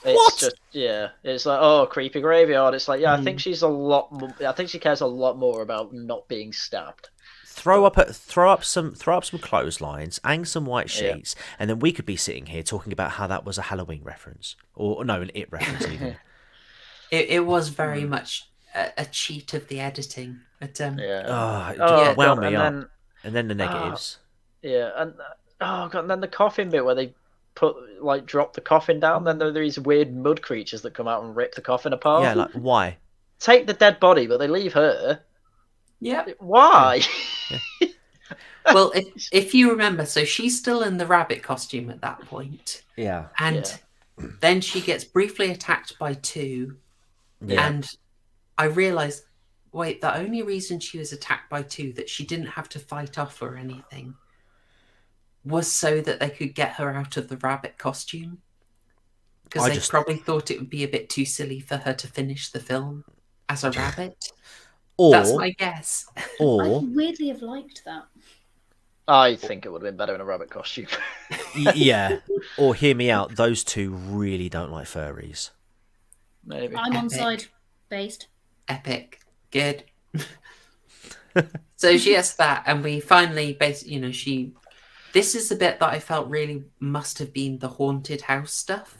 It's What? just it's like, oh, creepy graveyard. It's like, I think she's a lot more, I think she cares a lot more about not being stabbed. Throw up some clotheslines, hang some white sheets, and then we could be sitting here talking about how that was a Halloween reference, or no, an It reference even. It was very much a cheat of the editing. But Wound God, me and up. then And then the negatives. and God, and then the coffin bit where they drop the coffin down. Then there are these weird mud creatures that come out and rip the coffin apart. Yeah, like why? Take the dead body, but they leave her. yeah. Why? Well, if you remember, so she's still in the rabbit costume at that point, Yeah. and then she gets briefly attacked by two, Yeah. and I realised, wait, the only reason she was attacked by two that she didn't have to fight off or anything was so that they could get her out of the rabbit costume, because they probably thought it would be a bit too silly for her to finish the film as a rabbit. That's my guess. I Or would weirdly have liked that. I think it would have been better in a rabbit costume. yeah. Or hear me out. Those two really don't like furries. Maybe. I'm on Epic. side based. Epic. Good. So she gets that, and we finally, basically, this is the bit that I felt really must have been the haunted house stuff.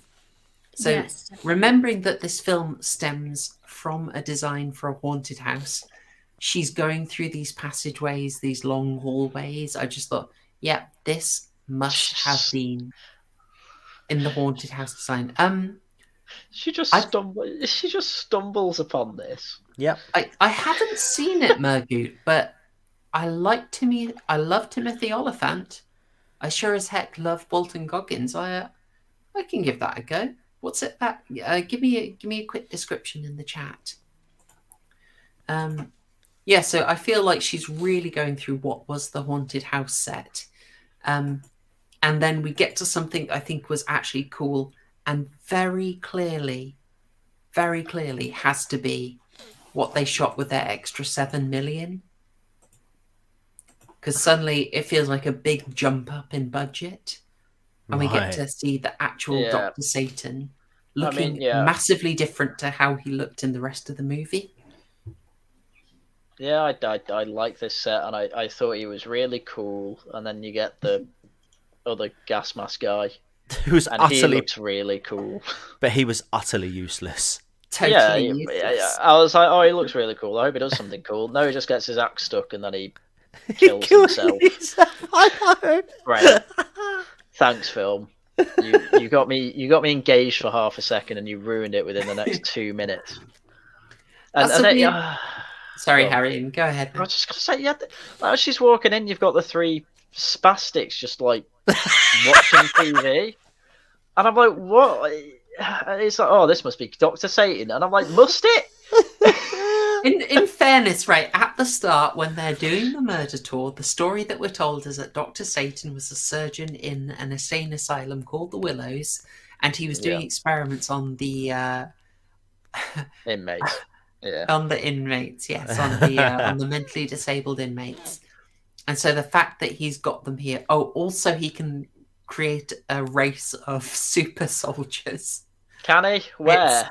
So Yes, definitely. remembering that this film stems from a design for a haunted house, she's going through these passageways, these long hallways. I just thought, yeah, this must have been in the haunted house design. She just stumbles upon this. Yep. I haven't seen it, Murgoot, but I love Timothy Oliphant. I sure as heck love Walton Goggins. I can give that a go. What's it that? Give me a quick description in the chat. So I feel like she's really going through what was the haunted house set, and then we get to something I think was actually cool and very clearly has to be what they shot with their extra 7 million. Because suddenly it feels like a big jump up in budget. And we get to see the actual Dr. Satan looking massively different to how he looked in the rest of the movie. Yeah, I like this set, and I thought he was really cool. And then you get the other gas mask guy, Who's and utterly, he looks really cool. but he was utterly useless. Totally Yeah, useless. I was like, oh, he looks really cool. I hope he does something cool. No, he just gets his axe stuck and then he kills himself. I know. Right. Thanks, film. You got me engaged for half a second and you ruined it within the next 2 minutes. Sorry, Go on. Harry, go ahead. I was just gonna say, as she's walking in, you've got the three spastics just like watching TV, and I'm like, what? It's like, oh, this must be Dr. Satan, and I'm like, must it? In fairness, right, at the start, when they're doing the murder tour, the story that we're told is that Dr. Satan was a surgeon in an insane asylum called the Willows, and he was doing experiments on the Inmates. Yeah. on the inmates, yes, on the mentally disabled inmates. And so the fact that he's got them here, also he can create a race of super soldiers. Can he? Where?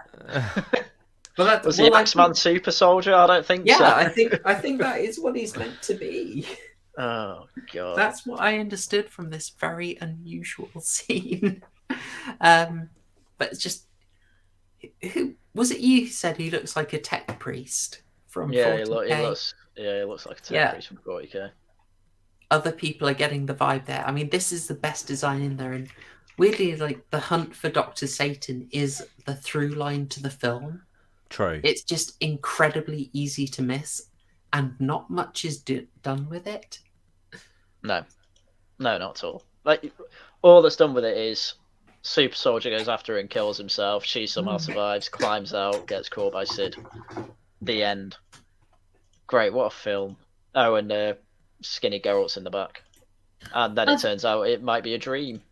Was he X-Man super soldier? I don't think so. Yeah, I think that is what he's meant to be. Oh god. That's what I understood from this very unusual scene. But it's just, who was it? You said he looks like a tech priest from 40K. He looks like a tech priest from 40K. Other people are getting the vibe there. I mean, this is the best design in there, and weirdly, like, the hunt for Dr. Satan is the through line to the film. True. It's just incredibly easy to miss, and not much is done with it. No, not at all. Like, all that's done with it is super soldier goes after her and kills himself. She somehow survives, climbs out, gets caught by Sid. The end. Great, what a film. Oh, and Skinny Geralt's in the back. And then it turns out it might be a dream.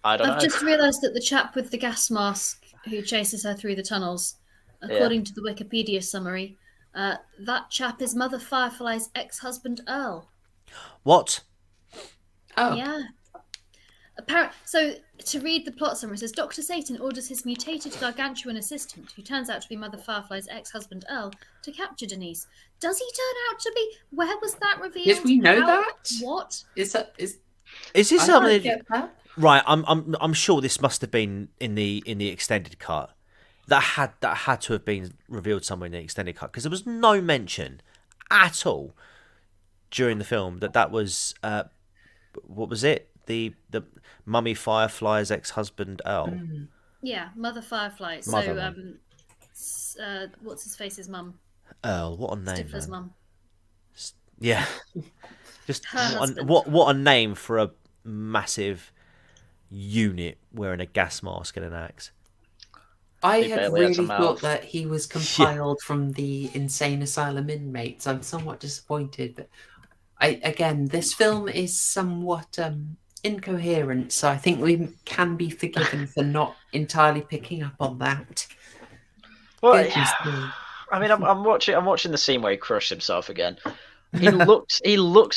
I don't know. I've just realised that the chap with the gas mask who chases her through the tunnels, according to the Wikipedia summary, that chap is Mother Firefly's ex-husband Earl. What? Oh. Yeah. So, to read the plot summary, it says Dr. Satan orders his mutated gargantuan assistant, who turns out to be Mother Firefly's ex-husband Earl, to capture Denise. Does he turn out to be? Where was that revealed? Yes, we know that. What? Is this something? Right, I'm sure this must have been in the extended cut. That had to have been revealed somewhere in the extended cut, because there was no mention at all during the film that was what was it? The Mummy Firefly's ex-husband Earl. Yeah, Mother Firefly. What's his face's mum? Earl. What a name. Stifler's mum. Yeah. Just what a name for a massive unit wearing a gas mask and an axe. I had really thought that he was compiled from the insane asylum inmates. I'm somewhat disappointed, but again, this film is somewhat incoherent, so I think we can be forgiven for not entirely picking up on that. Well, I mean, I'm watching the scene where he crushed himself again. He looks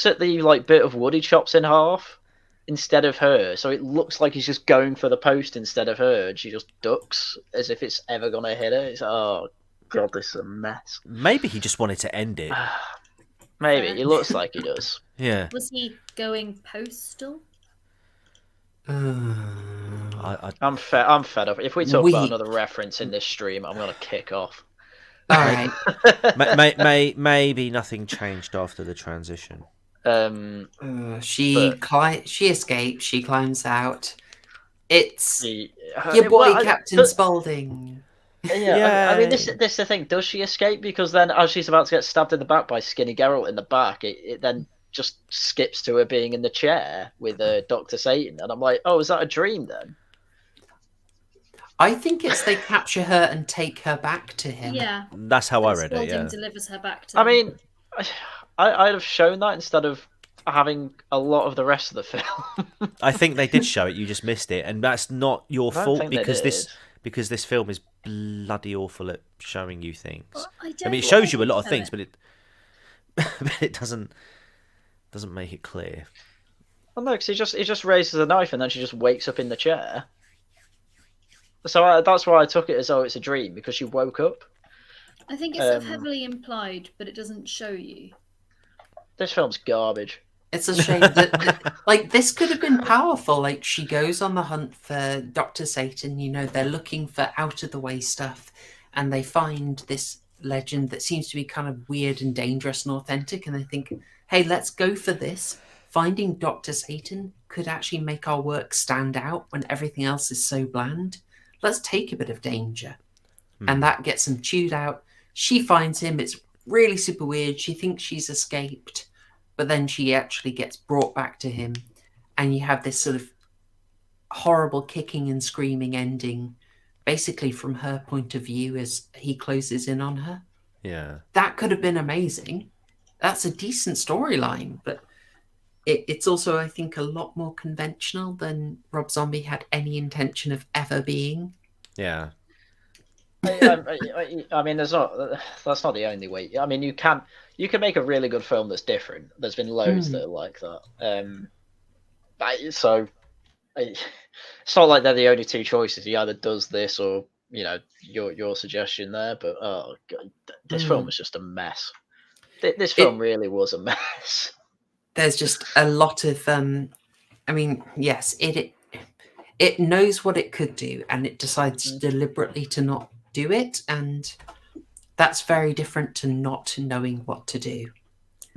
at the bit of wood he chops in half instead of her, so it looks like he's just going for the post instead of her, and she just ducks as if it's ever gonna hit her. It's oh god, this is a mess. Maybe he just wanted to end it. Maybe it looks like he does. Yeah. Was he going postal? I'm fed up. If we talk about another reference in this stream, I'm gonna kick off. All right. Maybe nothing changed after the transition. She escapes. She climbs out. It's your boy, Captain Spaulding. Yeah, I mean, this is the thing. Does she escape? Because then, as she's about to get stabbed in the back by Skinny Geralt in the back, it then just skips to her being in the chair with Dr. Satan, and I'm like, oh, is that a dream then? I think it's they capture her and take her back to him. Yeah, that's how I read it. Yeah, delivers her back to him. I mean, I'd have shown that instead of having a lot of the rest of the film. I think they did show it. You just missed it, and that's not your fault because this film is bloody awful at showing you things. Well, I mean, it shows you a lot of things, but it doesn't make it clear. Well, no, because he just raises a knife and then she just wakes up in the chair. So that's why I took it as though it's a dream, because she woke up. I think it's heavily implied, but it doesn't show you. This film's garbage. It's a shame that this could have been powerful. Like, she goes on the hunt for Dr. Satan. You know, they're looking for out of the way stuff, and they find this legend that seems to be kind of weird and dangerous and authentic. And they think, hey, let's go for this. Finding Dr. Satan could actually make our work stand out when everything else is so bland. Let's take a bit of danger. And that gets them chewed out. She finds him. It's really super weird. She thinks she's escaped, but then she actually gets brought back to him. And you have this sort of horrible kicking and screaming ending, basically from her point of view as he closes in on her. Yeah. That could have been amazing. That's a decent storyline, but it's also, I think, a lot more conventional than Rob Zombie had any intention of ever being. Yeah. I mean, that's not the only way. I mean, you can make a really good film that's different. There's been loads that are like that. So it's not like they're the only two choices. He either does this or your suggestion there. But oh God, this film was just a mess. This film really was a mess. There's just a lot of I mean, yes, it knows what it could do, and it decides deliberately to not do it, and that's very different to not knowing what to do.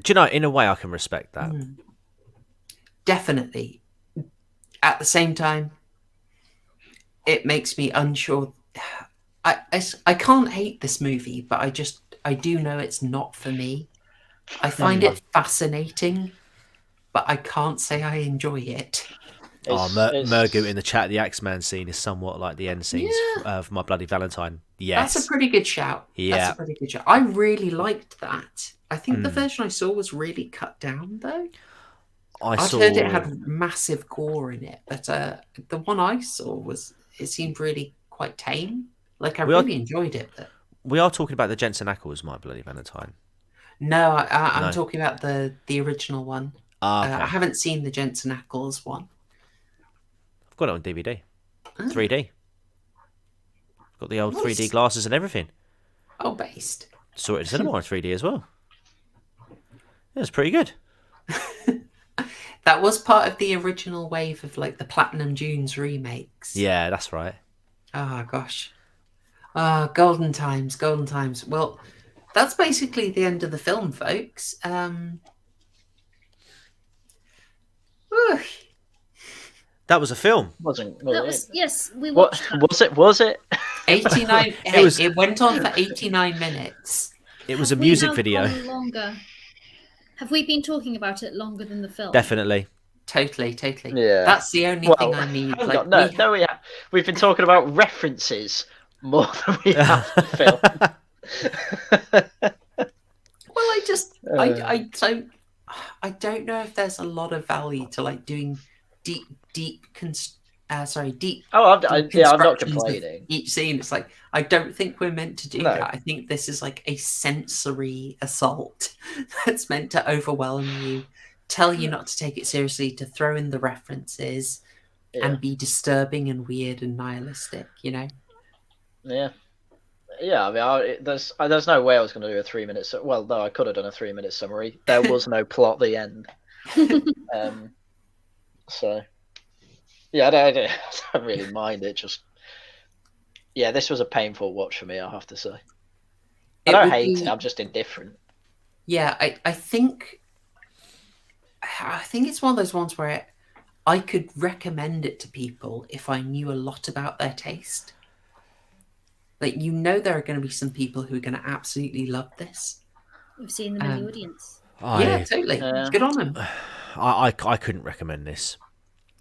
Do you know, in a way I can respect that. Definitely. At the same time, it makes me unsure. I can't hate this movie, but I do know it's not for me. I find it fascinating, but I can't say I enjoy it. Murgu in the chat, the Axeman scene is somewhat like the end scenes of My Bloody Valentine. Yes. That's a pretty good shout. Yeah. That's a pretty good shout. I really liked that. I think the version I saw was really cut down, though. I'd heard it had massive gore in it, but the one I saw it seemed really quite tame. Like, I really enjoyed it. But... We are talking about the Jensen Ackles My Bloody Valentine. No, I'm talking about the original one. Okay. I haven't seen the Jensen Ackles one. I've got it on DVD. 3D. Got the old 3D glasses and everything. Oh, based. Saw it in cinema on 3D as well. Yeah, it's pretty good. That was part of the original wave of like the Platinum Dunes remakes. Yeah, that's right. Oh, gosh. Golden times, golden times. Well, that's basically the end of the film, folks. That was a film. Yes, we watched that. Was it? 89. It went on for 89 minutes. It was a music video. Longer? Have we been talking about it longer than the film? Definitely. Totally. Yeah. That's the only thing I need. We've been talking about references more than we have the film. Well, I don't know if there's a lot of value to like doing deep. I'm not complaining. Each scene, it's like I don't think we're meant to do that. I think this is like a sensory assault that's meant to overwhelm you, tell you not to take it seriously, to throw in the references, and be disturbing and weird and nihilistic. Yeah. I mean, there's no way I was going to do a 3 minute. Well, no, I could have done a 3 minute summary. There was no plot at the end. So, yeah, I don't really mind it. Just, this was a painful watch for me, I have to say. I don't hate it. I'm just indifferent. Yeah, I think it's one of those ones where I could recommend it to people if I knew a lot about their taste. Like, there are going to be some people who are going to absolutely love this. We've seen them in the audience. Yeah, totally. Good on them. I couldn't recommend this.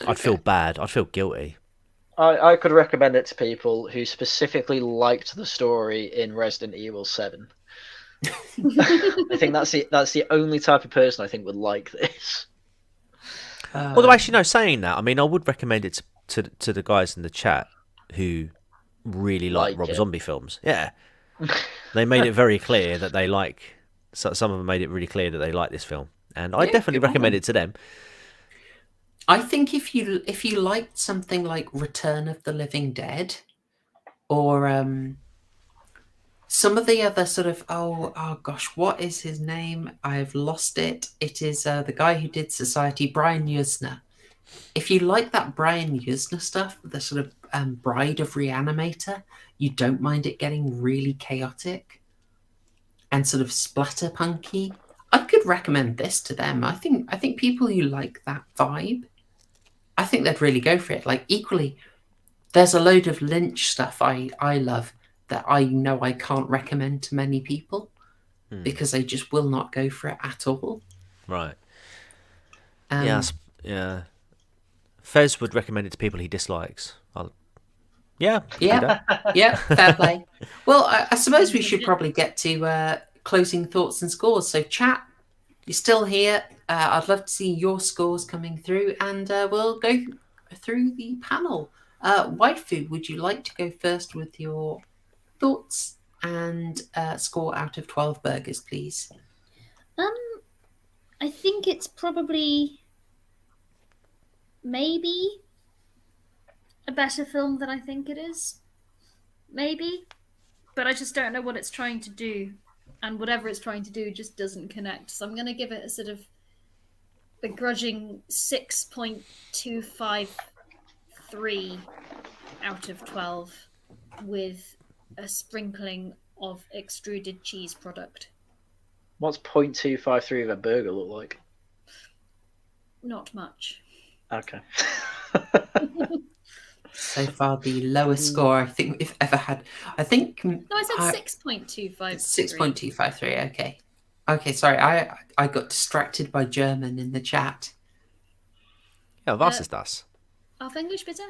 Okay. I'd feel bad. I'd feel guilty. I could recommend it to people who specifically liked the story in Resident Evil 7. I think that's the only type of person I think would like this. Although, actually, no, saying that, I mean, I would recommend it to the guys in the chat who really like Rob Zombie films. Yeah. They made it very clear that they like... Some of them made it really clear that they like this film. And I definitely recommend it to them. I think if you liked something like Return of the Living Dead, or some of the other sort of oh gosh, what is his name? I've lost it. It is the guy who did Society, Brian Yuzna. If you like that Brian Yuzna stuff, the sort of Bride of Reanimator, you don't mind it getting really chaotic and sort of splatterpunky, I could recommend this to them. I think people who like that vibe, I think they'd really go for it. Like, equally, there's a load of Lynch stuff I love that I know I can't recommend to many people because they just will not go for it at all. Right. Yeah. Fez would recommend it to people he dislikes. Yeah, fair play. Well, I suppose we should probably get to closing thoughts and scores. So, chat, you're still here. I'd love to see your scores coming through, and we'll go through the panel. Waifu, would you like to go first with your thoughts and score out of 12 burgers, please? I think it's probably maybe a better film than I think it is. Maybe. But I just don't know what it's trying to do. And whatever it's trying to do just doesn't connect. So I'm going to give it a sort of begrudging 6.253 out of 12 with a sprinkling of extruded cheese product. What's 0.253 of a burger look like? Not much. Okay. So far, the lowest score I think we've ever had. I think. No, I said 6.253. 6.253. Okay. Okay. Sorry, I got distracted by German in the chat. Ja, was ist das? Auf Englisch bitte?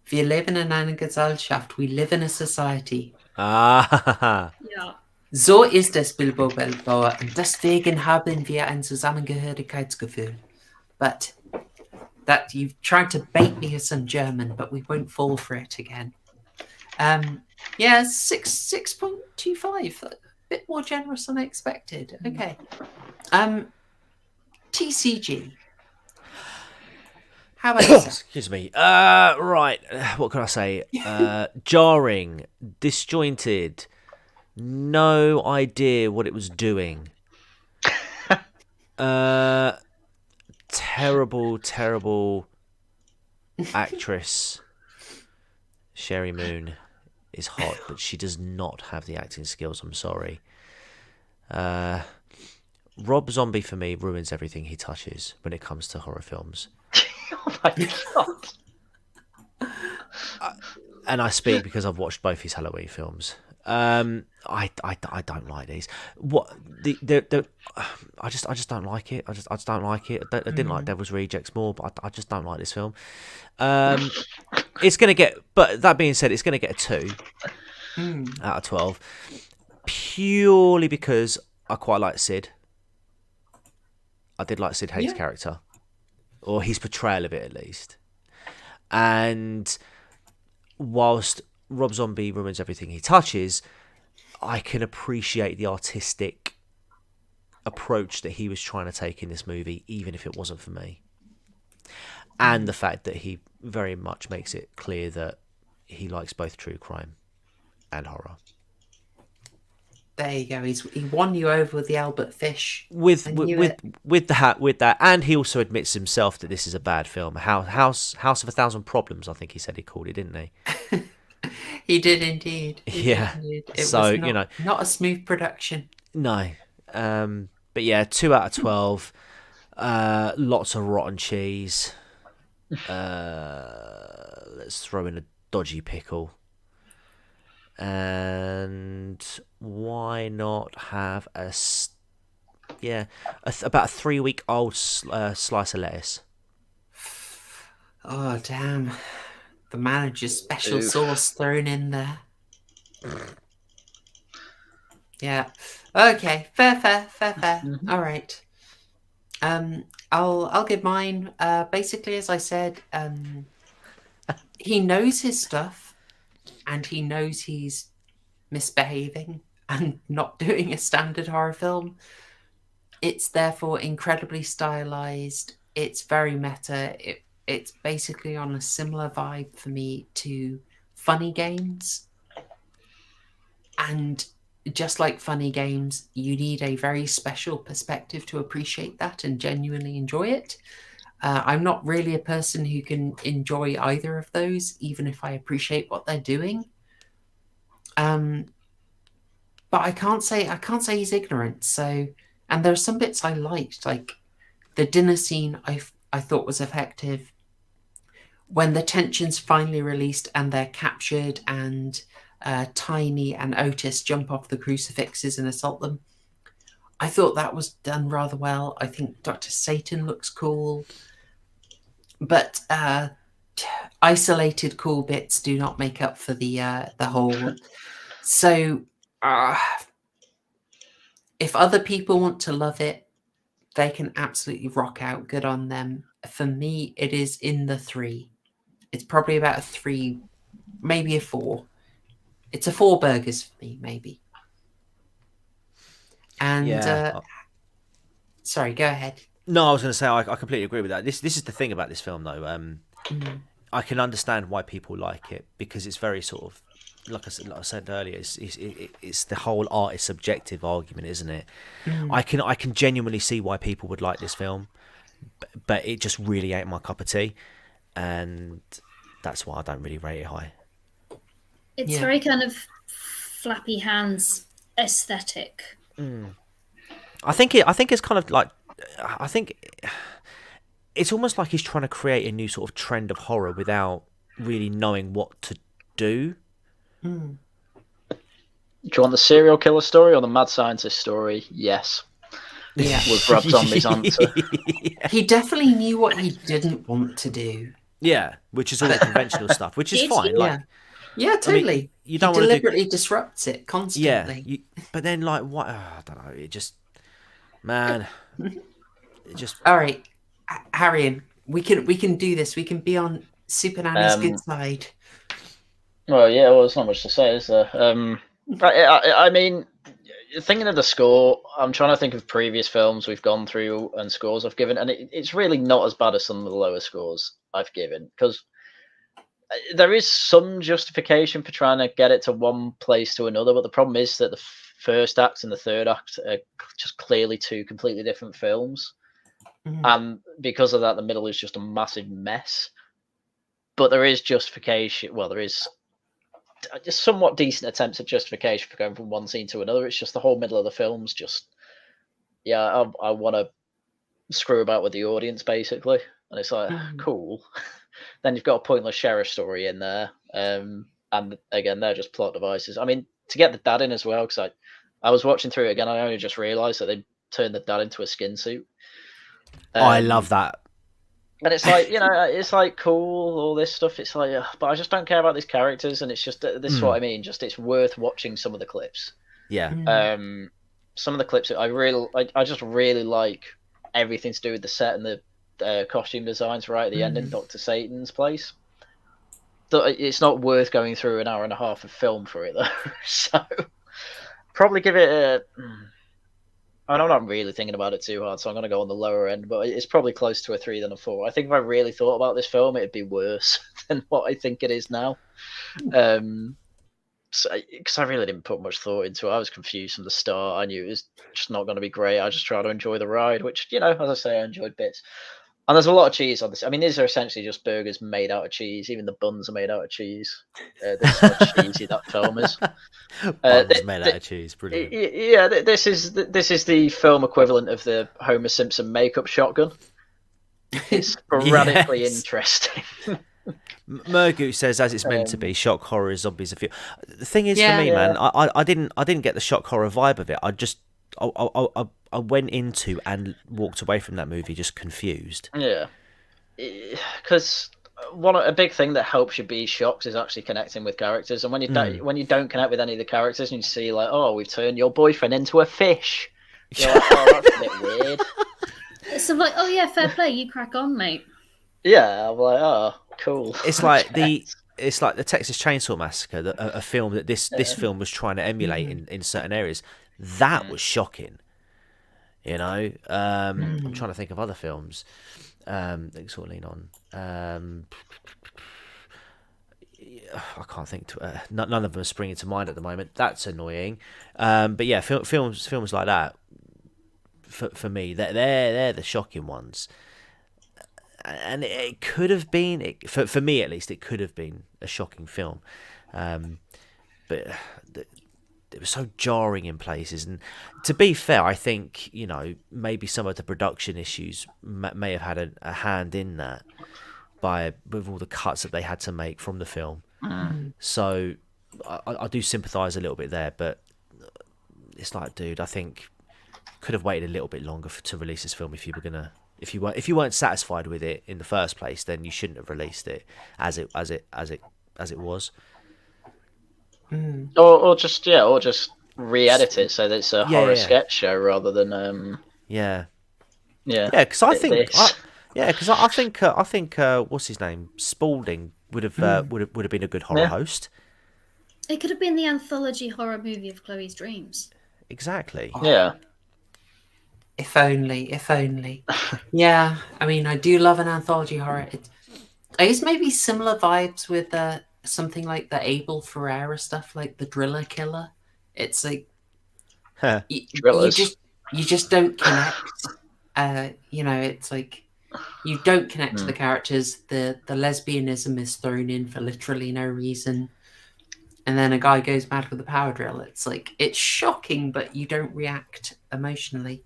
Wir leben in einer Gesellschaft. We live in a society. Ah. Ja. So ist es, Bilbo Bellbauer, und deswegen haben wir ein Zusammengehörigkeitsgefühl. But that you've tried to bait me with some German, but we won't fall for it again. Yeah, 6.25. A bit more generous than I expected. Okay. TCG. How about you? Excuse me. Right. What can I say? Jarring, disjointed, no idea what it was doing. Terrible actress. Sherry Moon is hot, but she does not have the acting skills. I'm sorry. Rob Zombie for me ruins everything he touches when it comes to horror films. Oh my god! And I speak because I've watched both his Halloween films. I don't like these. What I just don't like it. I just don't like it. I didn't like Devil's Rejects more, but I just don't like this film. It's gonna get. But that being said, it's gonna get a 2 out of 12, purely because I quite like Sid. I did like Sid Haig's character, or his portrayal of it at least. And whilst Rob Zombie ruins everything he touches, I can appreciate the artistic approach that he was trying to take in this movie, even if it wasn't for me. And the fact that he very much makes it clear that he likes both true crime and horror. There you go. He won you over with the Albert Fish. With that, and he also admits himself that this is a bad film. House of a Thousand Problems, I think he said he called it, didn't he? He did indeed. It so was not a smooth production. No, but yeah, 2 out of 12. Lots of rotten cheese. Let's throw in a dodgy pickle. And why not have about a 3-week-old slice of lettuce? Oh damn! The manager's special sauce thrown in there. Yeah. Okay. Fair. Mm-hmm. All right. I'll give mine. Basically, as I said, he knows his stuff. And he knows he's misbehaving and not doing a standard horror film. It's therefore incredibly stylized. It's very meta. It's basically on a similar vibe for me to Funny Games. And just like Funny Games, you need a very special perspective to appreciate that and genuinely enjoy it. I'm not really a person who can enjoy either of those, even if I appreciate what they're doing. But I can't say he's ignorant. So, and there are some bits I liked, like the dinner scene. I thought was effective. When the tension's finally released and they're captured, and Tiny and Otis jump off the crucifixes and assault them, I thought that was done rather well. I think Dr. Satan looks cool. But isolated cool bits do not make up for the whole. So if other people want to love it, they can absolutely rock out. Good on them. For me, it is in the 3. It's probably about a 3, maybe a 4. It's a 4 burgers for me, maybe. And sorry, go ahead. No, I was going to say I completely agree with that. This is the thing about this film, though. I can understand why people like it because it's very sort of, like I said earlier, it's the whole art is subjective argument, isn't it? I can genuinely see why people would like this film, but it just really ain't my cup of tea, and that's why I don't really rate it high. It's very kind of flappy hands aesthetic. I think it's kind of like, I think it's almost like he's trying to create a new sort of trend of horror without really knowing what to do. Do you want the serial killer story or the mad scientist story? Yes. Yeah. With Rob Zombie's answer. He definitely knew what he didn't want to do. Yeah, which is all the conventional stuff, which is fine. Like, yeah, totally. I mean, you don't he want deliberately disrupts it constantly. Yeah, but then like what? I don't know. It just, man, it just. All right, Haryan, we can do this. We can be on Super Nanny's good side. Well, yeah. Well, there's not much to say, is there? I mean, thinking of the score, I'm trying to think of previous films we've gone through and scores I've given, and it's really not as bad as some of the lower scores I've given, because there is some justification for trying to get it to one place to another, but the problem is that the first act and the third act are just clearly two completely different films, and because of that, the middle is just a massive mess. But there is justification. Well, there is just somewhat decent attempts at justification for going from one scene to another. It's just the whole middle of the film's just, I want to screw about with the audience, basically. And it's like, cool. Then you've got a pointless sheriff story in there. And again, they're just plot devices. I mean, to get the dad in as well, because I was watching through it again, I only just realised that they turned the dad into a skin suit. I love that. And it's like, it's like cool, all this stuff. It's like, but I just don't care about these characters. And it's just, this is what I mean. Just, it's worth watching some of the clips. Yeah. Some of the clips, I just really like everything to do with the set and the costume designs right at the end in Dr. Satan's place. It's not worth going through an hour and a half of film for it, though. So, probably give it a... I'm not really thinking about it too hard, so I'm going to go on the lower end, but it's probably close to a 3 than a 4. I think if I really thought about this film, it'd be worse than what I think it is now. Because I really didn't put much thought into it. I was confused from the start. I knew it was just not going to be great. I just tried to enjoy the ride, which, as I say, I enjoyed bits. And there's a lot of cheese on this. I mean, these are essentially just burgers made out of cheese. Even the buns are made out of cheese. This is how cheesy that film is. Buns made out of cheese, brilliant. Yeah, this is the film equivalent of the Homer Simpson makeup shotgun. It's sporadically interesting. Mergu says, as it's meant to be, shock horror is zombies. The thing is, for me, man, I didn't get the shock horror vibe of it. I went into and walked away from that movie just confused. Yeah, because a big thing that helps you be shocked is actually connecting with characters. And when you don't connect with any of the characters, and you see like, oh, we've turned your boyfriend into a fish, you're like, oh, that's a bit weird. So I'm like, oh yeah, fair play, you crack on, mate. Yeah, I'm like, oh, cool. It's like the Texas Chainsaw Massacre, a film that this film was trying to emulate in certain areas. That was shocking. I'm trying to think of other films that sort of lean on. I can't think. None of them are springing to mind at the moment. That's annoying. But yeah, films like that. For me, they're the shocking ones. And it could have been, for me at least, it could have been a shocking film. But it was so jarring in places. And to be fair, I think, maybe some of the production issues may have had a hand in that with all the cuts that they had to make from the film. So I do sympathise a little bit there, but it's like, dude, I think could have waited a little bit longer to release this film if you weren't satisfied with it in the first place, then you shouldn't have released it as it was. Or just re-edit it so that it's a horror sketch show rather than Yeah. Yeah, because I think, This. I think, what's his name, Spalding would have been a good horror Yeah. host. It could have been the anthology horror movie of Chloe's dreams. Exactly. Yeah. If only, if only. Yeah, I mean, I do love an anthology horror. I guess maybe similar vibes with something like the Abel Ferreira stuff, like the Driller Killer. It's like you Drillers. just don't connect. It's like you don't connect to the characters. The lesbianism is thrown in for literally no reason, and then a guy goes mad with a power drill. It's like it's shocking, but you don't react emotionally.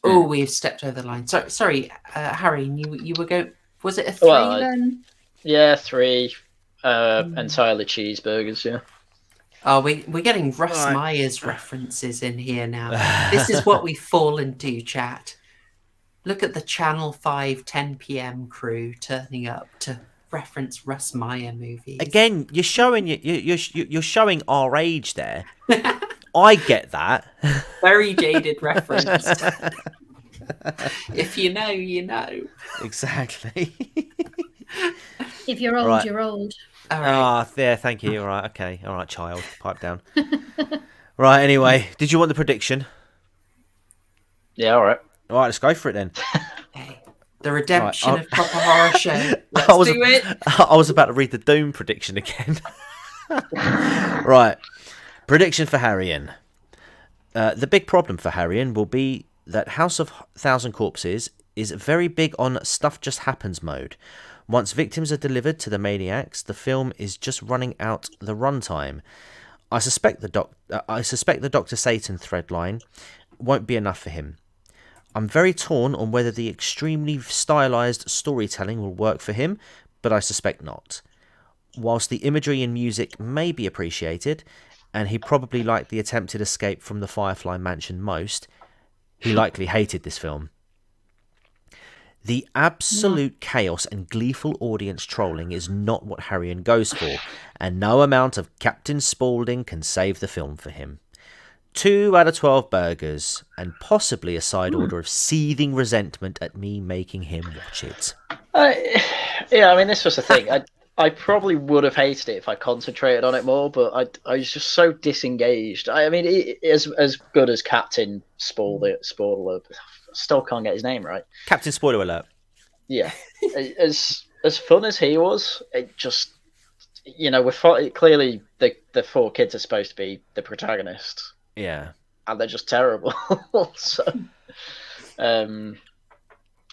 We've stepped over the line. Sorry, Harry. You were going. Was it a 3 then? Yeah, 3 entirely cheeseburgers. Yeah. Oh, we're getting Russ Meyer's references in here now. This is what we fall into, chat. Look at the Channel 5 10 p.m. crew turning up to reference Russ Meyer movies. Again, you're showing our age there. I get that. Very jaded reference. If you know, you know. Exactly. If you're old, Right. you're old. All right. There, thank you. All right, okay. All right, child. Pipe down. Right, anyway. Did you want the prediction? Yeah, all right. All right, let's go for it then. Okay. The redemption Right, of proper horror show. Let's do it. I was about to read the Doom prediction again. Right. Prediction for Haryan. The big problem for Haryan will be that House of Thousand Corpses is very big on stuff just happens mode. Once victims are delivered to the maniacs, the film is just running out the runtime. I suspect the Dr. Satan threadline won't be enough for him. I'm very torn on whether the extremely stylized storytelling will work for him, but I suspect not. Whilst the imagery and music may be appreciated, and he probably liked the attempted escape from the Firefly Mansion most, he likely hated this film. The absolute chaos and gleeful audience trolling is not what Haryan goes for, and no amount of Captain Spaulding can save the film for him. 2 out of 12 burgers, and possibly a side order of seething resentment at me making him watch it. Yeah, I mean, this was the thing. I probably would have hated it if I concentrated on it more, but I was just so disengaged. I mean, as good as Captain Spoiler, still can't get his name right. Captain Spoiler Alert. Yeah, as fun as he was, it just, we're clearly the 4 kids are supposed to be the protagonist. Yeah, and they're just terrible. So,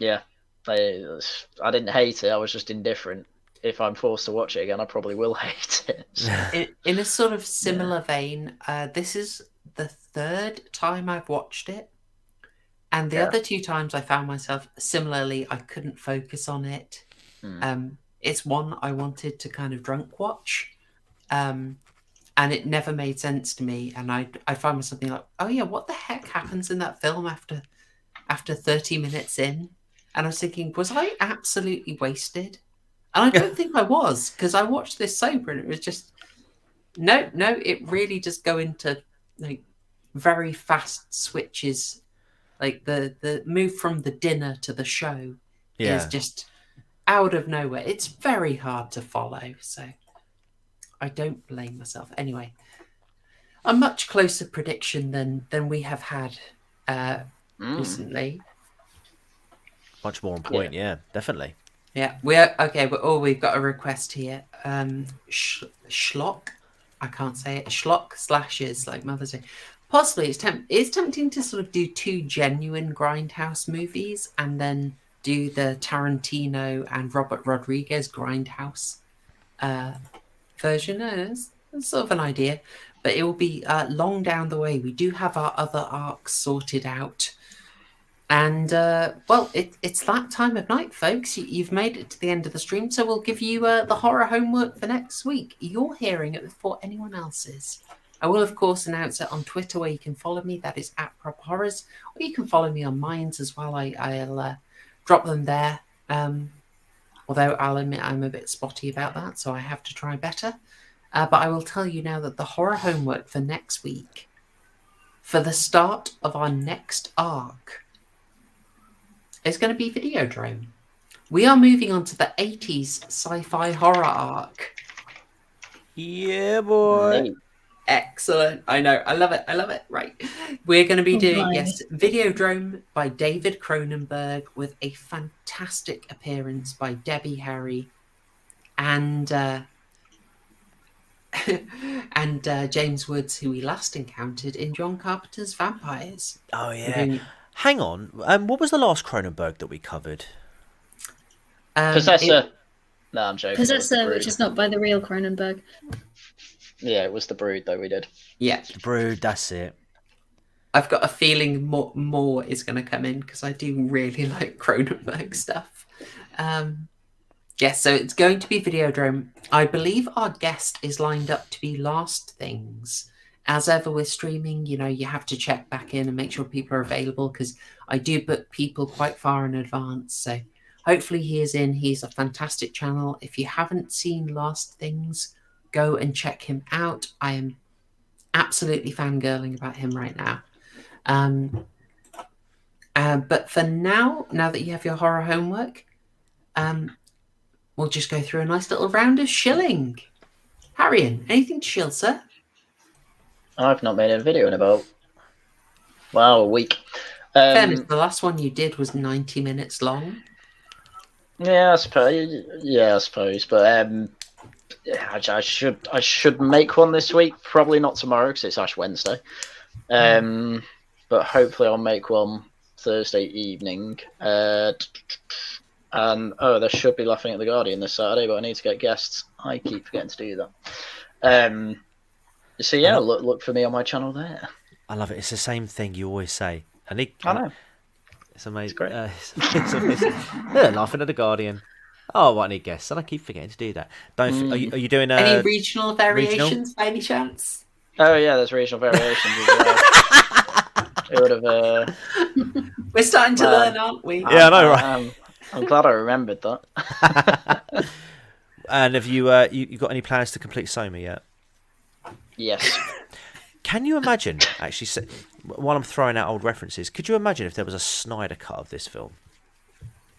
yeah, I didn't hate it. I was just indifferent. If I'm forced to watch it again, I probably will hate it. So. In a sort of similar vein, this is the 3rd time I've watched it. And the other 2 times I found myself similarly, I couldn't focus on it. It's one I wanted to kind of drunk watch. And it never made sense to me. And I found myself being like, oh yeah, what the heck happens in that film after 30 minutes in? And I was thinking, was I absolutely wasted? And I don't think I was, because I watched this sober and it was just, no, it really just go into like very fast switches. Like the move from the dinner to the show is just out of nowhere. It's very hard to follow. So I don't blame myself. Anyway, a much closer prediction than we have had recently. Much more on point, yeah definitely. Yeah, we've got a request here. Schlock, I can't say it. Schlock slashes like Mother's Day. Possibly it's tempting to sort of do 2 genuine Grindhouse movies and then do the Tarantino and Robert Rodriguez Grindhouse version. It's sort of an idea, but it will be long down the way. We do have our other arcs sorted out. And, it's that time of night, folks. You've made it to the end of the stream, so we'll give you the horror homework for next week. You're hearing it before anyone else is. I will, of course, announce it on Twitter, where you can follow me. That is @PropHorrors. Or you can follow me on Minds as well. I'll drop them there. Although I'll admit I'm a bit spotty about that, so I have to try better. But I will tell you now that the horror homework for next week, for the start of our next arc, is going to be Videodrome. We are moving on to the 80s sci-fi horror arc. Yeah, boy. Excellent. I know. I love it. I love it. Right. We're going to be doing, blimey. yes, Videodrome by David Cronenberg with a fantastic appearance by Debbie Harry and James Woods, who we last encountered in John Carpenter's Vampires. Oh, yeah. Hang on. What was the last Cronenberg that we covered? Possessor. No, I'm joking. Possessor, which is not by the real Cronenberg. Yeah, it was The Brood, though, we did. Yeah. The Brood, that's it. I've got a feeling more is going to come in because I do really like Cronenberg stuff. Yes, so it's going to be Videodrome. I believe our guest is lined up to be Last Things. As ever with streaming, you know, you have to check back in and make sure people are available because I do book people quite far in advance. So hopefully he is in. He's a fantastic channel. If you haven't seen Last Things, go and check him out. I am absolutely fangirling about him right now. But for now that you have your horror homework, we'll just go through a nice little round of shilling. Haryan, anything to shill, sir? I've not made a video in about, a week. Fairness, the last one you did was 90 minutes long. Yeah, I suppose. But I should make one this week. Probably not tomorrow because it's Ash Wednesday. But hopefully I'll make one Thursday evening. And there should be Laughing at the Guardian this Saturday, but I need to get guests. I keep forgetting to do that. So yeah, look for me on my channel there. I love it. It's the same thing you always say. I know. It's amazing. It's great. It's amazing. Yeah, Laughing at the Guardian. Oh, I need guests, and I keep forgetting to do that. Are you doing any regional variations by any chance? Oh yeah, there's regional variations. It would have. We're starting to learn, aren't we? Yeah, I know, right? I'm glad I remembered that. And have you got any plans to complete Soma yet? Yes. Can you imagine, actually, while I'm throwing out old references, could you imagine if there was a Snyder cut of this film?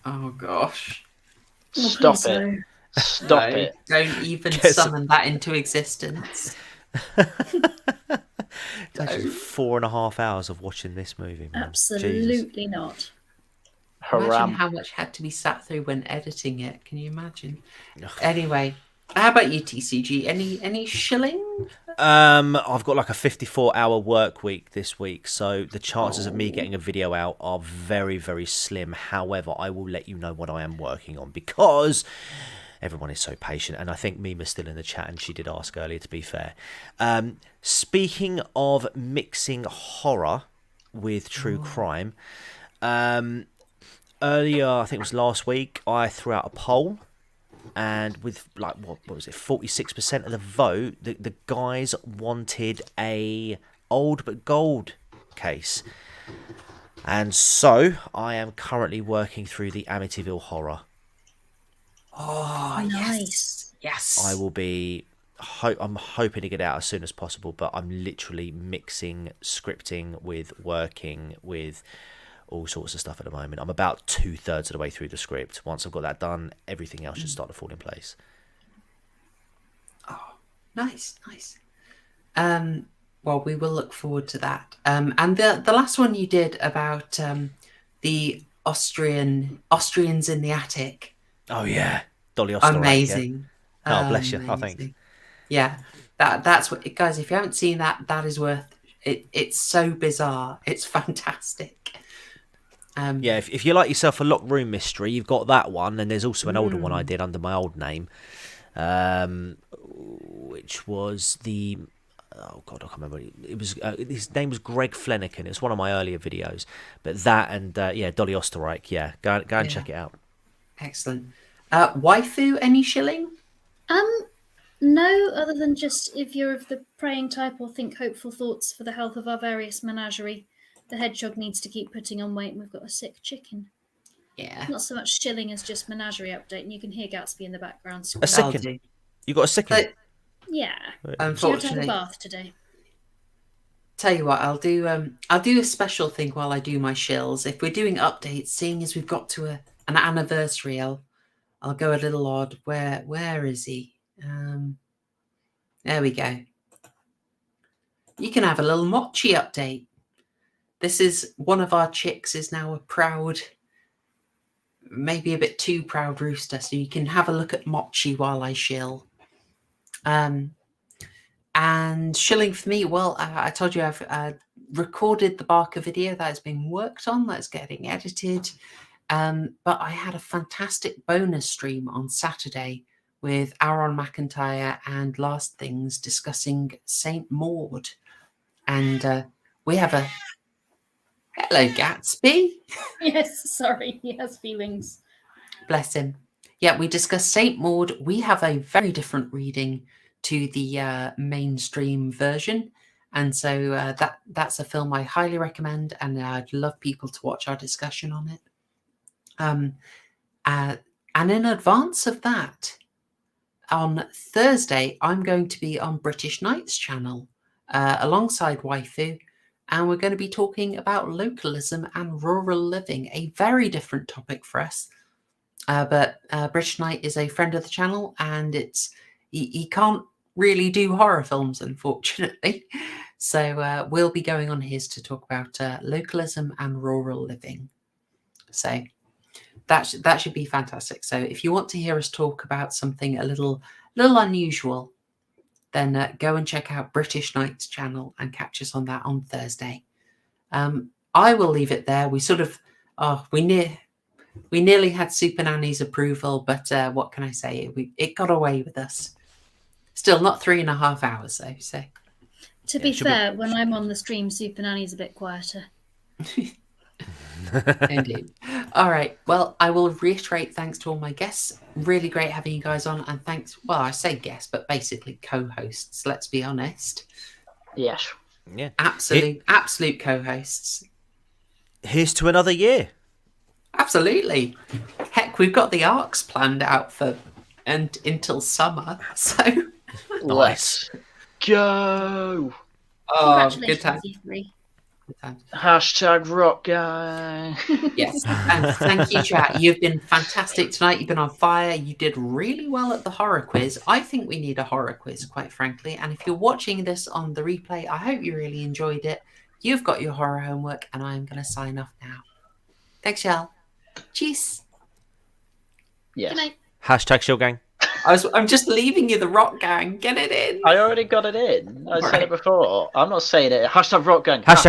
Oh, gosh. Stop it. Stop it. Don't even summon that into existence. Imagine 4.5 hours of watching this movie, man. Absolutely Jesus. not. Imagine how much had to be sat through when editing it. Can you imagine? Anyway, how about you, TCG? Any shilling? I've got like a 54-hour work week this week, so the chances of me getting a video out are very, very slim. However, I will let you know what I am working on because everyone is so patient, and I think Mima's still in the chat, and she did ask earlier, to be fair. Speaking of mixing horror with true crime, earlier, I think it was last week, I threw out a poll, and with like what was it, 46% of the vote, the guys wanted a Old But Gold case, and so I am currently working through the Amityville Horror. Oh, nice. Yes. I will be. I'm hoping to get it out as soon as possible, but I'm literally mixing, scripting with working with all sorts of stuff at the moment. I'm about 2/3 of the way through the script. Once I've got that done, everything else should start to fall in place. Oh, nice. Well, we will look forward to that. And the last one you did about the Austrians in the attic. Oh yeah, Dolly Osterreich. Amazing. Yeah. Oh, bless you. I think. Yeah, that's what, guys. If you haven't seen that, that is worth it. It's so bizarre. It's fantastic. Yeah, if you like yourself a locked room mystery, you've got that one, and there's also an older one I did under my old name, which was the I can't remember. It was his name was Greg Flanagan. It's one of my earlier videos, but that and Dolly Osterreich. Yeah, go and check it out. Excellent. Waifu, any shilling? No, other than just if you're of the praying type or think hopeful thoughts for the health of our various menagerie, the hedgehog needs to keep putting on weight and we've got a sick chicken. Yeah. Not so much shilling as just menagerie update, and you can hear Gatsby in the background. A sickin? You got a sickin? Yeah. Unfortunately. She had to have a bath today. tell you what, I'll do a special thing while I do my shills. If we're doing updates, seeing as we've got to an anniversary, I'll go a little odd. Where is he? There we go. You can have a little Mochi update. This is one of our chicks is now a proud, maybe a bit too proud rooster, so you can have a look at Mochi while I shill. And shilling for me, well, I told you I've recorded the Barker video that has been worked on, that's getting edited. But I had a fantastic bonus stream on Saturday with Aaron McIntyre and Last Things discussing Saint Maud. And we have a... Hello, Gatsby. Yes, sorry, he has feelings. Bless him. Yeah, we discussed Saint Maud. We have a very different reading to the mainstream version. And so that's a film I highly recommend, and I'd love people to watch our discussion on it. And in advance of that, on Thursday, I'm going to be on British Knights channel alongside Waifu, and we're going to be talking about localism and rural living, a very different topic for us. But British Knight is a friend of the channel, and he can't really do horror films, unfortunately. So we'll be going on his to talk about localism and rural living. So that should be fantastic. So if you want to hear us talk about something a little unusual, then go and check out British Knight's channel and catch us on that on Thursday. I will leave it there. We sort of we nearly had Super Nanny's approval, but what can I say? It got away with us. Still not 3.5 hours though. So to be fair, when I'm on the stream, Super Nanny's a bit quieter. Indeed. All right. Well, I will reiterate thanks to all my guests. Really great having you guys on, and thanks. Well, I say guests, but basically co-hosts. Let's be honest. Yes. Yeah. Absolute co-hosts. Here's to another year. Absolutely. Heck, we've got the arcs planned out until summer. So let's go. Oh, good time. You three. Hashtag rock guy. Yes, and thank you, chat. You've been fantastic tonight. You've been on fire. You did really well at the horror quiz. I think we need a horror quiz, quite frankly. And if you're watching this on the replay, I hope you really enjoyed it. You've got your horror homework, and I'm going to sign off now. Thanks, y'all. Cheers. Yes. Good night. Hashtag Shill Gang. I'm just leaving you the rock gang. Get it in. I already got it in. I said it before. I'm not saying it. Hashtag rock gang. Hashtag